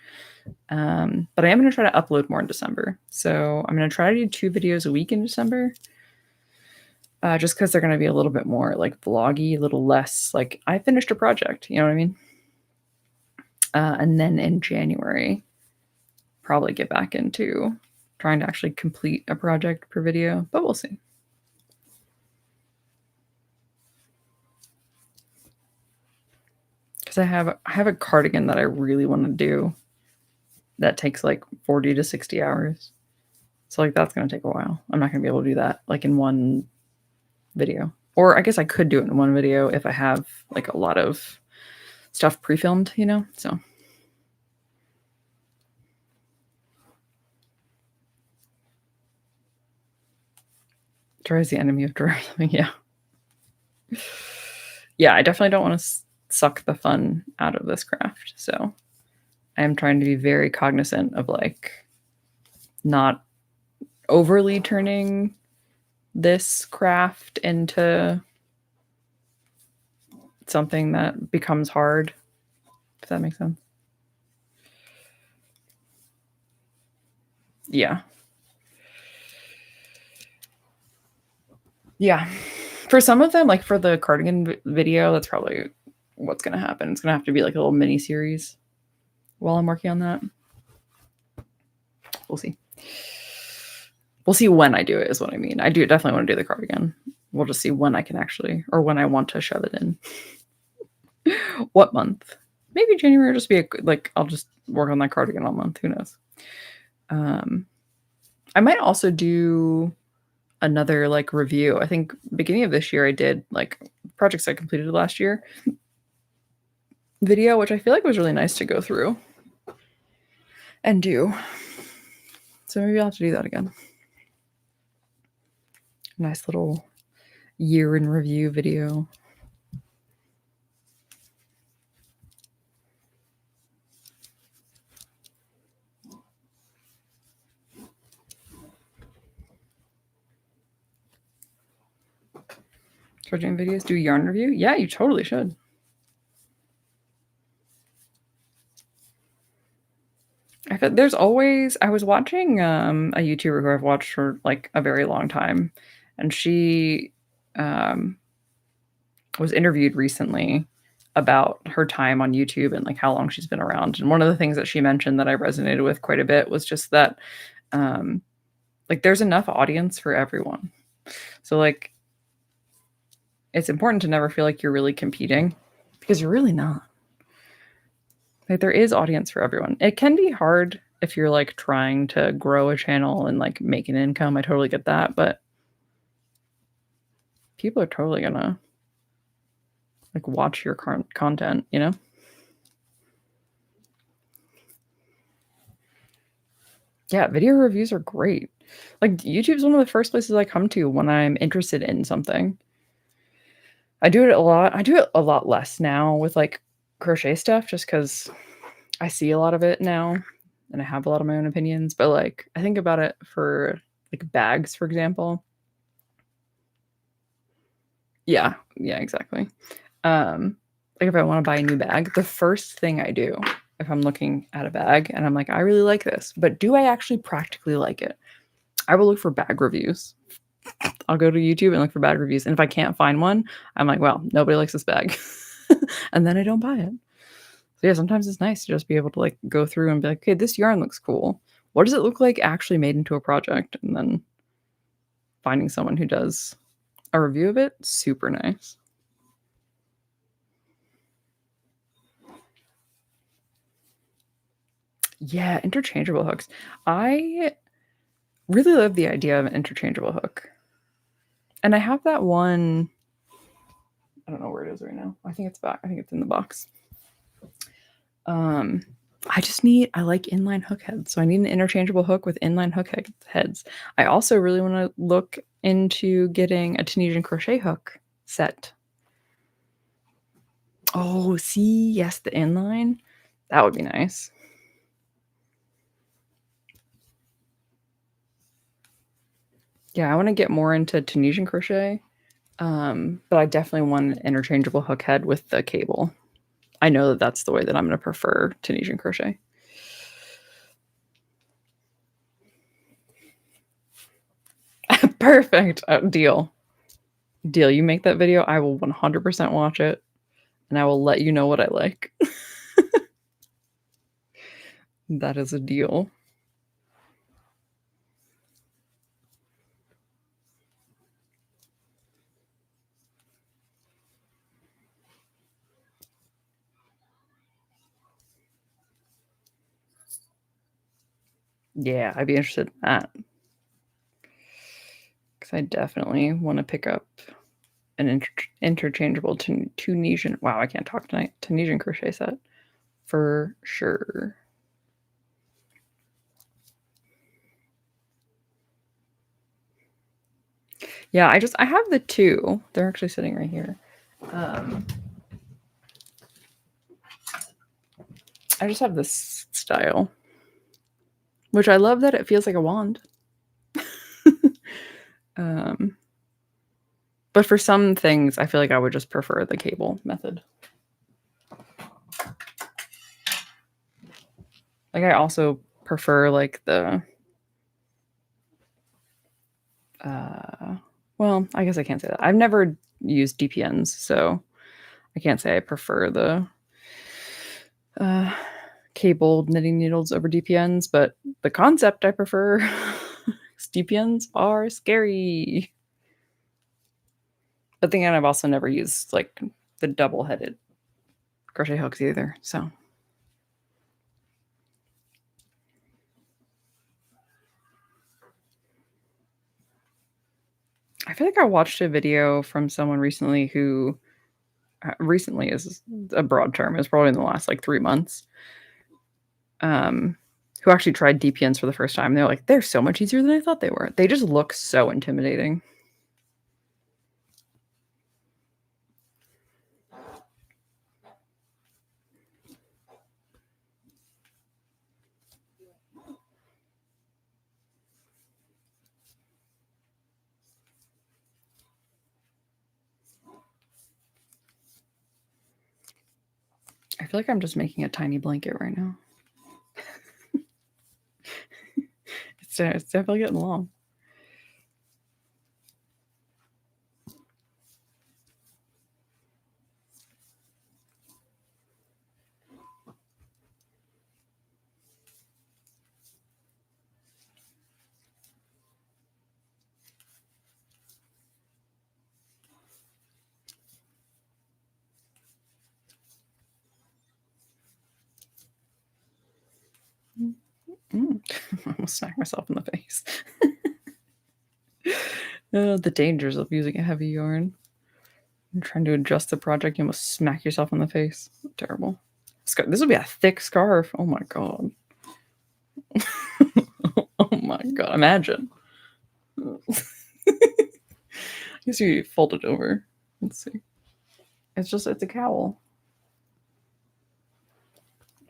But I am gonna try to upload more in December. So I'm gonna try to do 2 videos a week in December. Just because 'cause they're gonna be a little bit more, like, vloggy, a little less, like, I finished a project, you know what I mean? And then in January, probably get back into trying to actually complete a project per video, but we'll see. Because I have a cardigan that I really wanna do that takes, like, 40 to 60 hours. So, like, that's gonna take a while. I'm not gonna be able to do that, like, in one video. Or I guess I could do it in one video if I have, like, a lot of stuff pre-filmed, you know? So joy is the enemy of joy. Yeah. Yeah, I definitely don't wanna suck the fun out of this craft, so I am trying to be very cognizant of, like, not overly turning this craft into something that becomes hard, if that makes sense. Yeah. Yeah. For some of them, like, for the cardigan video, that's probably what's gonna happen. It's gonna have to be, like, a little mini series while I'm working on that. We'll see. We'll see when I do it is what I mean. I do definitely wanna do the cardigan. We'll just see when I can actually or when I want to shove it in. What month? Maybe January will just be like, I'll just work on that cardigan all month, who knows? Um, I might also do another, like, review. I think beginning of this year, I did, like, projects I completed last year video, which I feel like was really nice to go through and do. So maybe I'll have to do that again. Nice little year in review video. Start doing videos, do yarn review? Yeah, you totally should. There's always I was watching, a YouTuber who I've watched for, like, a very long time, and she, um, was interviewed recently about her time on YouTube and, like, how long she's been around, and one of the things that she mentioned that I resonated with quite a bit was just that, um, like, there's enough audience for everyone. So, like, it's important to never feel like you're really competing because you're really not. Like, there is audience for everyone. It can be hard if you're, like, trying to grow a channel and, like, make an income, I totally get that, but people are totally gonna, like, watch your content, you know? Yeah, video reviews are great. Like, YouTube's one of the first places I come to when I'm interested in something. I do it a lot. I do it a lot less now with, like, crochet stuff just because I see a lot of it now, and I have a lot of my own opinions, but, like, I think about it for, like, bags, for example. Yeah, yeah, exactly. Like, if I wanna buy a new bag, the first thing I do if I'm looking at a bag and I'm like, "I really like this, but do I actually practically like it?" I will look for bag reviews. I'll go to YouTube and look for bag reviews, and if I can't find one, I'm like, "Well, nobody likes this bag." And then I don't buy it. So, yeah, sometimes it's nice to just be able to, like, go through and be like, "Okay, this yarn looks cool. what does it look like actually made into a project? And then finding someone who does a review of it, super nice. Yeah, interchangeable hooks. I really love the idea of an interchangeable hook. And I have that one. I don't know where it is right now. I think it's back. I think it's in the box. I like inline hook heads. So I need an interchangeable hook with inline hook heads. I also really want to look into getting a Tunisian crochet hook set. Oh, see, yes, the inline. That would be nice. Yeah, I want to get more into Tunisian crochet. But I definitely want an interchangeable hook head with the cable. I know that that's the way that I'm going to prefer Tunisian crochet. Perfect. Deal. Deal. You make that video, I will 100% watch it, and I will let you know what I like. That is a deal. Yeah, I'd be interested in that. Because I definitely want to pick up an interchangeable Tunisian. Wow, I can't talk tonight. Tunisian crochet set for sure. Yeah, I have the two. They're actually sitting right here. I just have this style, which I love that it feels like a wand. But for some things, I feel like I would just prefer the cable method. Like I also prefer like the well, I guess I can't say that. I've never used DPNs, so I can't say I prefer the cabled knitting needles over DPNs, but the concept I prefer. DPNs are scary. But then again, I've also never used like the double-headed crochet hooks either, so. I feel like I watched a video from someone recently who recently is a broad term. It's probably in the last like 3 months. Who actually tried DPNs for the first time. They're like, they're so much easier than I thought they were. They just look so intimidating. I feel like I'm just making a tiny blanket right now. It's definitely getting long. I almost smacked myself in the face. The dangers of using a heavy yarn. You're trying to adjust the project, you almost smack yourself in the face. Terrible. This would be a thick scarf. Oh my god. Oh my god. Imagine. I guess you fold it over. Let's see. It's a cowl.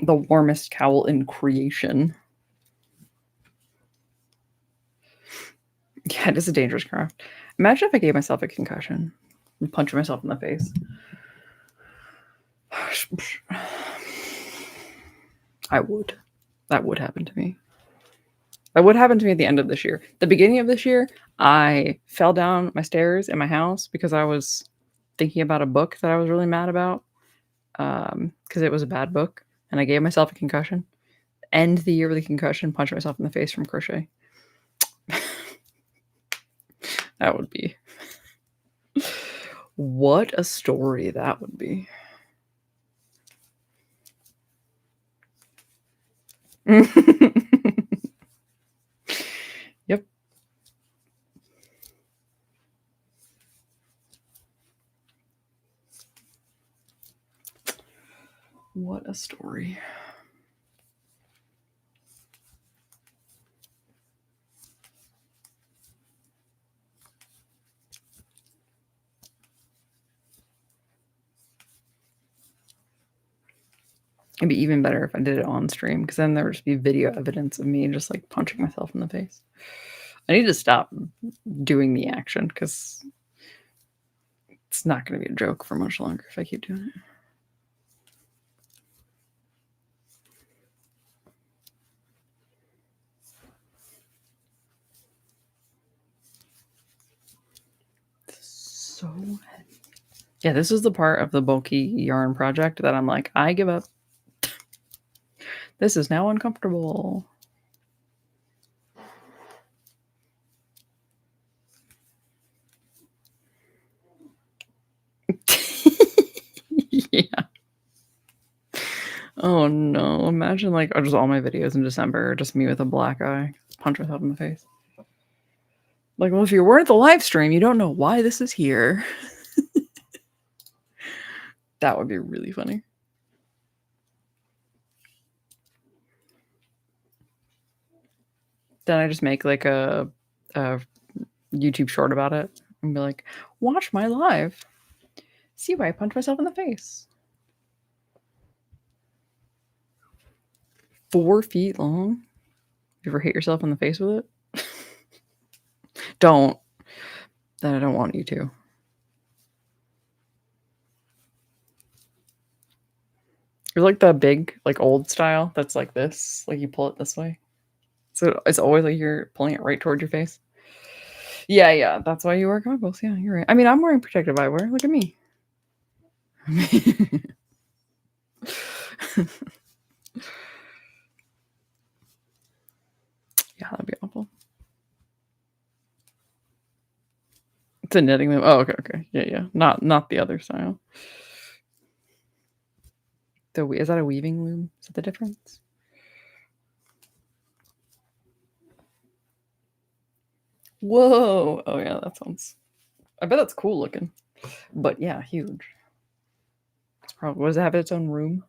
The warmest cowl in creation. Yeah, it is a dangerous craft. Imagine if I gave myself a concussion and punched myself in the face. I would. That would happen to me. That would happen to me at the end of this year. The beginning of this year, I fell down my stairs in my house because I was thinking about a book that I was really mad about because it was a bad book, and I gave myself a concussion. end the year with a concussion, punch myself in the face from crochet. That would be what a story that would be. Yep. What a story. It'd be even better if I did it on stream, because then there would just be video evidence of me just like punching myself in the face. I need to stop doing the action because it's not going to be a joke for much longer if I keep doing it. So heavy. Yeah, this is the part of the bulky yarn project that I'm like, I give up. This is now uncomfortable. Yeah. Oh no. Imagine like just all my videos in December, just me with a black eye, punch myself in the face. Like, well, if you weren't at the live stream, you don't know why this is here. That would be really funny. Then I just make like a YouTube short about it and be like, watch my live. See why I punch myself in the face. 4 feet long. You ever hit yourself in the face with it? Don't. Then I don't want you to. You're like the big, like old style that's like this. Like you pull it this way. So it's always like you're pulling it right towards your face. Yeah. That's why you wear goggles. Yeah, you're right. I mean, I'm wearing protective eyewear. Look at me. Yeah, that'd be awful. It's a knitting loom. Oh, okay. Yeah. Not the other style. Is that a weaving loom? Is that the difference? Whoa. Oh yeah, that sounds. I bet that's cool looking. But yeah, huge. It's probably. Does it have its own room?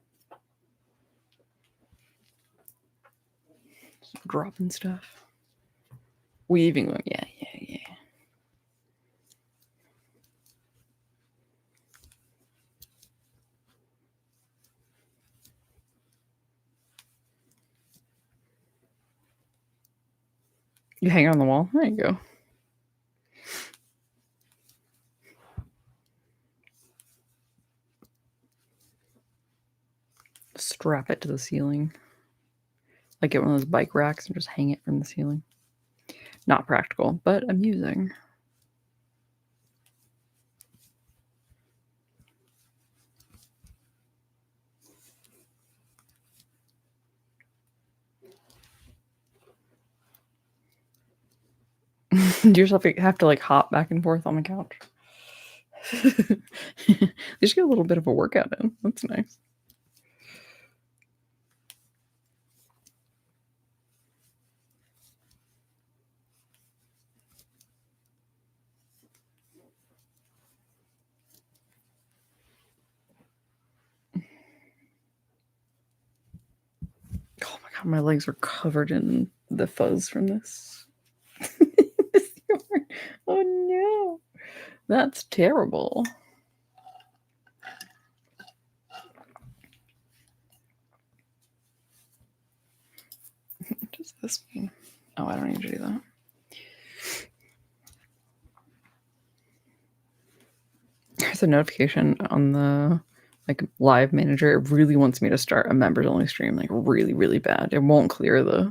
Dropping stuff. Weaving loom. Yeah. You hang it on the wall. There you go. Strap it to the ceiling. Like get one of those bike racks and just hang it from the ceiling. Not practical, but amusing. Do you yourself have to like hop back and forth on the couch? You just get a little bit of a workout in. That's nice. Oh my god, my legs are covered in the fuzz from this. Oh no. That's terrible. What does this mean? Oh, I don't need to do that. There's a notification on the like live manager. It really wants me to start a members only stream, like really bad. It won't clear the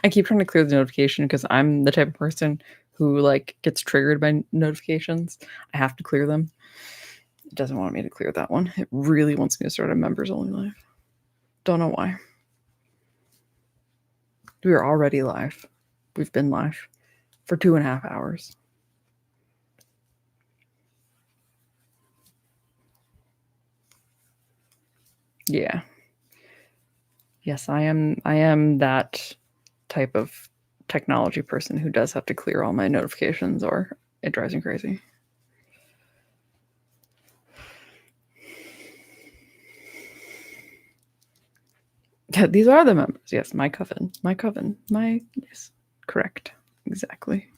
I keep trying to clear the notification because I'm the type of person who like gets triggered by notifications. I have to clear them. It doesn't want me to clear that one. It really wants me to start a members only live. Don't know why. We are already live. We've been live for 2.5 hours. Yeah. Yes, I am that type of technology person who does have to clear all my notifications or it drives me crazy. Yeah, these are the members. Yes, my coven. Yes, correct. Exactly.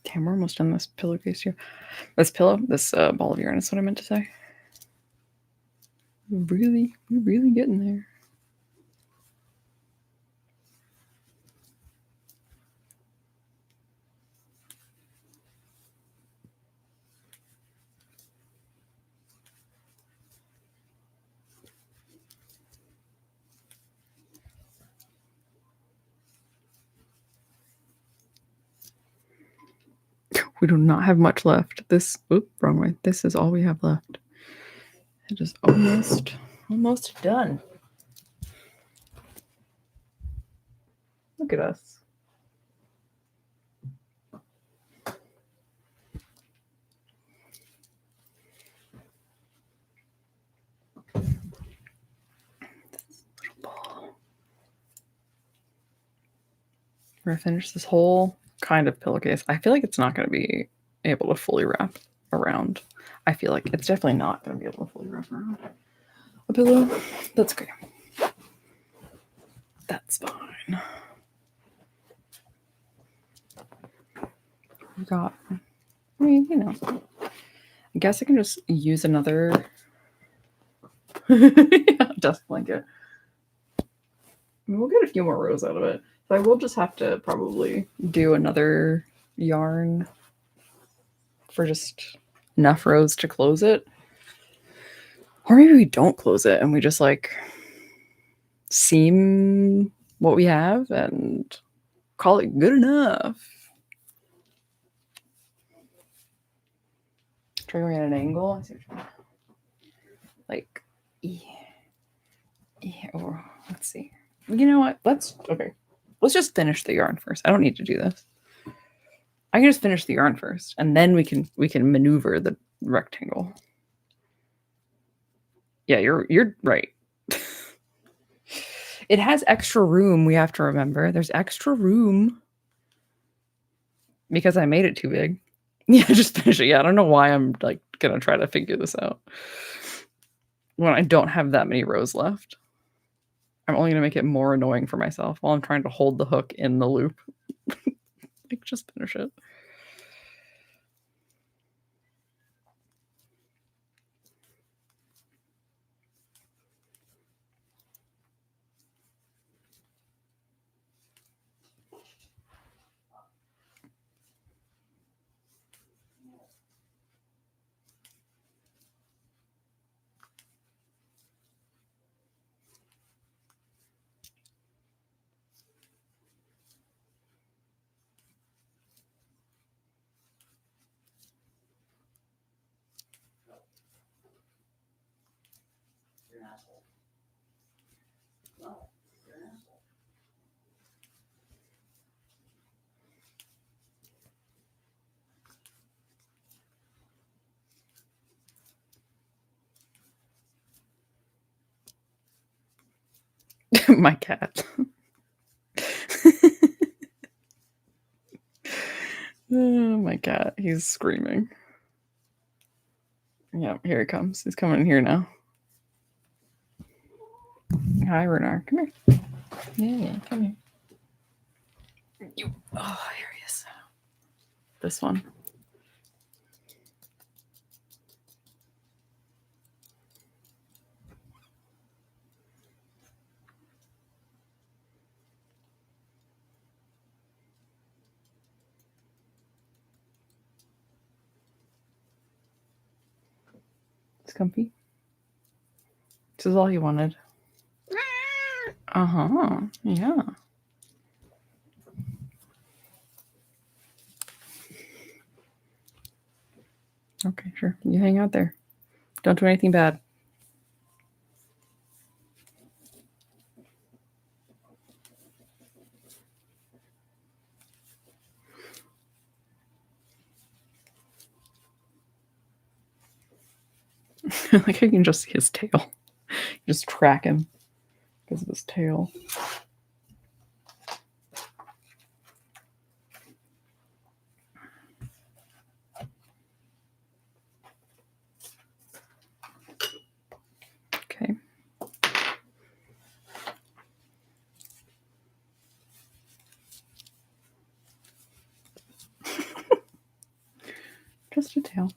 Damn, we're almost done this pillowcase here. This ball of yarn is what I meant to say. We're really getting there. We do not have much left. Wrong way. This is all we have left. It is almost done. Look at us. This little ball. We're gonna finish this whole kind of pillowcase. I feel like it's not gonna be able to fully wrap around. I feel like it's definitely not gonna be able to fully wrap around a pillow. That's okay. That's fine. We got, I mean, you know, I guess I can just use another desk blanket. I mean, we'll get a few more rows out of it. So I will just have to probably do another yarn for just enough rows to close it. Or maybe we don't close it and we just like seam what we have and call it good enough. Try going at an angle. I see what you mean. Like, yeah, or let's see. You know what? Let's just finish the yarn first. I don't need to do this. I can just finish the yarn first, and then we can maneuver the rectangle. Yeah, you're right. It has extra room, we have to remember. There's extra room. Because I made it too big. Yeah, just finish it. Yeah, I don't know why I'm like gonna try to figure this out when I don't have that many rows left. I'm only gonna make it more annoying for myself while I'm trying to hold the hook in the loop. Like, just finish it. My cat. Oh, my cat. He's screaming. Yeah, here he comes. He's coming in here now. Hi, Renard. Come here. Yeah, come here. Here he is. This one. It's comfy. This is all you wanted. Uh-huh. Yeah. Okay, sure. You hang out there. Don't do anything bad. Like I can just see his tail. Just track him because of his tail. Okay. Just a tail.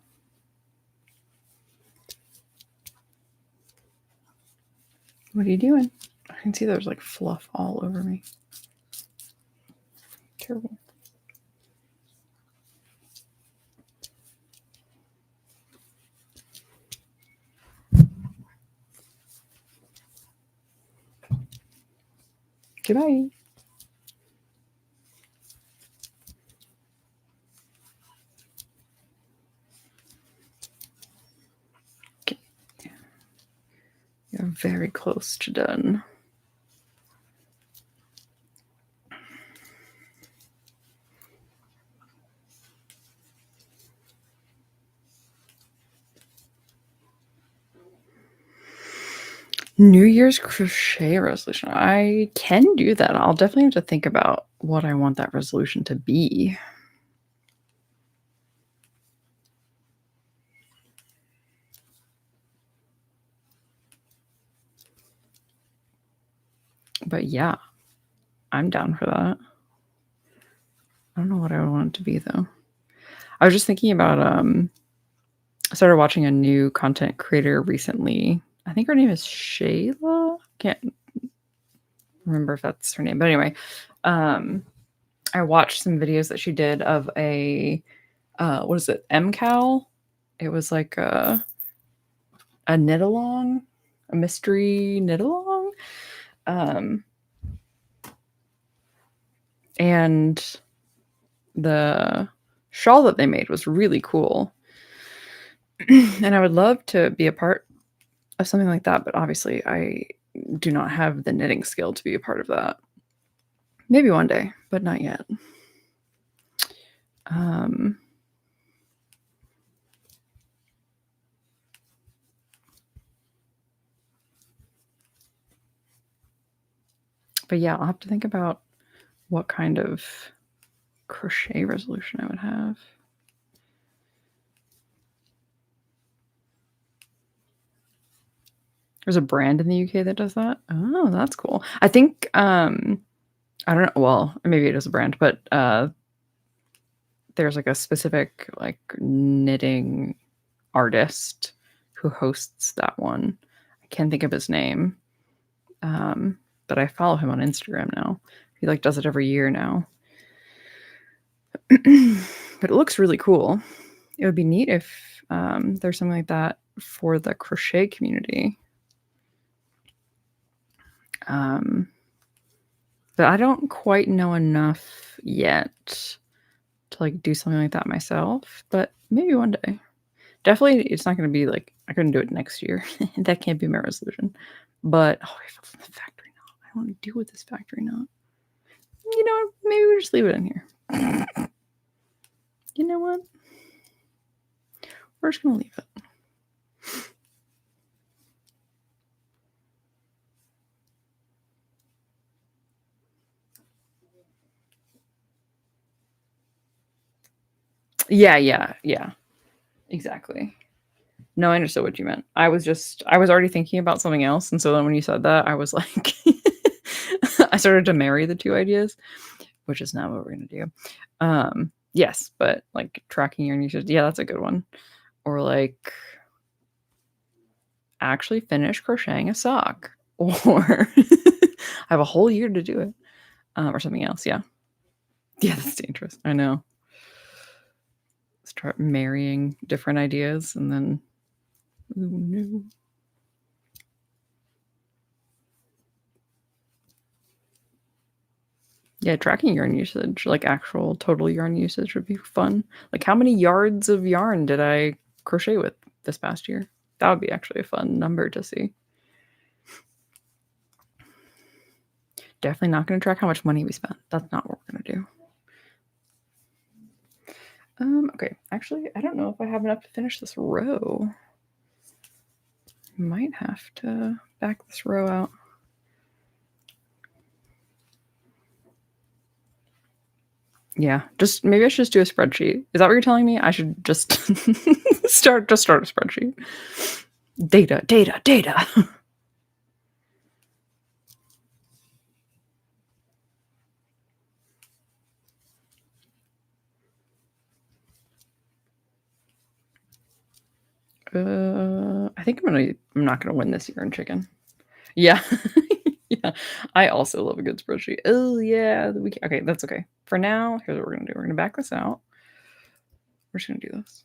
What are you doing? I can see there's like fluff all over me. Terrible. Goodbye. Okay. You're very close to done. New Year's crochet resolution. I can do that. I'll definitely have to think about what I want that resolution to be. But yeah, I'm down for that. I don't know what I would want it to be though. I was just thinking about I started watching a new content creator recently. I think her name is Shayla. Can't remember if that's her name, but anyway, I watched some videos that she did of a what is it, MCAL? It was like a knit along, a mystery knit along. And the shawl that they made was really cool. And I would love to be a part of something like that, but obviously I do not have the knitting skill to be a part of that. Maybe one day, but not yet. But yeah, I'll have to think about what kind of crochet resolution I would have. There's a brand in the UK that does that. Oh, that's cool. I think I don't know. Well, maybe it is a brand, but there's like a specific like knitting artist who hosts that one. I can't think of his name, but I follow him on Instagram now. He like does it every year now. But it looks really cool. It would be neat if there's something like that for the crochet community. But I don't quite know enough yet to like do something like that myself, but maybe one day. Definitely it's not going to be like I couldn't do it next year. That can't be my resolution. But oh, I have the factory knot. I don't want to deal with this factory knot. You know, maybe we just leave it in here. You know what? We're just going to leave it. Yeah. Exactly. No, I understood what you meant. I was already thinking about something else. And so then when you said that, I was like, I started to marry the two ideas, which is not what we're going to do. Yes, but like tracking your niches. Yeah, that's a good one. Or like actually finish crocheting a sock or I have a whole year to do it or something else. Yeah. Yeah, that's dangerous. I know. Start marrying different ideas and then, oh no. Yeah, tracking yarn usage, like actual total yarn usage would be fun. Like how many yards of yarn did I crochet with this past year. That would be actually a fun number to see. Definitely not going to track how much money we spent. That's not what we're going to do. Okay, actually, I don't know if I have enough to finish this row. Might have to back this row out. Yeah, just maybe I should just do a spreadsheet. Is that what you're telling me? I should just start a spreadsheet. Data. I think I'm not gonna win this yarn chicken. Yeah. Yeah. I also love a good spreadsheet. Oh yeah, okay, that's okay. For now, here's what we're gonna do. We're gonna back this out. We're just gonna do this.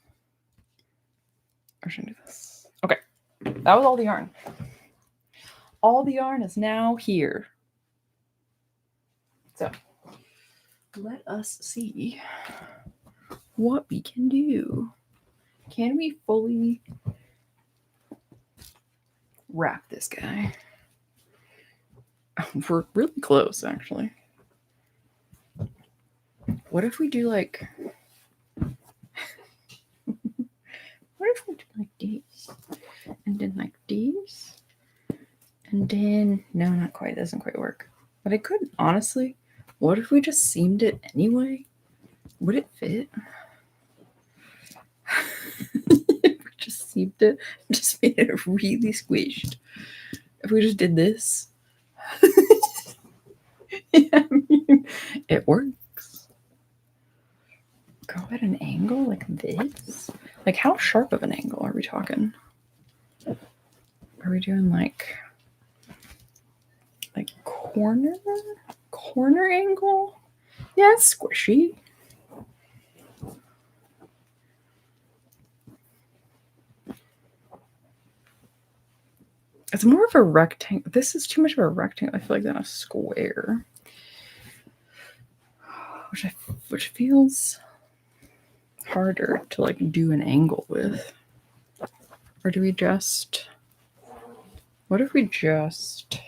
We're just gonna do this. Okay. That was all the yarn. All the yarn is now here. So let us see what we can do. Can we fully wrap this guy? We're really close, actually. What if we do like... What if we do like these? And then like these? And then... No, not quite. It doesn't quite work. But it could, honestly. What if we just seamed it anyway? Would it fit? If we just seamed it, just made it really squished. If we just did this... Yeah, I mean, it works. Go at an angle like this? Like, how sharp of an angle are we talking? Are we doing like corner angle? Yeah, it's squishy. It's more of a rectangle. This is too much of a rectangle, I feel like, than a square. Which feels harder to like do an angle with. Or do we just... What if we just...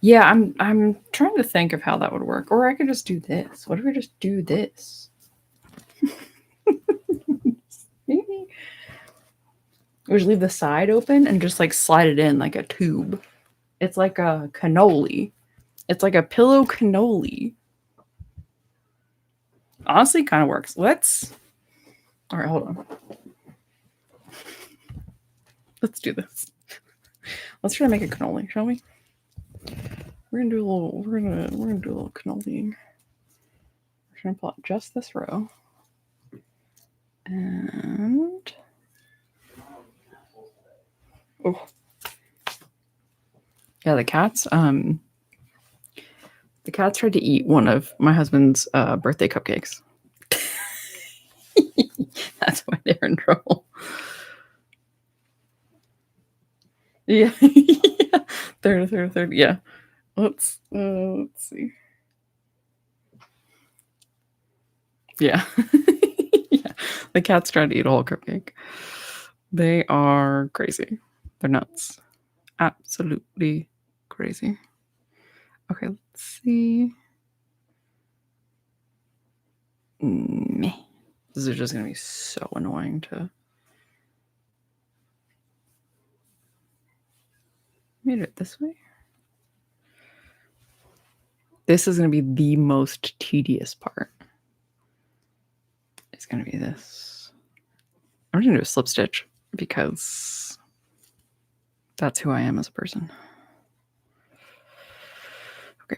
Yeah, I'm trying to think of how that would work. Or I could just do this. What if we just do this? Maybe we just leave the side open and just like slide it in like a tube. It's like a cannoli. It's like a pillow cannoli. Honestly, kind of works. Let's... All right, hold on. Let's do this. Let's try to make a cannoli, shall we? We're gonna do a little. We're gonna do a little cannoli. We're gonna pull out just this row, and oh, yeah, the cats. The cats tried to eat one of my husband's birthday cupcakes. That's why they're in trouble. Yeah, yeah. Third. Yeah. Let's see. Yeah. Yeah. The cats tried to eat a whole cupcake. They are crazy. They're nuts. Absolutely crazy. Okay, let's see. Meh. This is just gonna be so annoying to... Made it this way. This is gonna be the most tedious part. It's gonna be this. I'm gonna do a slip stitch because that's who I am as a person. Okay.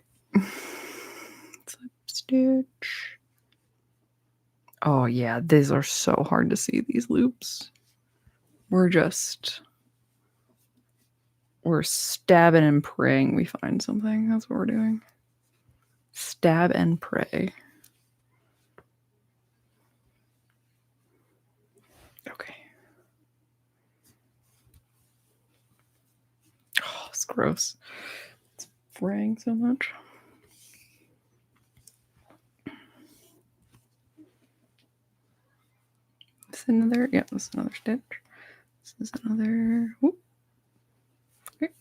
Slip stitch. Oh yeah, these are so hard to see, these loops. We're stabbing and praying we find something. That's what we're doing. Stab and pray. Okay. Oh, it's gross. It's fraying so much. another, yeah, this is another stitch. This is another, whoop. Okay.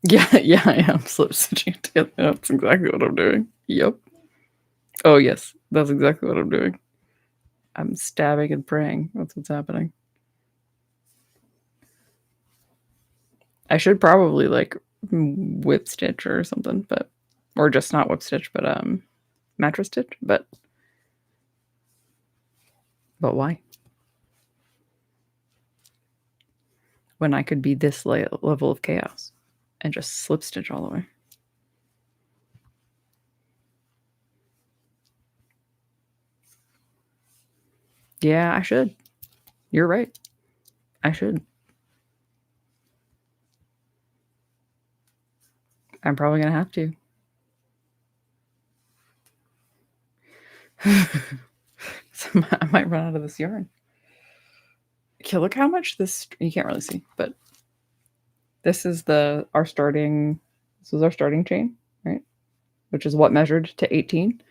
Yeah, yeah, I am slip stitching it together. That's exactly what I'm doing. Yep. Oh, yes, that's exactly what I'm doing. I'm stabbing and praying. That's what's happening. I should probably like whip stitch or something, but or just not whip stitch, but mattress stitch. But why? When I could be this level of chaos and just slip stitch all the way. Yeah, I should. You're right. I should. I'm probably gonna have to. So I might run out of this yarn. Okay, look how much this, you can't really see, but this is our starting, this is our starting chain, right? Which is what measured to 18.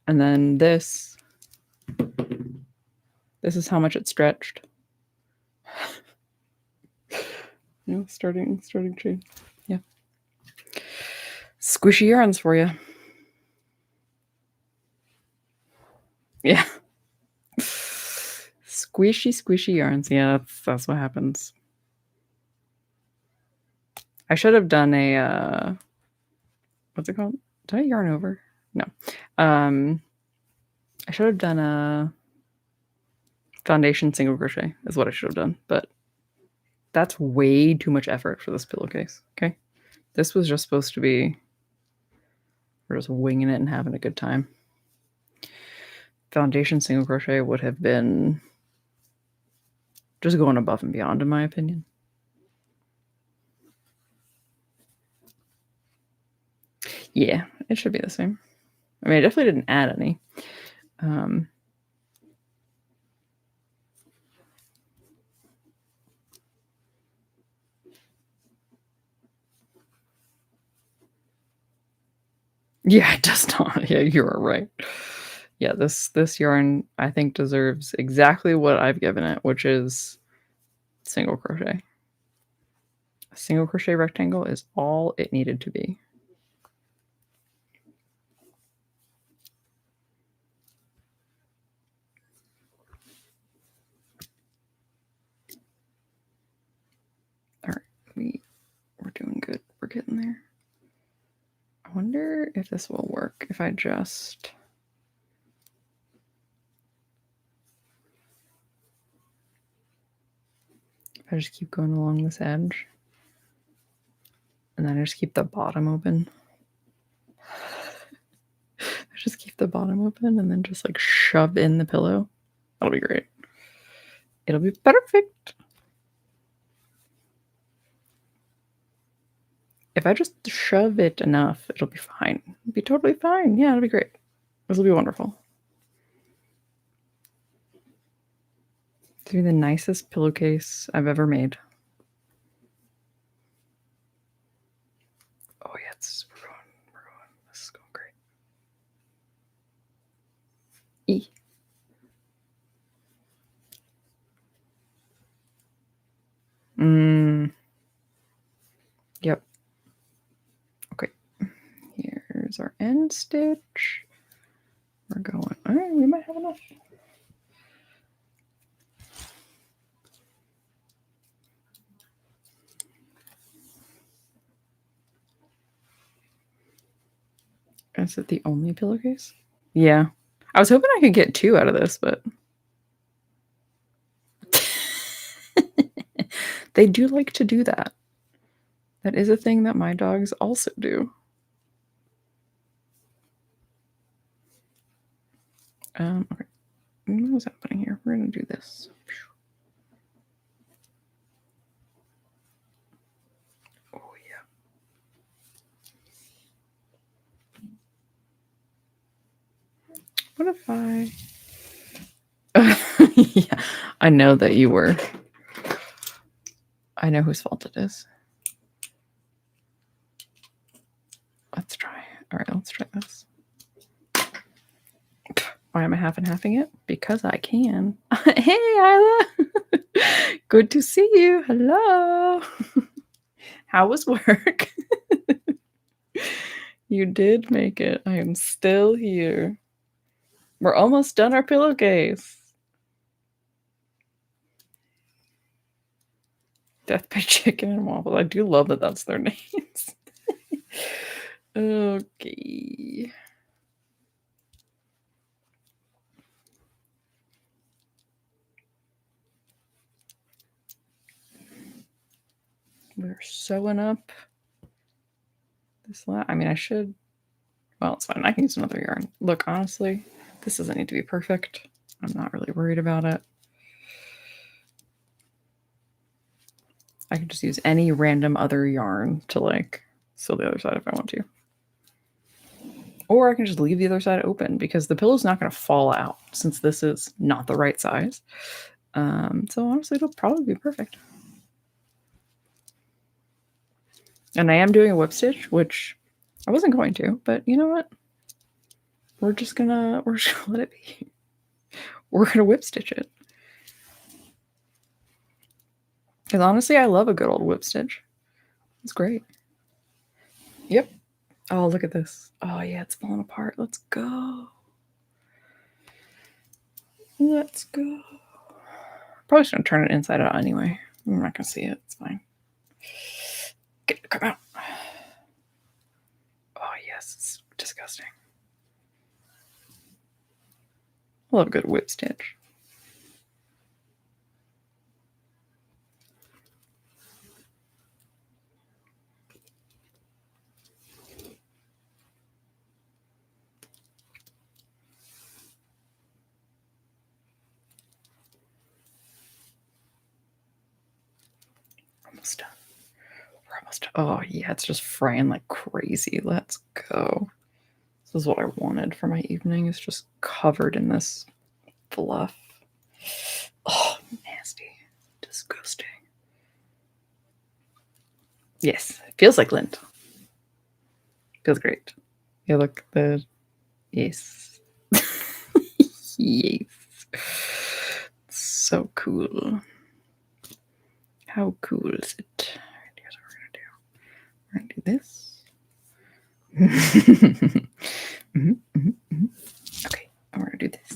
And then this is how much it stretched. You know, starting chain. Yeah. Squishy yarns for you. Yeah. Squishy yarns. Yeah, that's what happens. I should have done a what's it called? Did I yarn over? No. I should have done a foundation single crochet is what I should have done, but that's way too much effort for this pillowcase. Okay. This was just supposed to be, we're just winging it and having a good time. Foundation single crochet would have been just going above and beyond, in my opinion. Yeah, it should be the same. I mean, I definitely didn't add any. Yeah, it does not. Yeah, you are right. Yeah, this yarn I think deserves exactly what I've given it, which is single crochet. A single crochet rectangle is all it needed to be. All right, we're doing good. We're getting there. I wonder if this will work if I just keep going along this edge and then I just keep the bottom open. I just keep the bottom open and then just like shove in the pillow. That'll be great. It'll be perfect. If I just shove it enough, it'll be fine. It'll be totally fine. Yeah, it'll be great. This will be wonderful. It's be the nicest pillowcase I've ever made. Oh yeah, we're going. This is going great. E. Yep. Okay. Here's our end stitch. We're going. All right, we might have enough. Is it the only pillowcase? Yeah. I was hoping I could get 2 out of this, but they do like to do that. That is a thing that my dogs also do. Okay. What's happening here? We're gonna do this. Oh yeah. What if I... Yeah, I know that you were. I know whose fault it is. Let's try. All right, let's try this. Why am I half and halving it? Because I can. Hey, Isla. Good to see you. Hello. How was work? You did make it. I am still here. We're almost done our pillowcase. Death by Chicken and Waffles. I do love that that's their names. Okay. We're sewing up this I mean, I should... Well, it's fine. I can use another yarn. Look, honestly, this doesn't need to be perfect. I'm not really worried about it. I can just use any random other yarn to like sew the other side if I want to. Or I can just leave the other side open because the pillow's not going to fall out since this is not the right size. So honestly, it'll probably be perfect. And I am doing a whip stitch, which I wasn't going to, but you know what? We're just gonna let it be. We're gonna whip stitch it. Because honestly, I love a good old whip stitch. It's great. Yep. Oh, look at this. Oh yeah, it's falling apart. Let's go. Let's go. Probably just gonna turn it inside out anyway. I'm not gonna see it. It's fine. Come out. Oh yes, it's disgusting. I love a good whip stitch. Almost done. We're almost done. Oh yeah, it's just fraying like crazy. Let's go. This is what I wanted for my evening. It's just covered in this fluff. Oh, nasty. Disgusting. Yes, it feels like lint. Feels great. Yeah, look, yes. Yes. So cool. How cool is it? Alright, here's what we're gonna do. We're gonna do this. Okay, and we're gonna do this.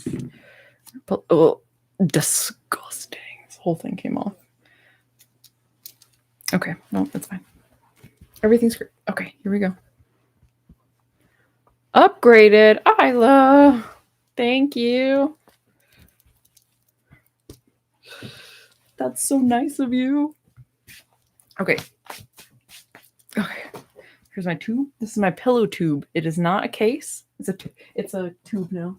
Oh, disgusting. This whole thing came off. Okay, no, that's fine. Everything's great. Okay, here we go. Upgraded. Isla. Thank you. That's so nice of you. Okay. Okay. Here's my tube. This is my pillow tube. It is not a case. It's a tube now.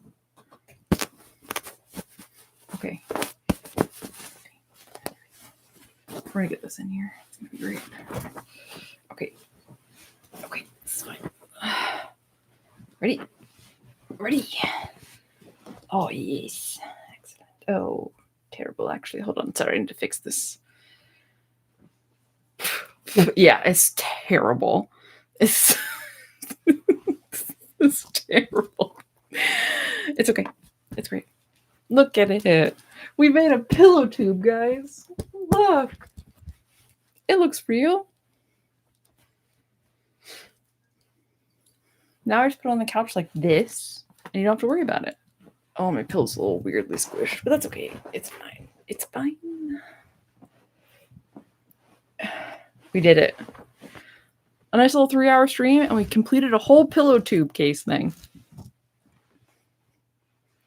Okay. We're gonna get this in here. It's gonna be great. Okay. Okay. This is fine. Ready? Ready. Oh yes. Excellent. Oh, terrible. Actually, hold on. Sorry, I need to fix this. Yeah, it's terrible. It's terrible. It's okay. It's great. Look at it. We made a pillow tube, guys. Look. It looks real. Now I just put it on the couch like this, and you don't have to worry about it. Oh, my pillow's a little weirdly squished, but that's okay. It's fine. It's fine. We did it. A nice little 3-hour stream, and we completed a whole pillow tube case thing.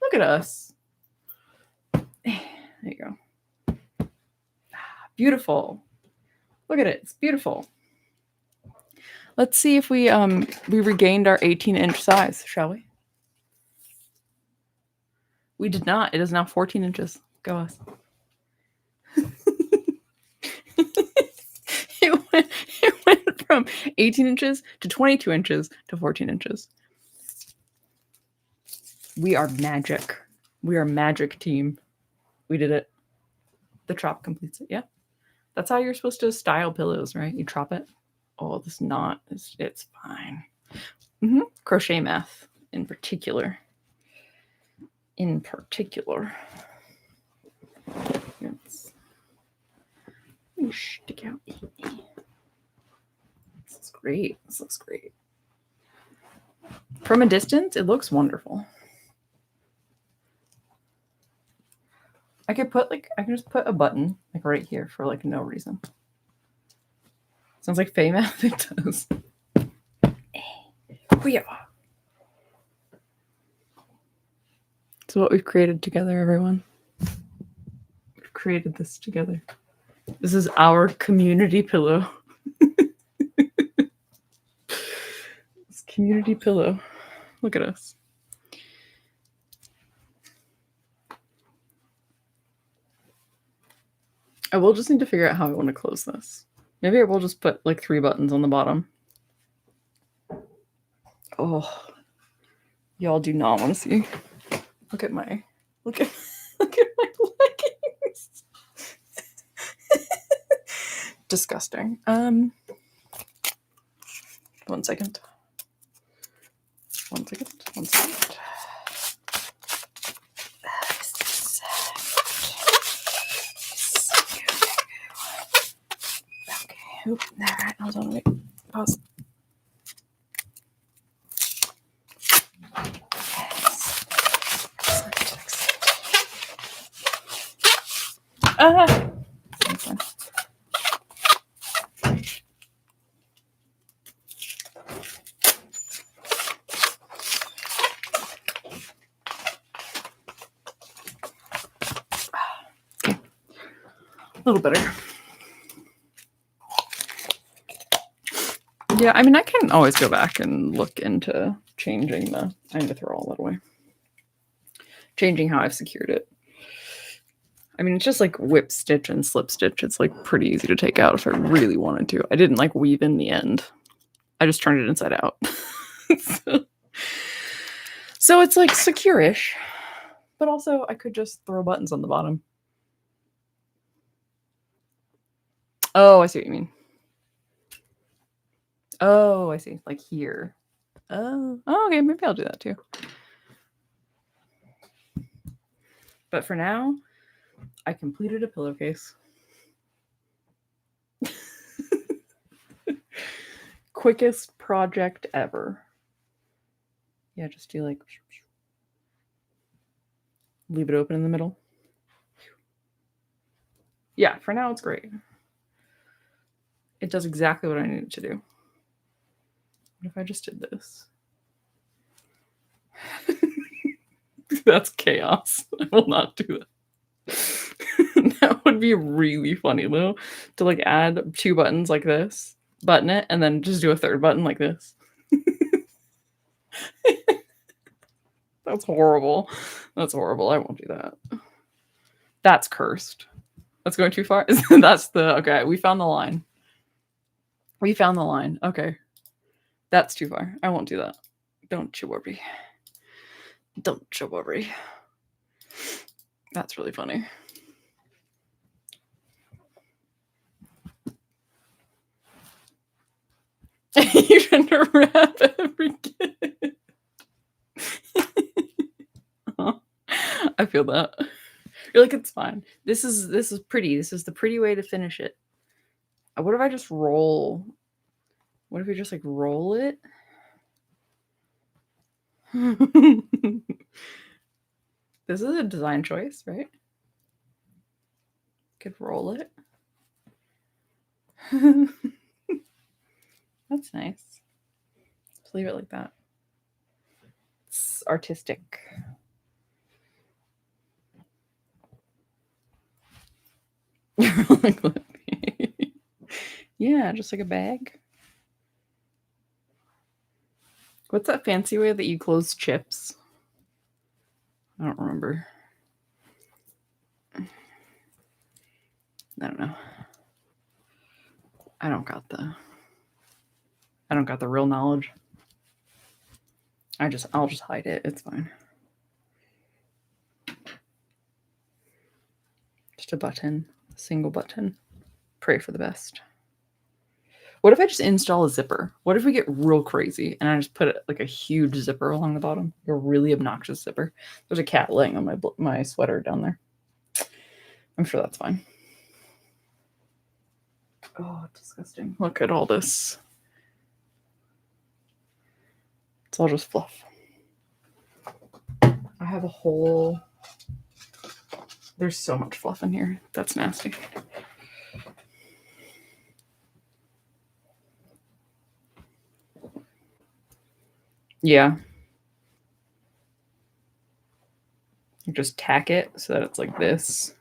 Look at us. There you go. Beautiful. Look at it. It's beautiful. Let's see if we regained our 18-inch size, shall we? We did not. It is now 14 inches. Go us. It went from 18 inches to 22 inches to 14 inches. We are magic. We are magic team. We did it. The chop completes it. Yeah. That's how you're supposed to style pillows, right? You chop it. Oh, this knot it's fine. Crochet math in particular. It's stick out. This looks great. This looks great. From a distance, it looks wonderful. I can just put a button like right here for like no reason. Sounds like Fey math. It does. We are. It's what we've created together, everyone. We've created this together. This is our community pillow. This community pillow. Look at us. I will just need to figure out how I want to close this. Maybe I will just put like 3 buttons on the bottom. Oh, y'all do not want to see. Look at my leggings. Disgusting. 1 second. 1 second. 1 second. Okay. Oop. All right. Hold on. Wait. Pause. That's fine. Okay. A little better. Yeah, I mean, I can always go back and look into changing I need to throw all that away. Changing how I've secured it. I mean, it's just like whip stitch and slip stitch. It's like pretty easy to take out if I really wanted to. I didn't like weave in the end. I just turned it inside out. So it's like secure-ish, but also I could just throw buttons on the bottom. Oh, I see what you mean. Oh, I see. Like here. Oh, okay. Maybe I'll do that too. But for now, I completed a pillowcase. Quickest project ever. Yeah, just do like... Leave it open in the middle. Yeah, for now it's great. It does exactly what I need it to do. What if I just did this? That's chaos. I will not do that. That would be really funny though, to like add 2 buttons like this, button it, and then just do a 3rd button like this. That's horrible. That's horrible. I won't do that. That's cursed. That's going too far. That's the okay. We found the line. We found the line. Okay. That's too far. I won't do that. Don't you worry. Don't you worry. That's really funny. You're trying to wrap every kid. I feel that. You're like, it's fine. This is pretty. This is the pretty way to finish it. What if I just roll? What if we just like roll it? This is a design choice, right? Could roll it. That's nice. Just leave it like that. It's artistic. Yeah, just like a bag. What's that fancy way that you close chips? I don't remember. I don't know. I don't got the real knowledge. I'll just hide it. It's fine. just a button, a single button. Pray for the best. What if I just install a zipper? What if we get real crazy and I just put like a huge zipper along the bottom? A really obnoxious zipper. There's a cat laying on my sweater down there. I'm sure that's fine. Oh, disgusting. Look at all this. It's all just fluff. I have a whole... There's so much fluff in here. That's nasty. Yeah. You just tack it so that it's like this.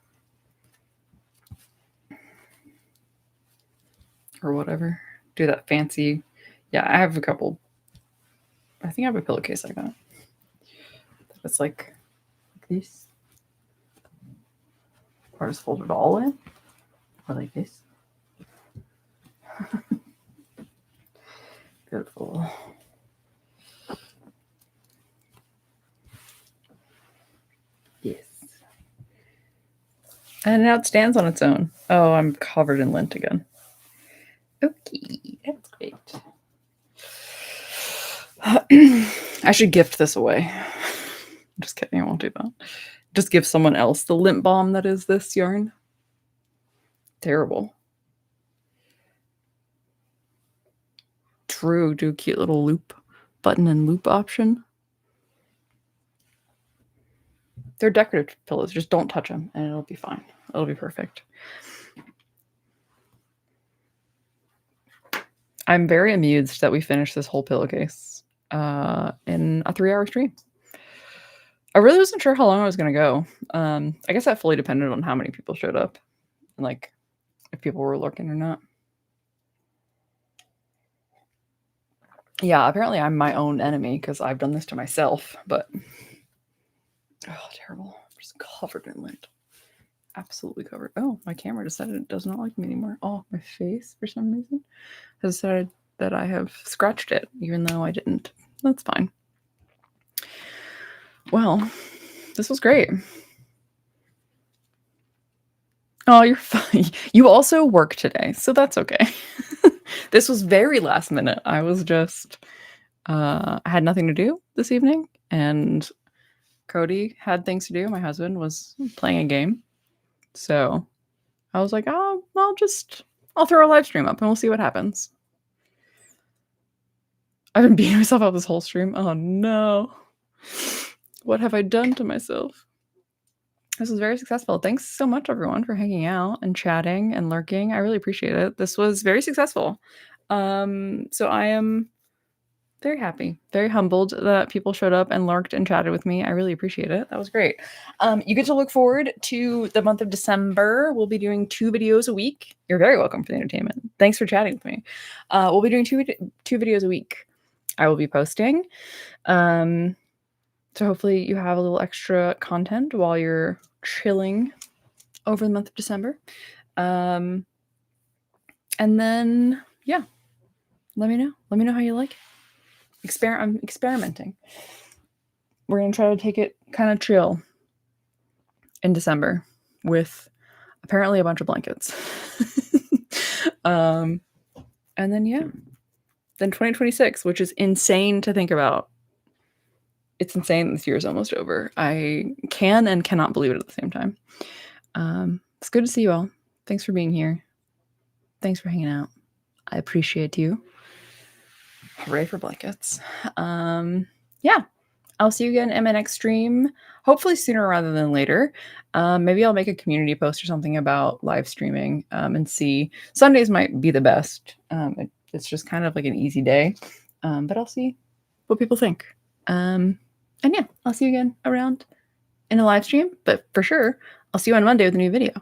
Or whatever. Do that fancy. Yeah, I have a couple. I think I have a pillowcase like that. It's like this. Or just fold it all in. Or like this. Beautiful. Yes. And now it stands on its own. Oh, I'm covered in lint again. Okay, that's great. I should gift this away. Just kidding, I won't do that. Just give someone else the lint balm that is this yarn. Terrible. True, do a cute little loop, button and loop option. They're decorative pillows, just don't touch them and it'll be fine. It'll be perfect. I'm very amused that we finished this whole pillowcase in a 3-hour stream. I really wasn't sure how long I was going to go. I guess that fully depended on how many people showed up and like if people were lurking or not. Yeah, apparently I'm my own enemy because I've done this to myself, but oh, terrible. I'm just covered in lint. Absolutely covered. Oh, my camera decided it does not like me anymore. Oh, my face, for some reason, has decided that I have scratched it, even though I didn't. That's fine. Well, this was great. Oh, you're fine. You also work today, so that's okay. This was very last minute. I was just, I had nothing to do this evening, and Cody had things to do. My husband was playing a game. So I was like, oh, I'll throw a live stream up and we'll see what happens. I've been beating myself up this whole stream. Oh no. What have I done to myself? This was very successful. Thanks so much, everyone, for hanging out and chatting and lurking. I really appreciate it. This was very successful. So I am very happy, very humbled that people showed up and lurked and chatted with me. I really appreciate it. That was great. You get to look forward to the month of December. We'll be doing 2 videos a week. You're very welcome for the entertainment. Thanks for chatting with me. We'll be doing two videos a week. I will be posting. So hopefully you have a little extra content while you're chilling over the month of December. And then, yeah, let me know. Let me know how you like it. I'm experimenting. We're going to try to take it kind of chill in December with apparently a bunch of blankets. And then, yeah, then 2026, which is insane to think about. It's insane this year is almost over. I can and cannot believe it at the same time. It's good to see you all. Thanks for being here. Thanks for hanging out. I appreciate you. Hooray for blankets. Yeah, I'll see you again in my next stream, hopefully sooner rather than later. Maybe I'll make a community post or something about live streaming and see. Sundays might be the best. It's just kind of like an easy day, but I'll see what people think. And yeah, I'll see you again around in a live stream, but for sure, I'll see you on Monday with a new video.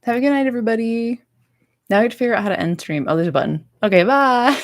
Have a good night, everybody. Now I have to figure out how to end stream. Oh, there's a button. Okay, bye.